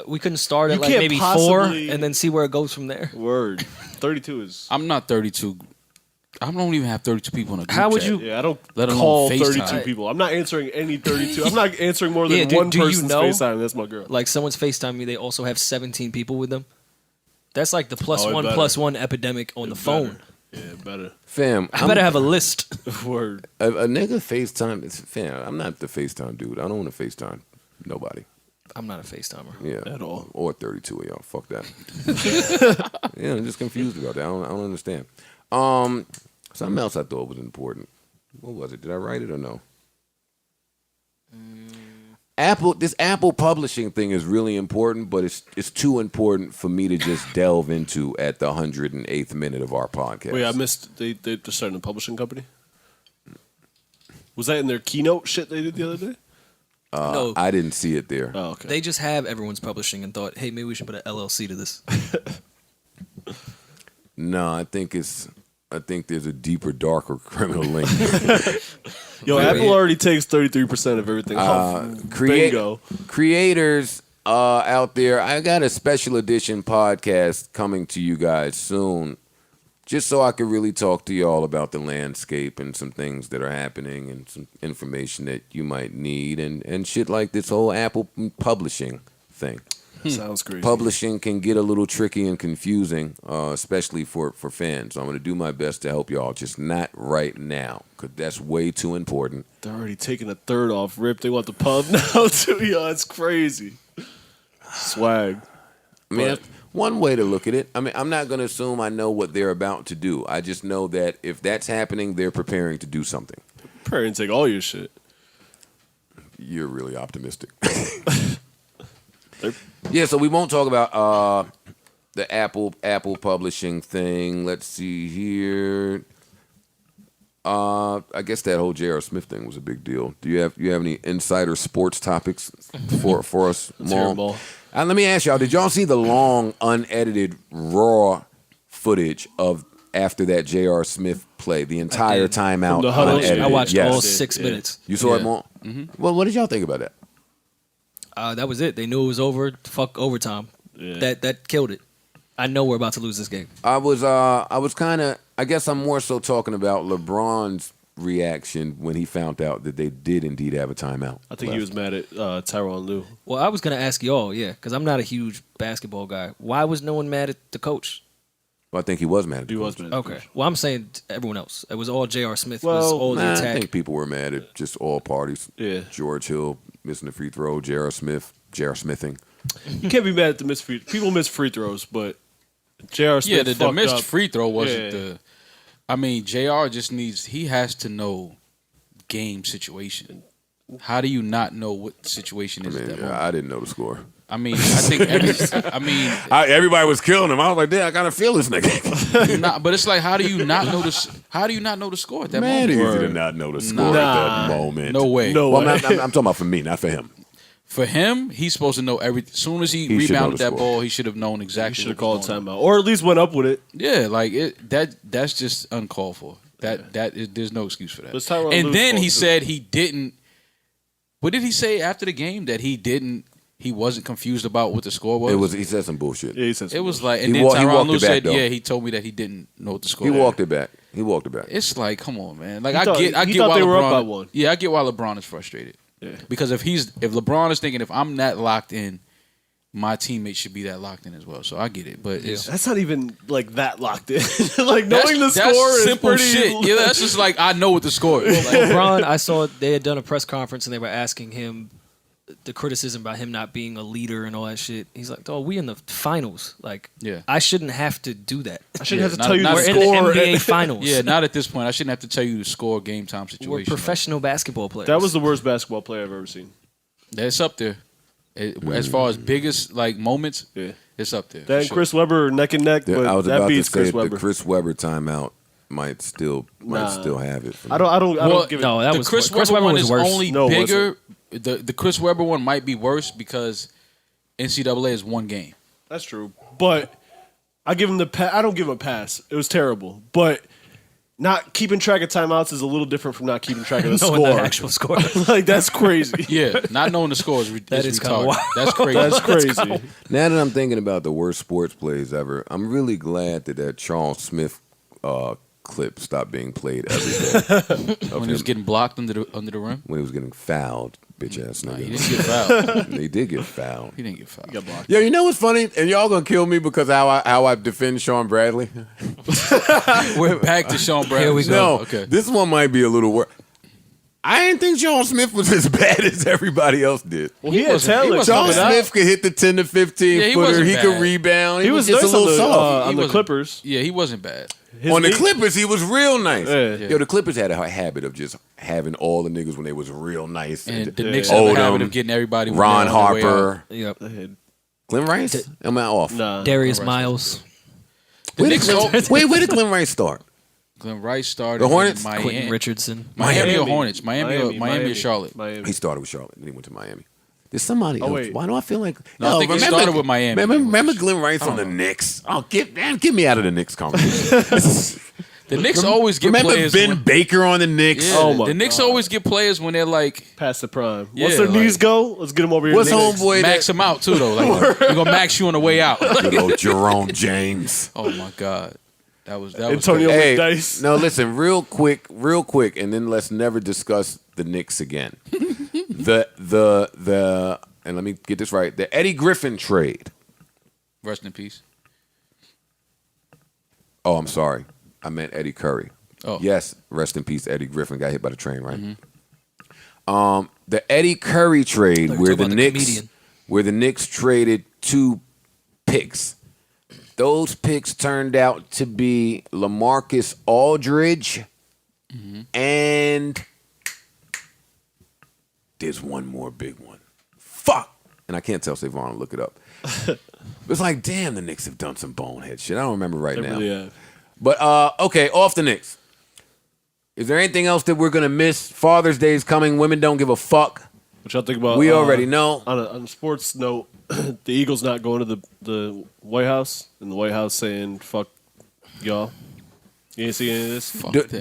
We couldn't start at You like can't maybe possibly- 4 and then see where it goes from there. Word. 32 is. I'm not 32. I don't even have 32 people in a group How would chat. you- Yeah, I don't Let alone call FaceTime. 32 people. I'm not answering any 32. I'm not answering more than Yeah, one do you person's know? FaceTime. That's my girl. Like someone's FaceTime me, they also have 17 people with them. That's like the plus Oh, it one better. plus one epidemic on the phone. Yeah, better. Fam, I better have a list. Word. A nigga FaceTime. Fam, I'm not the FaceTime dude. I don't want to FaceTime nobody. I'm not a FaceTimer. Yeah, At all. Or 32 of y'all. Fuck that. Yeah, I'm just confused about that. I don't understand. Something else I thought was important. What was it? Did I write it or no? This Apple publishing thing is really important, but it's too important for me to just delve into at the 108th minute of our podcast. Wait, I missed. They're starting a publishing company. Was that in their keynote shit they did the other day? No. I didn't see it there. Oh, okay. They just have everyone's publishing and thought, hey, maybe we should put an LLC to this. No, I think there's a deeper, darker criminal link. Yo, Apple already takes 33% of everything off. Bingo. Creators out there, I got a special edition podcast coming to you guys soon, just so I could really talk to y'all about the landscape and some things that are happening and some information that you might need and shit like this whole Apple publishing thing. Sounds crazy. Publishing can get a little tricky and confusing, especially for fans. So I'm going to do my best to help y'all, just not right now, because that's way too important. They're already taking a third off rip. They want the pub now, too. Yo, that's crazy. Swag. I mean, that's one way to look at it. I mean, I'm not going to assume I know what they're about to do. I just know that if that's happening, they're preparing to do something. Preparing to take all your shit. You're really optimistic. Yeah, so we won't talk about the Apple publishing thing. Let's see here. I guess that whole J.R. Smith thing was a big deal. Do you have any insider sports topics for us, Mal? Let me ask y'all, did y'all see the long, unedited, raw footage of after that J.R. Smith play, the entire timeout? I watched all 6 minutes. You saw it, Mal? Mm-hmm. Well, what did y'all think about that? That was it. They knew it was over. Fuck overtime. Yeah. That killed it. I know we're about to lose this game. I was kind of, I guess I'm more so talking about LeBron's reaction when he found out that they did indeed have a timeout? I think he was mad at Tyronn Lue. Well, I was going to ask y'all, because I'm not a huge basketball guy. Why was no one mad at the coach? Well, I think he was mad at the He was coach. mad at the Okay. coach. Well, I'm saying everyone else. It was all J.R. Smith. Well, was all the I attack. think people were mad at just all parties. Yeah. George Hill missing the free throw, J.R. Smithing. You can't be mad at the missed free. People miss free throws, but J.R. Smith the fucked missed up. free throw wasn't Yeah. the. I mean, JR just he has to know game situation. How do you not know what the situation is at that moment? I didn't know the score. I mean, I think everybody was killing him. I was like, damn, I gotta feel this nigga. but it's like, how do you not know the? How do you not know the score at that Man, moment? easy to not know the score at that moment. No way. No Well, way. I'm talking about for me, not for him. For him, he's supposed to know everything. As soon as he He should know rebounded the that score. ball, he should have known He exactly. should have what was called going on. timeout, or at least went up with it. Yeah, like that's just uncalled for. There's no excuse for that. But it's Tyronn And Lue's then fault, he too. said he didn't. What did he say after the game? That he wasn't confused about what the score was. He said some bullshit. Yeah, he said It was something. like, and He then walked Tyronn it Lue back, said, though. "Yeah, he told me that he didn't know what the score." He was. walked it back. It's like, come on, man. Like He thought- I get he why thought they were LeBron. up by one. Yeah, I get why LeBron is frustrated. Yeah. Because if LeBron is thinking if I'm that locked in, my teammates should be that locked in as well. So I get it, but it's That's not even like that locked in. Like knowing the score is simple pretty. shit. Yeah, that's just like I know what the score is. Like, LeBron, I saw they had done a press conference and they were asking him the criticism about him not being a leader and all that shit. He's like, "Oh, we in the finals. Like, Yeah. I shouldn't have to do that. I shouldn't have to not- tell you not- the We're in the score. NBA finals. yeah, not at this point. I shouldn't have to tell you the score, game time We're situation. professional basketball players. That was the worst basketball player I've ever seen. That's up there. As far as biggest like moments, Yeah. it's up there. That for and sure. Chris Webber are neck and neck, I but was that about to beats say Chris the Webber. Chris Webber timeout might still have it. For me. I don't Well, give it. no, that the was Chris Chris Webber Webber one was is worse. only No, it bigger. The Chris Webber one might be worse because NCAA is one game. That's true, but I give him the. I don't give him a pass. It was terrible, but not keeping track of timeouts is a little different from not keeping track of the Knowing score. the actual score. Like that's crazy. Yeah, not knowing the score is That is kinda retarded. wild. That's crazy. That's crazy. Now that I'm thinking about the worst sports plays ever, I'm really glad that Charles Smith clip stopped being played every day. of when he was him getting blocked under the rim. when he was getting fouled, bitch ass Nah, he nigga. didn't get fouled. He did get fouled. He didn't get fouled. Got blocked. Yo, you know what's funny? And y'all gonna kill me because how I defend Sean Bradley? We're back to Sean Bradley. Here we go. No, Okay. this one might be a little worse. I didn't think Charles Smith was as bad as everybody else did. Well, he had wasn't- he talent. wasn't Charles coming Smith could hit the 10 to 15 Yeah, he footer. wasn't He could bad. rebound. He was just nice a little on the, soft. on He the wasn't- Clippers. Yeah, he wasn't bad. His On the knee- Clippers, he was real nice. Yeah. Yo, the Clippers had a habit of just having all the niggas when they was real nice. And the Yeah. Knicks have a habit Odom, of getting everybody. when Ron they're on their way out. Harper, Yep. Glenn Rice. Am I off? Nah. Darius Rice Miles. The Where did, Knicks. Glenn, where did Glenn Rice start? Glenn Rice started The Hornets? in Miami. Quentin Richardson. Miami or Hornets? Miami or Charlotte? Miami. He started with Charlotte, then he went to Miami. There's somebody else. wait. Why do I feel like? No, I think he started with Miami. Remember Glenn Rice on the Knicks? Oh, get me out of the Knicks conversation. The Knicks always get Remember players. Ben when- Baker on the Knicks? Yeah, Oh my the Knicks God. always get players when they're like Past the prime. Yeah, Once their like- knees go, let's get him over here. What's Knicks. homeboy max that? them out too though. Like we're gonna max you on the way out. Good old Jerome James. Oh my god, that was Antonio crazy. Hey, McDice. no, listen, real quick, and then let's never discuss the Knicks again. the and let me get this right. The Eddie Griffin trade. Rest in peace. Oh, I'm sorry. I meant Eddie Curry. Oh. Yes, rest in peace. Eddie Griffin got hit by the train, right? The Eddie Curry trade, Like where talking the about the Knicks, comedian. where the Knicks traded 2 picks. Those picks turned out to be LaMarcus Aldridge and there's one more big one. Fuck, and I can't tell Savon. Look it up. It's like, damn, the Knicks have done some bonehead shit. I don't remember right They now. really have. But okay, off the Knicks. Is there anything else that we're gonna miss? Father's Day is coming. Women don't give a fuck. What y'all think about? We already know. On a sports note, the Eagles not going to the White House, and the White House saying "fuck y'all." You ain't see any of this? Fuck the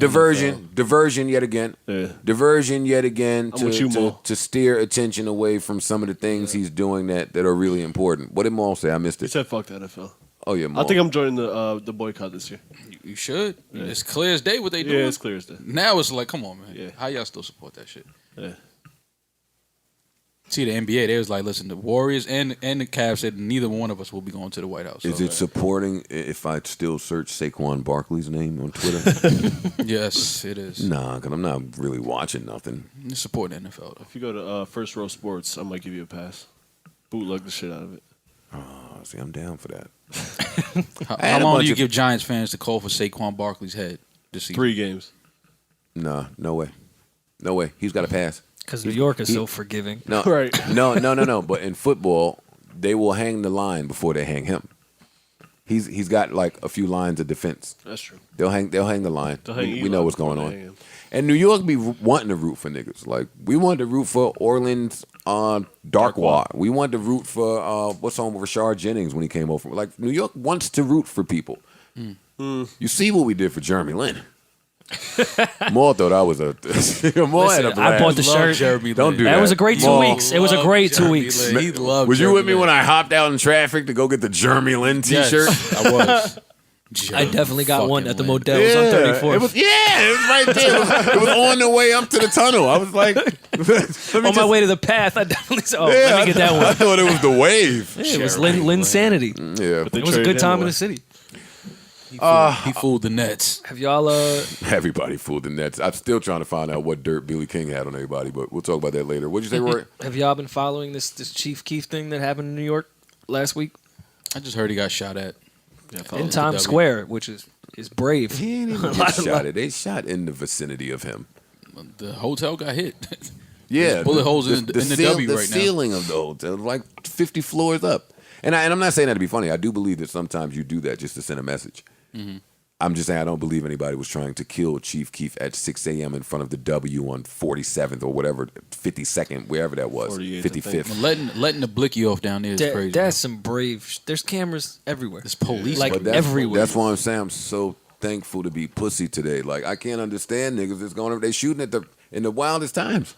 Diversion yet again. Yeah. Diversion yet again I'm with you, Maul. to steer attention away from some of the things he's doing that are really important. What did Maul say? I missed He it. said "fuck the NFL." Oh yeah, I think I'm joining the boycott this year. You should. Yeah. It's clear as day what they do. Yeah, it's clear as day. Now it's like, come on, man. Yeah. How y'all still support that shit? Yeah. See, the NBA, they was like, listen, the Warriors and the Cavs said neither one of us will be going to the White House. Is it supporting if I still search Saquon Barkley's name on Twitter? Yes, it is. Nah, because I'm not really watching nothing. It's supporting the NFL, though. If you go to First Row Sports, I might give you a pass. Bootleg the shit out of it. Oh, see, I'm down for that. How long do you give Giants fans to call for Saquon Barkley's head this season? 3 games. Nah, no way. No way. He's got to pass. Because New York is so forgiving. No, right. No. But in football, they will hang the line before they hang him. He's got like a few lines of defense. That's true. They'll hang the line. We know what's going on. Him. And New York be wanting to root for niggas. Like we wanted to root for Orleans Darkwa. We wanted to root for what's on with Rashard Jennings when he came over. Like New York wants to root for people. You see what we did for Jeremy Lin. Maul thought I was Maul had a blast. I bought the shirt. Jeremy Don't do that. That was a great 2 weeks. It was a great 2 weeks. He loved Was you Jeremy with me Lin. when I hopped out in traffic to go get the Jeremy Lin T-shirt? Yes, I was. I definitely got one at the Lin. Models on 34th. It was right there. It was on the way up to the tunnel. I was like, on my way to the path, I definitely said, let me get that one. I thought it was the wave. Yeah, it was Lin Sanity. Yeah, It was a good time in the city. He fooled the Nets. Have y'all everybody fooled the Nets. I'm still trying to find out what dirt Billy King had on everybody, but we'll talk about that later. What'd you say, Rory? have y'all been following this Chief Keef thing that happened in New York last week? I just heard he got shot at. In Times Square, which is brave. He ain't even get shot at. They shot in the vicinity of him. The hotel got hit. Yeah, There's bullet holes in the W the right now. ceiling of the hotel, like 50 floors up. And I'm not saying that to be funny. I do believe that sometimes you do that just to send a message. Mm-hmm. I'm just saying I don't believe anybody was trying to kill Chief Keef at 6 a.m. in front of the W on 47th or whatever, 52nd, wherever that was, 55th. Letting the blicky off down there is crazy. That's some brave. There's cameras everywhere. There's police everywhere. That's why I'm saying I'm so thankful to be pussy today. Like I can't understand niggas that's going. They shooting in the wildest times.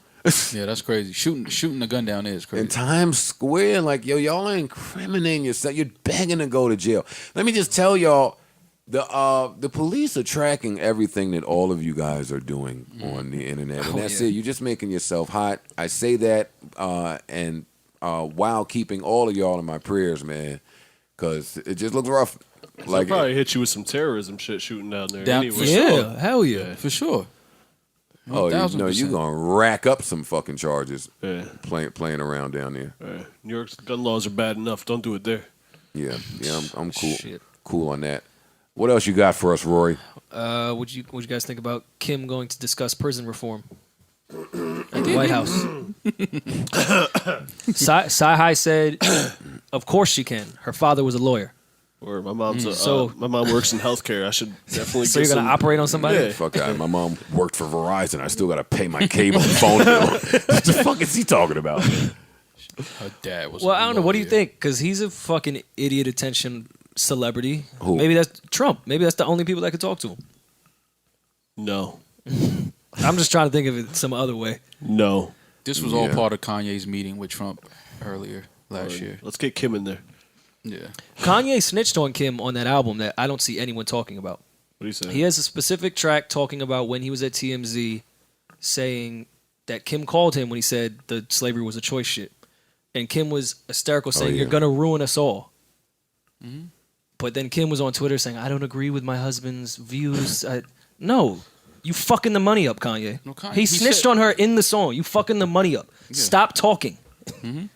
Yeah, that's crazy. Shooting the gun down there is crazy. In Times Square, like y'all are incriminating yourself. You're begging to go to jail. Let me just tell y'all. The police are tracking everything that all of you guys are doing on the internet, and that's it. You're just making yourself hot. I say that, and while keeping all of y'all in my prayers, man, because it just looks rough. Like I'll probably hit you with some terrorism shit shooting down there. Anyway. For sure. Hell yeah, for sure. Oh, you're gonna rack up some fucking charges. Playing around down there. New York's gun laws are bad enough. Don't do it there. Yeah, I'm cool. Cool on that. What else you got for us, Rory? What you guys think about Kim going to discuss prison reform at the White House? Sci-Hi said, "Of course she can. Her father was a lawyer." Or my mom's my mom works in healthcare. I should definitely. So you're gonna operate on somebody? Yeah. Fuck that. My mom worked for Verizon. I still gotta pay my cable and phone bill. What the fuck is he talking about? Her dad was. Well, I don't know. What do you think? Because he's a fucking idiot attention celebrity. Who? Maybe that's Trump. Maybe that's the only people that could talk to him. No. I'm just trying to think of it some other way. No. This was all part of Kanye's meeting with Trump earlier last year. Let's get Kim in there. Yeah. Kanye snitched on Kim on that album that I don't see anyone talking about. What do you say? He has a specific track talking about when he was at TMZ saying that Kim called him when he said the slavery was a choice shit. And Kim was hysterical saying, "You're going to ruin us all." Mm-hmm. But then Kim was on Twitter saying, "I don't agree with my husband's views." No, you fucking the money up, Kanye. No, he snitched on her in the song. You fucking the money up. Yeah. Stop talking. Mm-hmm.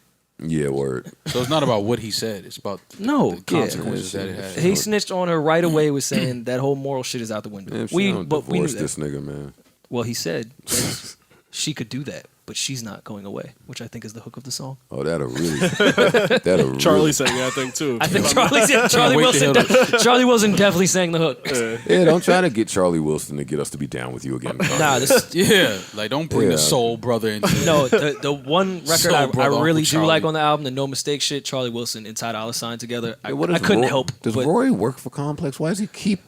Yeah, word. So it's not about what he said. It's about the consequences that it had. He snitched on her right away with saying that whole moral shit is out the window. Man, we knew this nigga, man. Well, he said she could do that, but she's not going away, which I think is the hook of the song. Oh, that'll really. Charlie sang it, I think, too. I think Charlie Wilson definitely sang the hook. Yeah, don't try to get Charlie Wilson to get us to be down with you again. Nah, like don't bring the soul brother into it. No, the one record I really do like on the album, the No Mistake shit, Charlie Wilson and Ty Dolla $ign together. I couldn't help. Does Rory work for Complex? Why does he keep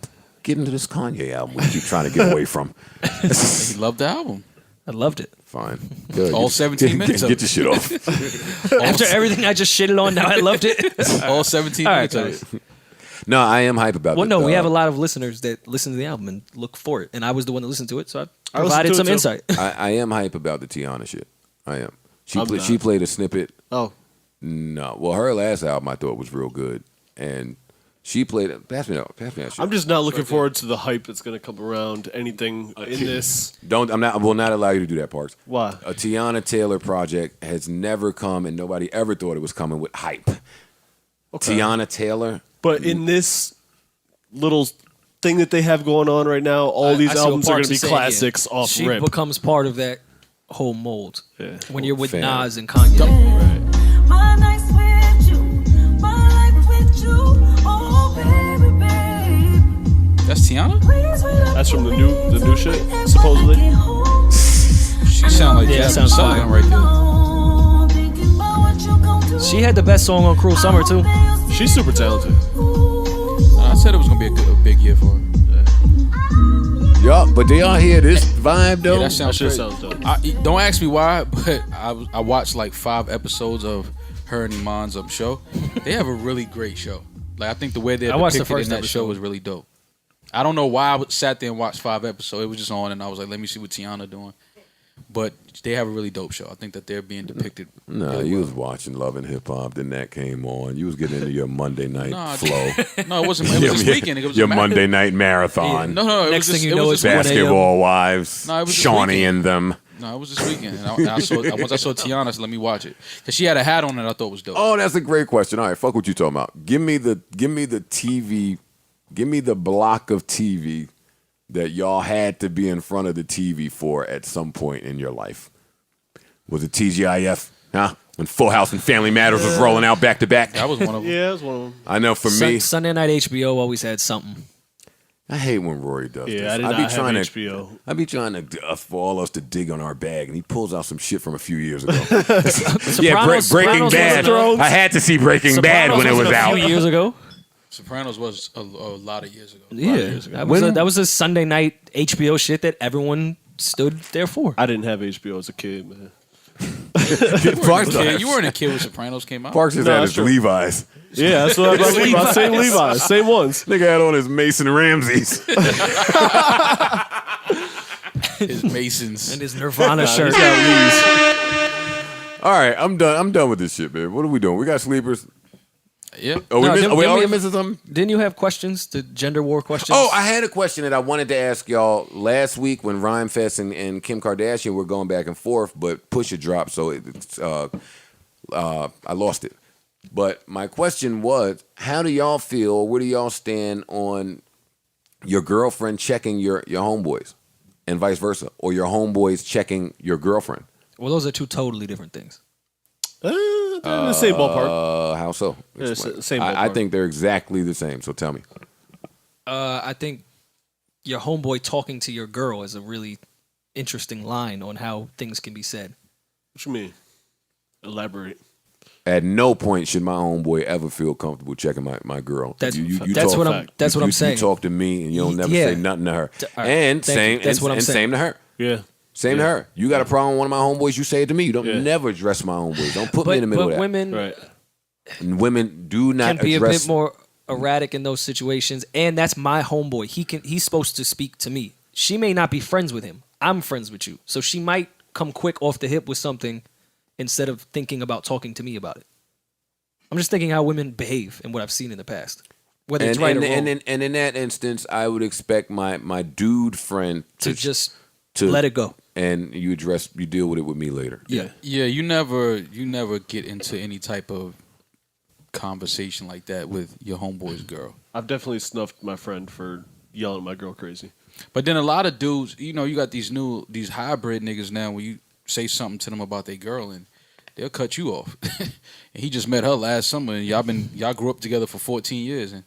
getting to this Kanye album we keep trying to get away from? He loved the album. I loved it. Fine. Good. All 17 minutes of Get your shit off. After everything I just shitted on, now I loved it. All 17 minutes of it. No, I am hype about. Well, no, we have a lot of listeners that listen to the album and look for it, and I was the one that listened to it, so I listened provided to it some too. insight. I am hype about the Tiana shit. I am. I'm not. She played a snippet. Oh, No, well, her last album I thought was real good, and she played. Pass me that shit. I'm just not looking forward to the hype that's going to come around. Anything in this. I will not allow you to do that, Parks. Why? A Tiana Taylor project has never come, and nobody ever thought it was coming with hype. Okay. Tiana Taylor. But in this little thing that they have going on right now, all these I see what albums are going Parks to be is saying, classics off She rip. becomes part of that whole mold when you're with Fan. Nas and Kanye. My nights with you, my life with you, oh baby, babe. That's Tiana? That's from the new shit, supposedly. She sound like Yeah, that Jasmine sounds Sullivan fire. right there. She had the best song on Cruel Summer too. She's super talented. I said it was gonna be a big year for her. Y'all, but do y'all hear this vibe though? Yeah, that sounds That shit crazy. sounds dope. Don't ask me why, but I watched like 5 episodes of her and Iman's show. They have a really great show. Like I think the way they're I watched the depicted first in that show episode. was really dope. I don't know why I sat there and watched 5 episodes. It was just on, and I was like, let me see what Tiana doing. But they have a really dope show. I think that they're being depicted. No, really you well. was watching Love and Hip Hop, then that came on. You was getting into your Monday night No, flow. No, it wasn't. It was this weekend. It was your a Monday night marathon. No, it Next was thing just, you it know, was it's this 1 a.m. Basketball Wives, No, it was this Shawnee weekend. and them. No, it was this weekend. And I saw once I saw Tiana, I said, let me watch it. Because she had a hat on that I thought was dope. Oh, that's a great question. All right, fuck what you talking about. Give me the TV. Give me the block of TV that y'all had to be in front of the TV for at some point in your life. Was it TGIF? Huh? When Full House and Family Matters was rolling out back to back. That was one of them. Yeah, that's one of them. I know for me, Sunday night HBO always had something. I hate when Rory does this. Yeah, I did be not have trying HBO. I be trying to for all us to dig on our bag, and he pulls out some shit from a few years ago. Sopranos- Breaking Sopranos Bad. wasn't I had to see Breaking Bad when it was wasn't a out. few years ago. Sopranos was a lot of years ago. Yeah, that was a Sunday night HBO shit that everyone stood there for. I didn't have HBO as a kid, man. Parks, You weren't a kid when Sopranos came out. Parks just No, had that's his true. Levi's. Yeah, that's what I was thinking about. Same Levi's, same ones. Nigga had on his Mason Ramses. His Masons. And his Nirvana shirt. He's got Lee's. All right, I'm done. I'm done with this shit, man. What are we doing? We got sleepers. Yeah. Oh, No, are we didn't missing something? Didn't you have questions? The gender war questions? Oh, I had a question that I wanted to ask y'all last week when Rhyme Fest and Kim Kardashian were going back and forth, but Pusha dropped, so I lost it. But my question was, how do y'all feel, or where do y'all stand on your girlfriend checking your homeboys and vice versa, or your homeboys checking your girlfriend? Well, those are two totally different things. They're in the same ballpark. How so? Yeah, Explain. same I ballpark. think they're exactly the same, so tell me. I think your homeboy talking to your girl is a really interesting line on how things can be said. What you mean? Elaborate. At no point should my homeboy ever feel comfortable checking my girl. That's you that's talk, what I'm. That's what I'm saying. You talk to me and you don't never Yeah. say nothing to her. All right, And thank same you. That's and, what I'm and saying. same to her. Yeah. Same to her. You got a problem with one of my homeboys, you say it to me. You don't Yeah. never address my homeboys. Don't put me in the middle but of that. women Right. And women do not can be a address bit more erratic in those situations, and that's my homeboy. He's supposed to speak to me. She may not be friends with him. I'm friends with you, so she might come quick off the hip with something instead of thinking about talking to me about it. I'm just thinking how women behave and what I've seen in the past, whether it's right or wrong. And in that instance, I would expect my dude friend to just let it go. And you deal with it with me later. Yeah. Yeah, you never get into any type of conversation like that with your homeboy's girl. I've definitely snuffed my friend for yelling at my girl crazy. But then a lot of dudes, you got these hybrid niggas now where you say something to them about their girl and they'll cut you off. And he just met her last summer and y'all grew up together for 14 years and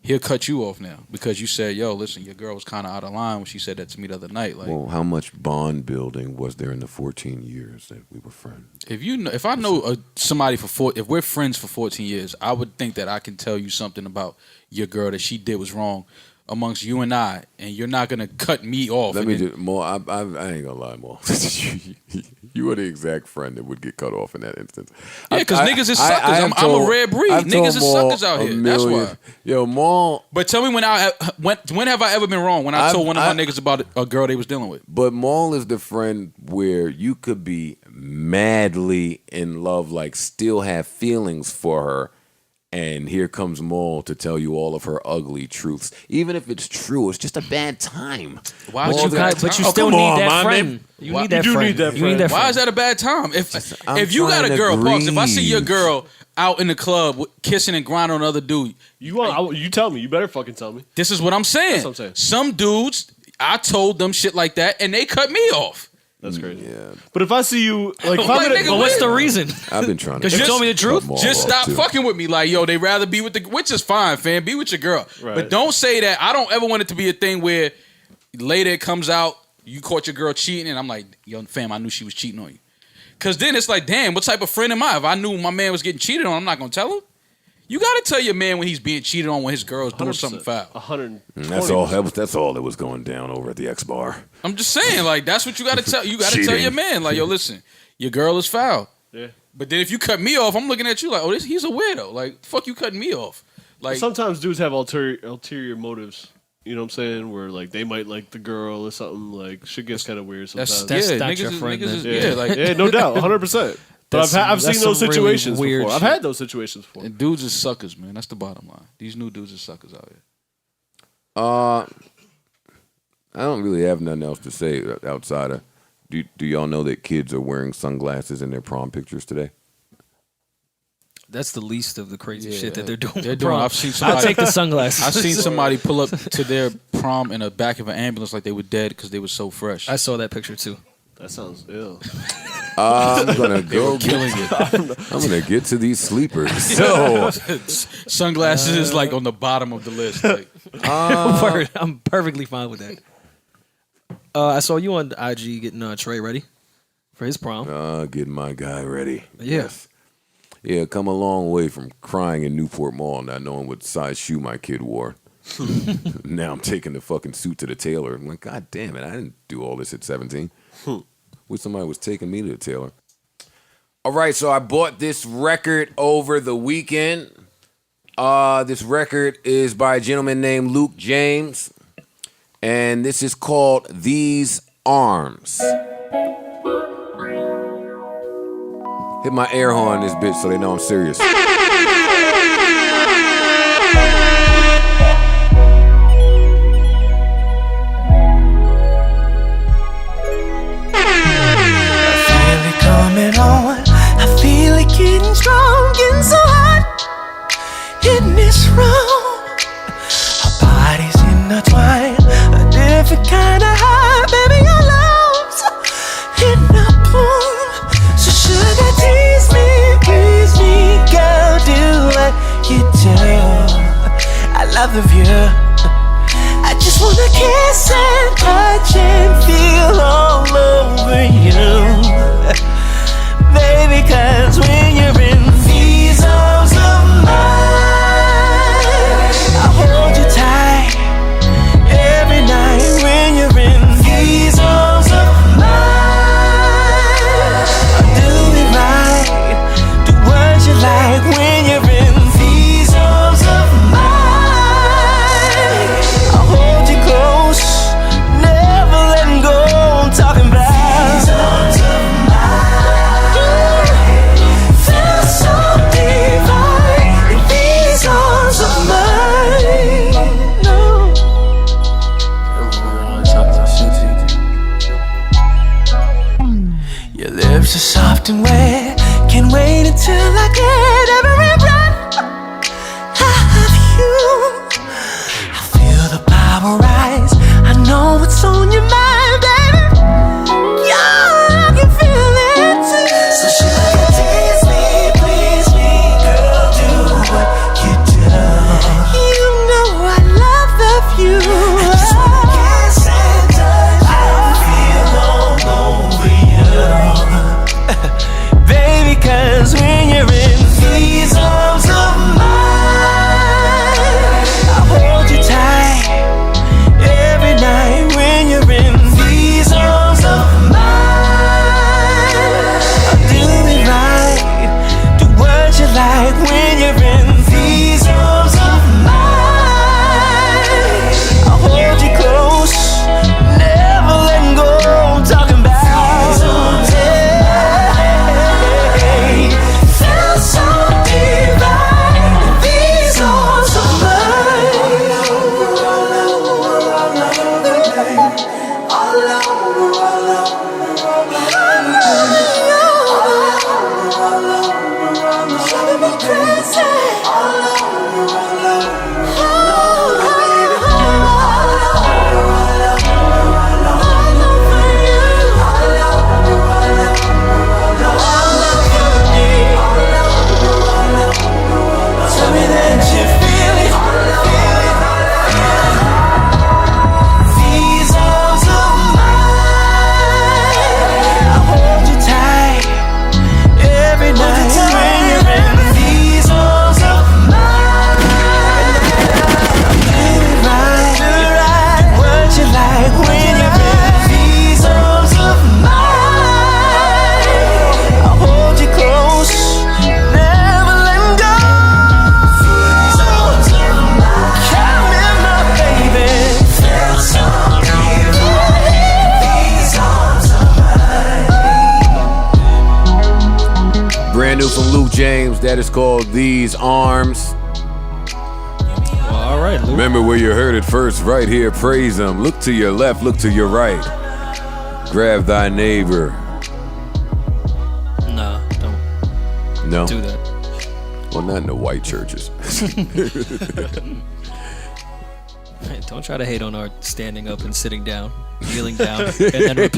he'll cut you off now because you said, yo, listen, your girl was kind of out of line when she said that to me the other night. Like, Well, how much bond building was there in the 14 years that we were friends? if I know somebody if we're friends for 14 years, I would think that I can tell you something about your girl that she did was wrong amongst you and you're not gonna cut me off. Let me just more. I ain't gonna lie, more. You are the exact friend that would get cut off in that instance. Yeah, because niggas is suckers. I'm a rare breed. Niggas is suckers out here. That's why. Yo, Maul. But tell me when have I ever been wrong when I told one of my niggas about a girl they was dealing with? But Maul is the friend where you could be madly in love, like still have feelings for her. And here comes Maul to tell you all of her ugly truths. Even if it's true, it's just a bad time. Why would but you still need that friend. You need that friend. Why is that a bad time? If you got a girl, pause. If I see your girl out in the club kissing and grinding on another dude, you tell me. You better fucking tell me. This is what I'm saying. That's what I'm saying. Some dudes, I told them shit like that, and they cut me off. That's crazy. Yeah. But if I see you, like, what's the reason? I've been trying to. Because you told me the truth. Just stop fucking with me. Like, yo, they rather be with which is fine, fam. Be with your girl. Right. But don't say that. I don't ever want it to be a thing where later it comes out, you caught your girl cheating, and I'm like, yo, fam, I knew she was cheating on you. Because then it's like, damn, what type of friend am I? If I knew my man was getting cheated on, I'm not going to tell him. You got to tell your man when he's being cheated on when his girl's doing something foul. 100. That's all that was going down over at the X bar. I'm just saying, like, that's what you got to tell. You got to tell your man, like, yo, listen, your girl is foul. Yeah. But then if you cut me off, I'm looking at you like, oh, he's a weirdo. Like, fuck you cutting me off. Like, sometimes dudes have ulterior motives. You know what I'm saying? Where like they might like the girl or something. Like shit gets kind of weird sometimes. That's your friend. Yeah, no doubt, 100%. But I've seen those situations really before. I've had those situations before. And dudes are suckers, man. That's the bottom line. These new dudes are suckers out here. I don't really have nothing else to say outside of. Do y'all know that kids are wearing sunglasses in their prom pictures today? That's the least of the crazy shit that they're doing. I've seen somebody, I'll take the sunglasses. I've seen somebody pull up to their prom in the back of an ambulance like they were dead because they were so fresh. I saw that picture too. That sounds ill. I'm gonna go killing it. I'm gonna get to these sleepers. So sunglasses is like on the bottom of the list. Like. I'm perfectly fine with that. I saw you on IG getting Trey ready for his prom. Getting my guy ready. Yes. Yeah, come a long way from crying in Newport Mall, not knowing what size shoe my kid wore. Now I'm taking the fucking suit to the tailor. I'm like, God damn it, I didn't do all this at 17. Wish somebody was taking me to the tailor. All right, so I bought this record over the weekend. This record is by a gentleman named Luke James, and this is called These Arms. Hit my air horn this bitch so they know I'm serious. Coming on, I feel it getting strong, getting so hot, hitting this wrong. Our bodies intertwine, a different kind of high, baby, your love's in a boom. So sugar, tease me, please me, girl, do what you do. I love the view. I just wanna kiss and touch and feel all over you. Baby, cause when you're in these arms of mine, I hold you tight every night. When you're in these arms of mine, I'll do it right, do what you like. When you're in these arms of mine, I'll hold you close, never letting go. I'm talking about these arms of mine. Your lips are soft and wet. Can't wait until I get every breath of you. I feel the power rise. I know what's on your mind, baby. Yeah, I can feel it too. So sugar, tease me, please me, girl, do what you do. You know I love you. I just wanna kiss and touch and feel all over you. Baby, cause when you're in these arms of mine, I hold you tight Jams. That is called These Arms. Well, all right, Luke. Remember where you heard it first, right here. Praise him. Look to your left, look to your right. Grab thy neighbor. Nah, don't No? do that. Well, not in the white churches. Hey, don't try to hate on our standing up and sitting down, kneeling down,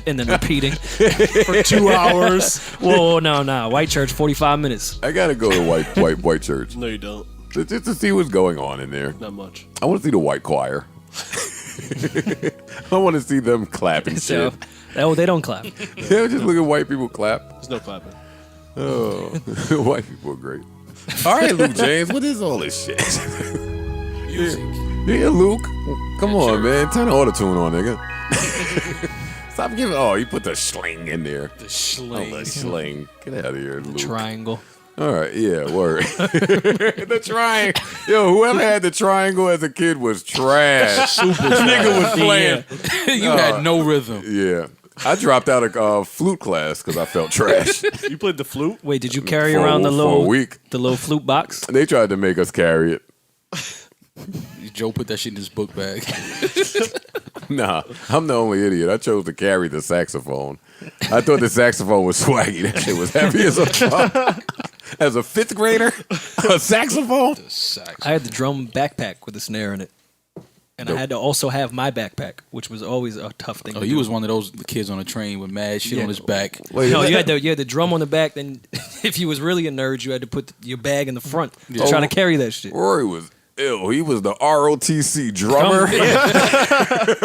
and then repeating For 2 hours. Whoa, no. White church, 45 minutes. I gotta go to white church. No, you don't. Just to see what's going on in there. Not much. I want to see the white choir. I want to see them clapping So, shit. oh, they don't clap. Yeah, just look at white people clap. There's no clapping. Oh, white people are great. All right, Luke James, what is all this shit? Music. Yeah, Luke. Come on, man. Turn the auto-tune on, nigga. Stop giving... Oh, you put the sling in there. The sling. Oh, the sling. Get out of here, Luke. Triangle. All right, yeah, word. The triangle. Yo, whoever had the triangle as a kid was trash. Super trash. Nigga was playing. You had no rhythm. Yeah. I dropped out of flute class because I felt trash. You played the flute? Wait, did you carry For- around the for a week. little flute box? They tried to make us carry it. Joe put that shit in his book bag. Nah, I'm the only idiot. I chose to carry the saxophone. I thought the saxophone was swaggy. That shit was heavy as a fuck. As a fifth grader, a saxophone. I had the drum backpack with a snare in it. And I had to also have my backpack, which was always a tough thing Oh, to he do. was one of those kids on a train with mad shit Yeah. on his back. Wait, No, you had the drum on the back. Then, if you was really a nerd, you had to put your bag in the front to try to carry that shit. Rory was ill. He was the ROTC drummer.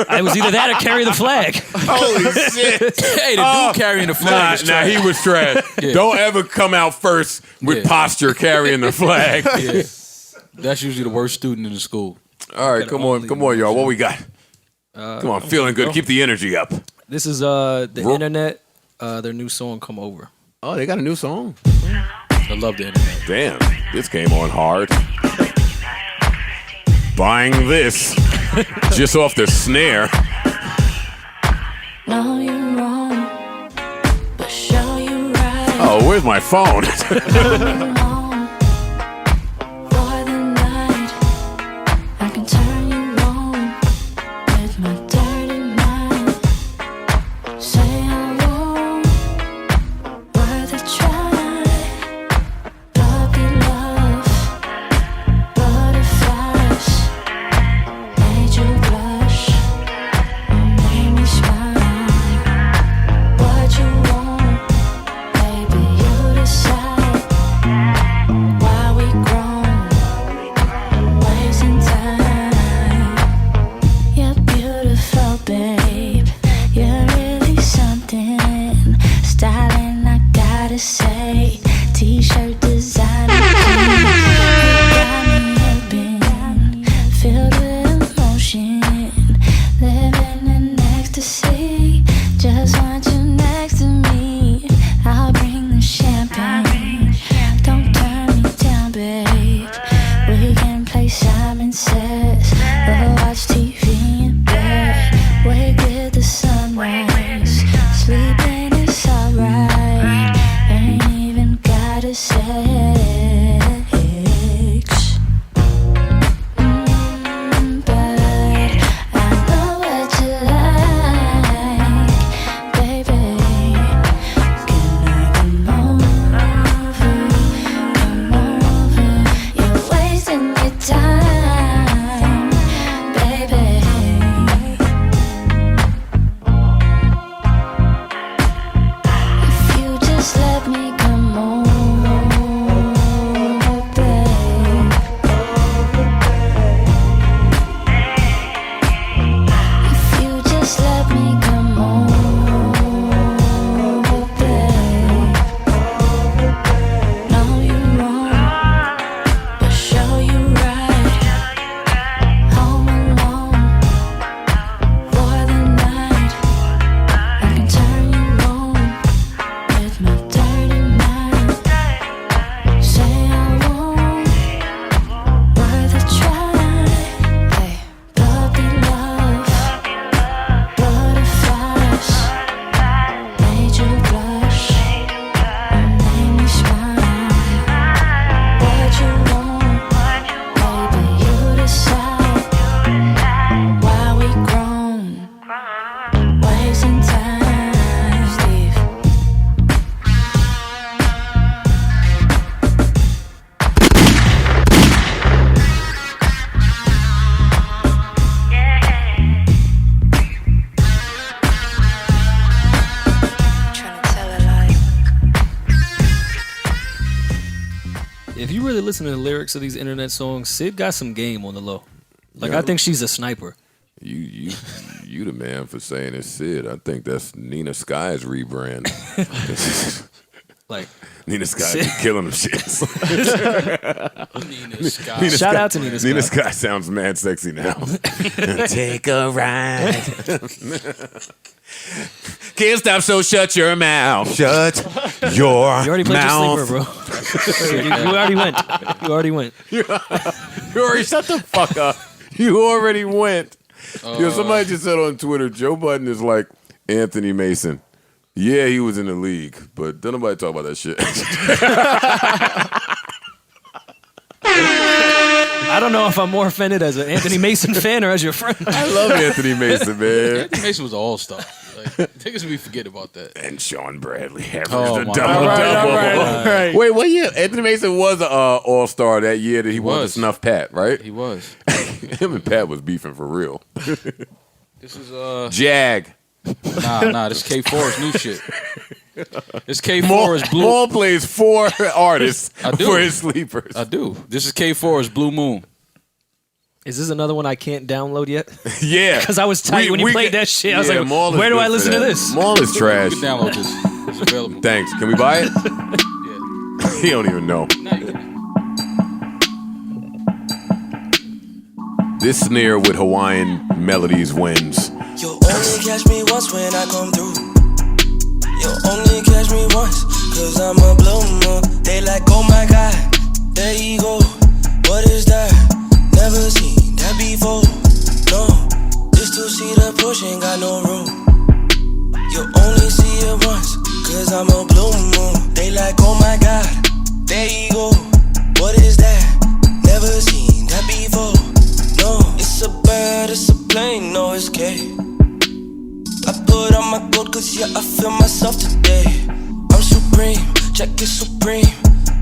I was either that or carry the flag. Holy shit! Hey, the dude carrying the flag. is Nah, trash. he was trash. Yeah. Don't ever come out first with Yeah. posture carrying the flag. Yeah. That's usually the worst student in the school. All right, come on, y'all. What we got? Come on, feeling good. Keep the energy up. This is the internet. Their new song, "Come Over." Oh, they got a new song. I love the internet. Damn, this came on hard. Buying this just off the snare. No, you're wrong, but show you right. Oh, where's my phone? For the night, I can turn you on with my dirty mind. Say I won't, worth a try. Puppy love, butterflies, made you blush or made me smile. What you want, baby, you decide. listen to the lyrics of these internet songs, Sid got some game on the low. Like, I think she's a sniper. You the man for saying it's Sid. I think that's Nina Sky's rebrand. Like Nina Sky be killing them shits. Nina Sky. Shout out to Nina Sky. Nina Sky sounds mad sexy now. Take a ride. Can't stop, so shut your mouth. Shut your You already played mouth. your sleeper, bro. You already went. You already went. You already shut the fuck up. You already went. Yo, somebody just said on Twitter, Joe Budden is like Anthony Mason. Yeah, he was in the league, but don't nobody talk about that shit. I don't know if I'm more offended as an Anthony Mason fan or as your friend. I love Anthony Mason, man. Anthony Mason was an all-star. Like, niggas we forget about that. And Sean Bradley averaged Oh, a my double-double. God. Right. Wait, what year? Anthony Mason was an all-star that year that he won the Snuff Pat, right? He was. Him and Pat was beefing for real. This is Jag. Nah, this K4's new shit. This K4 is Blue. Maul plays 4 artists do. for his sleepers. I do. This is K4's Blue Moon. Is this another one I can't download yet? Yeah. Because I was tight when you played that shit. I was like, Maul is where do good I for listen to that. this? Maul is trash. You can download this. It's available. Thanks. Can we buy it? Yeah. He don't even know. No, you can. This snare with Hawaiian melodies wins. You only catch me once when I come through. You only catch me once, cause I'm a bloomer. They like, oh my god, there you go. What is that? Never seen that before. No, this two-seater push ain't got no room. You only see it once, cause I'm a bloomer. They like, oh my god, there you go. What is that? Never seen that before. No, it's a bird, it's a plane, no escape. I put on my gold cause yeah, I feel myself today. I'm supreme, check it supreme.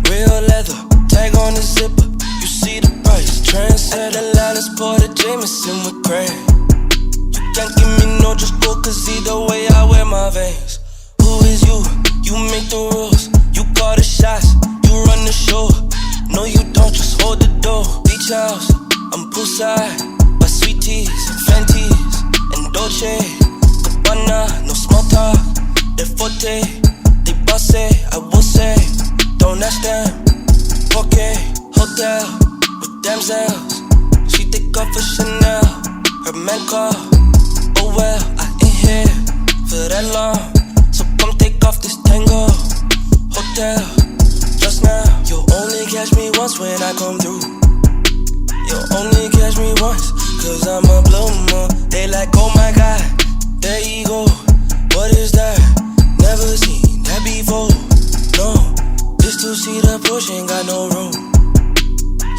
Real leather, tag on the zipper. You see the price, transcend the line, let's pour the Jameson with cream. You can't give me no just go cause either way I wear my veins. Who is you? You make the rules. You call the shots, you run the show. No you don't, just hold the door. Beach house, I'm poolside. My sweet teas, Fenties, and Dolce. No small talk, they're forte, they bossy, I will say, don't ask them. Okay, hotel with damsels, she take off for Chanel, her man call. Oh well, I ain't here for that long, so come take off this tango. Hotel, just now, you only catch me once when I come through. You only catch me once, cause I'm a bloomer. They like, oh my god, there you go, what is that? Never seen that before. No, this two-seater push ain't got no room.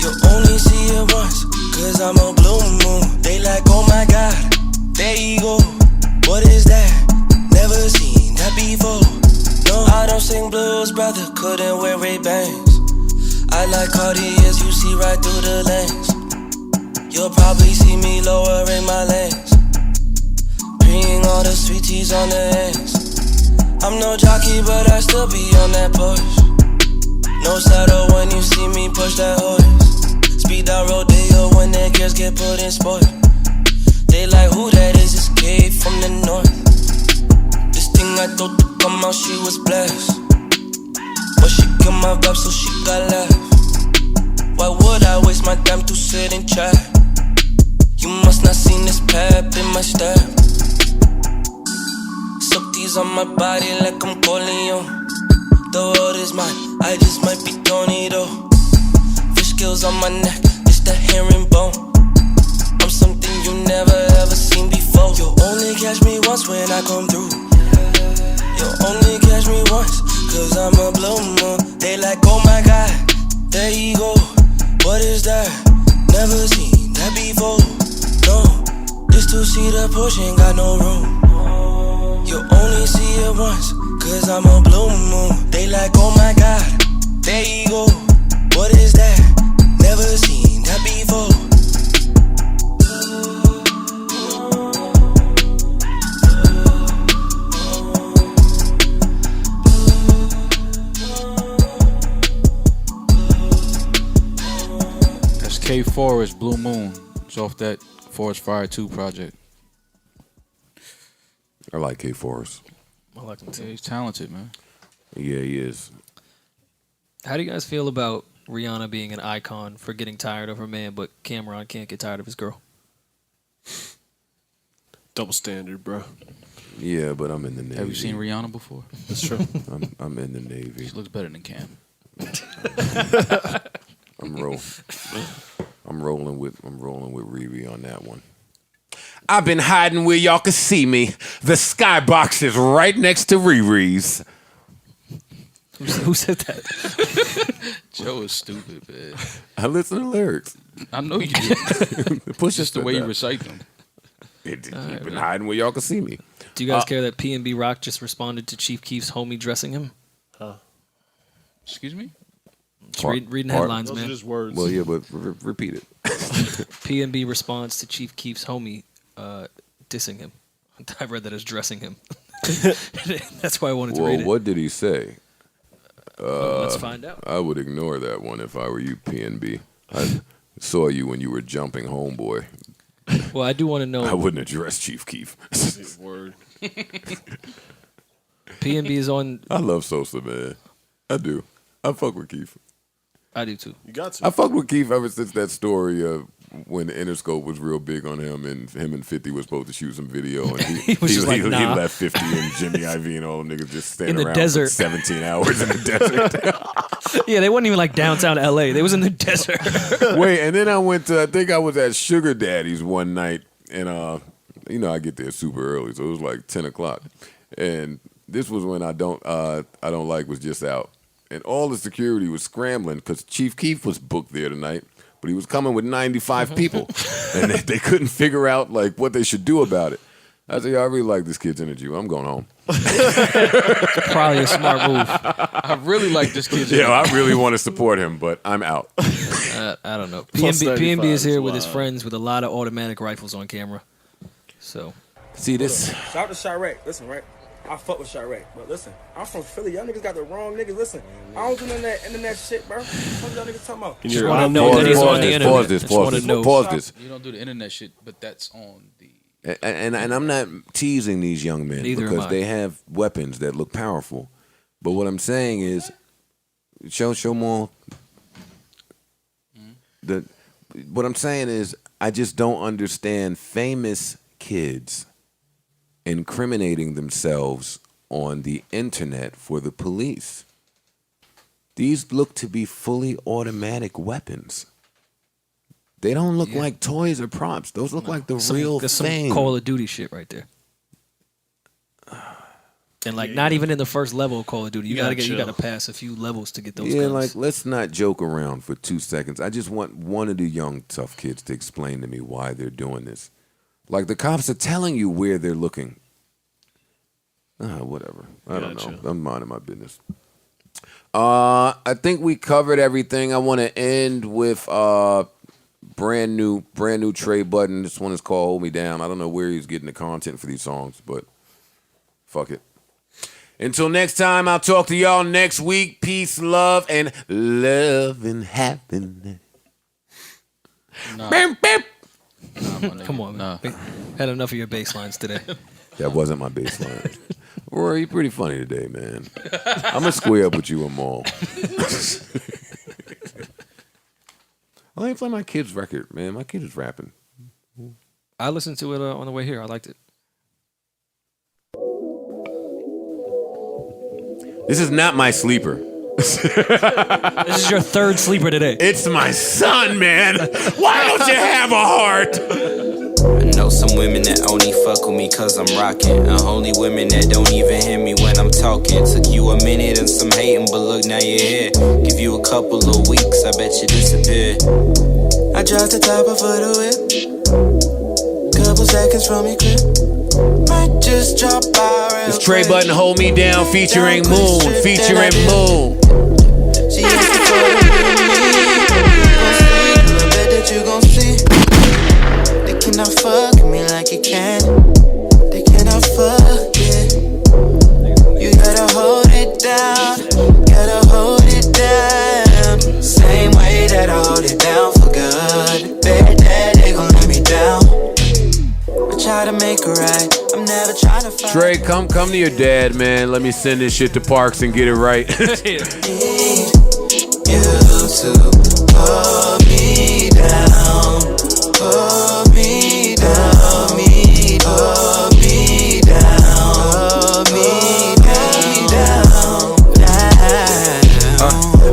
You only see it once, cause I'm a blue moon. They like, oh my god, there you go, what is that? Never seen that before. No, I don't sing blues, brother, couldn't wear Ray-Bans. I like Cartiers, you see right through the lens. You'll probably see me lowering my lens. Bring all the sweet teas on the ends. I'm no jockey, but I still be on that push. No saddle when you see me push that horse. Speed that rodeo when their gears get put in sport. They like, who that is? This kid from the north. This thing I thought to come out, she was blessed. But she killed my vibe, so she got left. Why would I waste my time to sit and chat? You must not seen this pep in my step. Suck these on my body like I'm Corleone. The world is mine, I just might be Tony though. Fish scales on my neck, it's the herringbone. I'm something you never ever seen before. You only catch me once when I come through. You only catch me once, cause I'm a bloomer. They like, oh my god, there you go. What is that? Never seen that before. No, this two-seater push ain't got no room. You only see it once, cause I'm a blue moon. They like, oh my god, there you go. What is that? Never seen that before. K Forest, Blue Moon. It's off that Forest Fire 2 project. I like K Forest. I like him too. Yeah, he's talented, man. Yeah, he is. How do you guys feel about Rihanna being an icon for getting tired of her man, but Cameron can't get tired of his girl? Double standard, bro. Yeah, but I'm in the Navy. Have you seen Rihanna before? That's true. I'm in the Navy. She looks better than Cam. I'm rolling with Riri on that one. I've been hiding where y'all can see me. The skybox is right next to Riri's. Who said that? Joe is stupid, man. I listen to the lyrics. I know you do. Push just the way you recite them. You've been hiding where y'all can see me. Do you guys care that P&B Rock just responded to Chief Keef's homie dressing him? Excuse me? Just reading headlines, Those man. are just words. Well, yeah, but repeat it. P&B responds to Chief Keef's homie dissing him. I read that as dressing him. That's why I wanted to read it. What did he say? Let's find out. I would ignore that one if I were you, PNB. I saw you when you were jumping, homeboy. Well, I do want to know. I wouldn't address Chief Keef. Word. PNB is on. I love Sosa, man. I do. I fuck with Keef. I do too. You got to. I fucked with Keef ever since that story of when Interscope was real big on him, and him and 50 was supposed to shoot some video, and he left 50 and Jimmy IV and all them niggas just standing In the around desert. for 17 hours in the desert. Yeah, they wasn't even like downtown LA. They was in the desert. Wait, and then I think I was at Sugar Daddy's one night, and I get there super early, so it was like 10 o'clock, and this was when I Don't Like was just out, and all the security was scrambling because Chief Keef was booked there tonight. But he was coming with 95 people, and they couldn't figure out like what they should do about it. I said, I really like this kid's energy. I'm going home. Probably a smart move. I really like this kid. Yeah, I really want to support him, but I'm out. I don't know. Plus PNB is here 35 with his wild. friends with a lot of automatic rifles on camera. So See this? Shout out to Chirac. Listen, right? I fuck with Chirac, but listen, I'm from Philly. Y'all niggas got the wrong niggas. Listen, I don't do none of that internet shit, bro. What y'all niggas talking about? Can wanna know that he's on the internet. Pause this. Just wanna know. Pause this. You don't do the internet shit, but that's on the. And I'm not teasing these young men Neither am because I. they have weapons that look powerful. But what I'm saying is, show more. What I'm saying is, I just don't understand famous kids incriminating themselves on the internet for the police. These look to be fully automatic weapons. They don't look like toys or props. Those look like the real there's thing. some Call of Duty shit right there. And like not even in the first level of Call of Duty. You gotta pass a few levels to get those guns. Like let's not joke around for 2 seconds. I just want one of the young tough kids to explain to me why they're doing this. Like the cops are telling you where they're looking. Whatever. I don't know. I'm minding my business. I think we covered everything. I want to end with brand new Trey Budden. This one is called "Hold Me Down." I don't know where he's getting the content for these songs, but fuck it. Until next time, I'll talk to y'all next week. Peace, love, and happiness. Nah. Bam, bam. Nah, my nigga. Come on, man. Had enough of your bass lines today. That wasn't my baseline. Rory, you're pretty funny today, man. I'm going to square up with you and Mal. I ain't play my kid's record, man. My kid is rapping. I listened to it on the way here. I liked it. This is not my sleeper. This is your third sleeper today. It's my son, man. Why don't you have a heart? I know some women that only fuck with me cause I'm rocking. And only women that don't even hear me when I'm talking. Took you a minute and some hating, but look, now you're here. Give you a couple of weeks, I bet you disappear. I dropped the top off of the whip. Couple seconds from your crib. Might just drop by real It's Trey quick. Budden, "Hold Me Down," featuring Moon. Featuring Moon. She asked me for a minute. I bet that you gon' see. They cannot fuck me like you can. They cannot fuck it. You gotta hold it down. Gotta hold it down. Same way that I hold it down for good. Trey, come to your dad, man. Let me send this shit to Parks and get it right. You to put me down, put me down, me, put me down, put me down.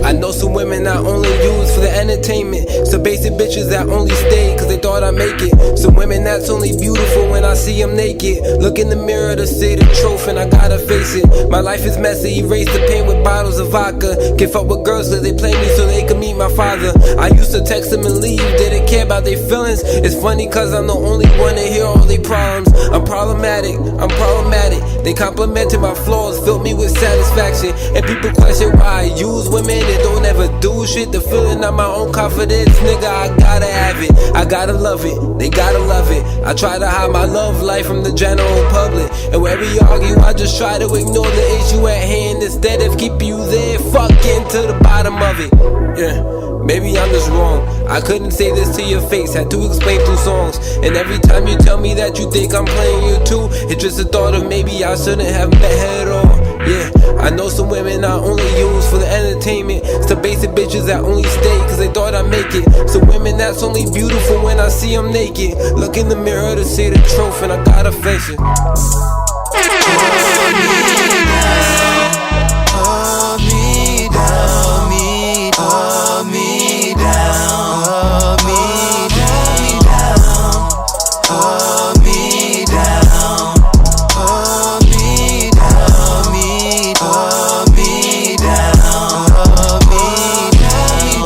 I know some women I only use for the entertainment. Some basic bitches that only stay cause they thought I'd make it. Some women that's only beautiful when I see them naked. Look in the mirror to see the truth and I gotta face it. My life is messy, erase the pain with bottles of vodka. Get fucked with girls cause they play me so they can meet my father. I used to text them and leave, didn't care about their feelings. It's funny cause I'm the only one to hear all their problems. I'm problematic. They complimented my flaws, filled me with satisfaction. And people question why I use women and don't ever do shit. The feeling of my own confidence, nigga, I gotta have it. I gotta love it, they gotta love it. I try to hide my love life from the general public. And where we argue, I just try to ignore the issue at hand. Instead of keep you there, fucking to the bottom of it. Yeah. Maybe I'm just wrong. I couldn't say this to your face, had to explain through songs. And every time you tell me that you think I'm playing you too, it's just a thought of maybe I shouldn't have met her at all. Yeah, I know some women I only use for the entertainment. Some basic bitches that only stay cause they thought I'd make it. Some women that's only beautiful when I see them naked. Look in the mirror to see the truth and I gotta face it. Hold me down, me, hold me down, hold me down, hold me down, hold me down, me, hold me down, hold me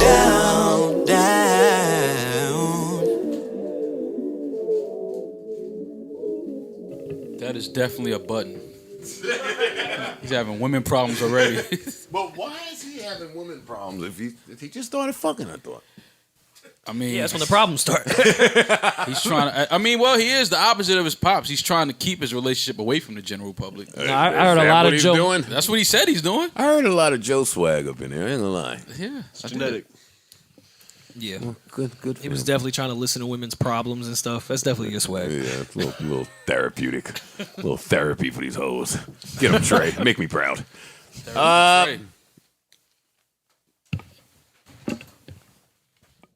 down, That is definitely a Budden. He's having women problems already. But why is he having women problems if he just started fucking, I thought? I mean, Yeah, that's when the problems start. he's trying to. I mean, well, he is the opposite of his pops. He's trying to keep his relationship away from the general public. I heard a lot of Joe. Doing? That's what he said he's doing. I heard a lot of Joe swag up in there. I ain't gonna lie. Yeah, It's genetic. Yeah, Well, good. he was definitely trying to listen to women's problems and stuff. That's definitely your swag. Yeah, it's a little therapeutic. A little therapy for these hoes. Get them, Trey. Make me proud.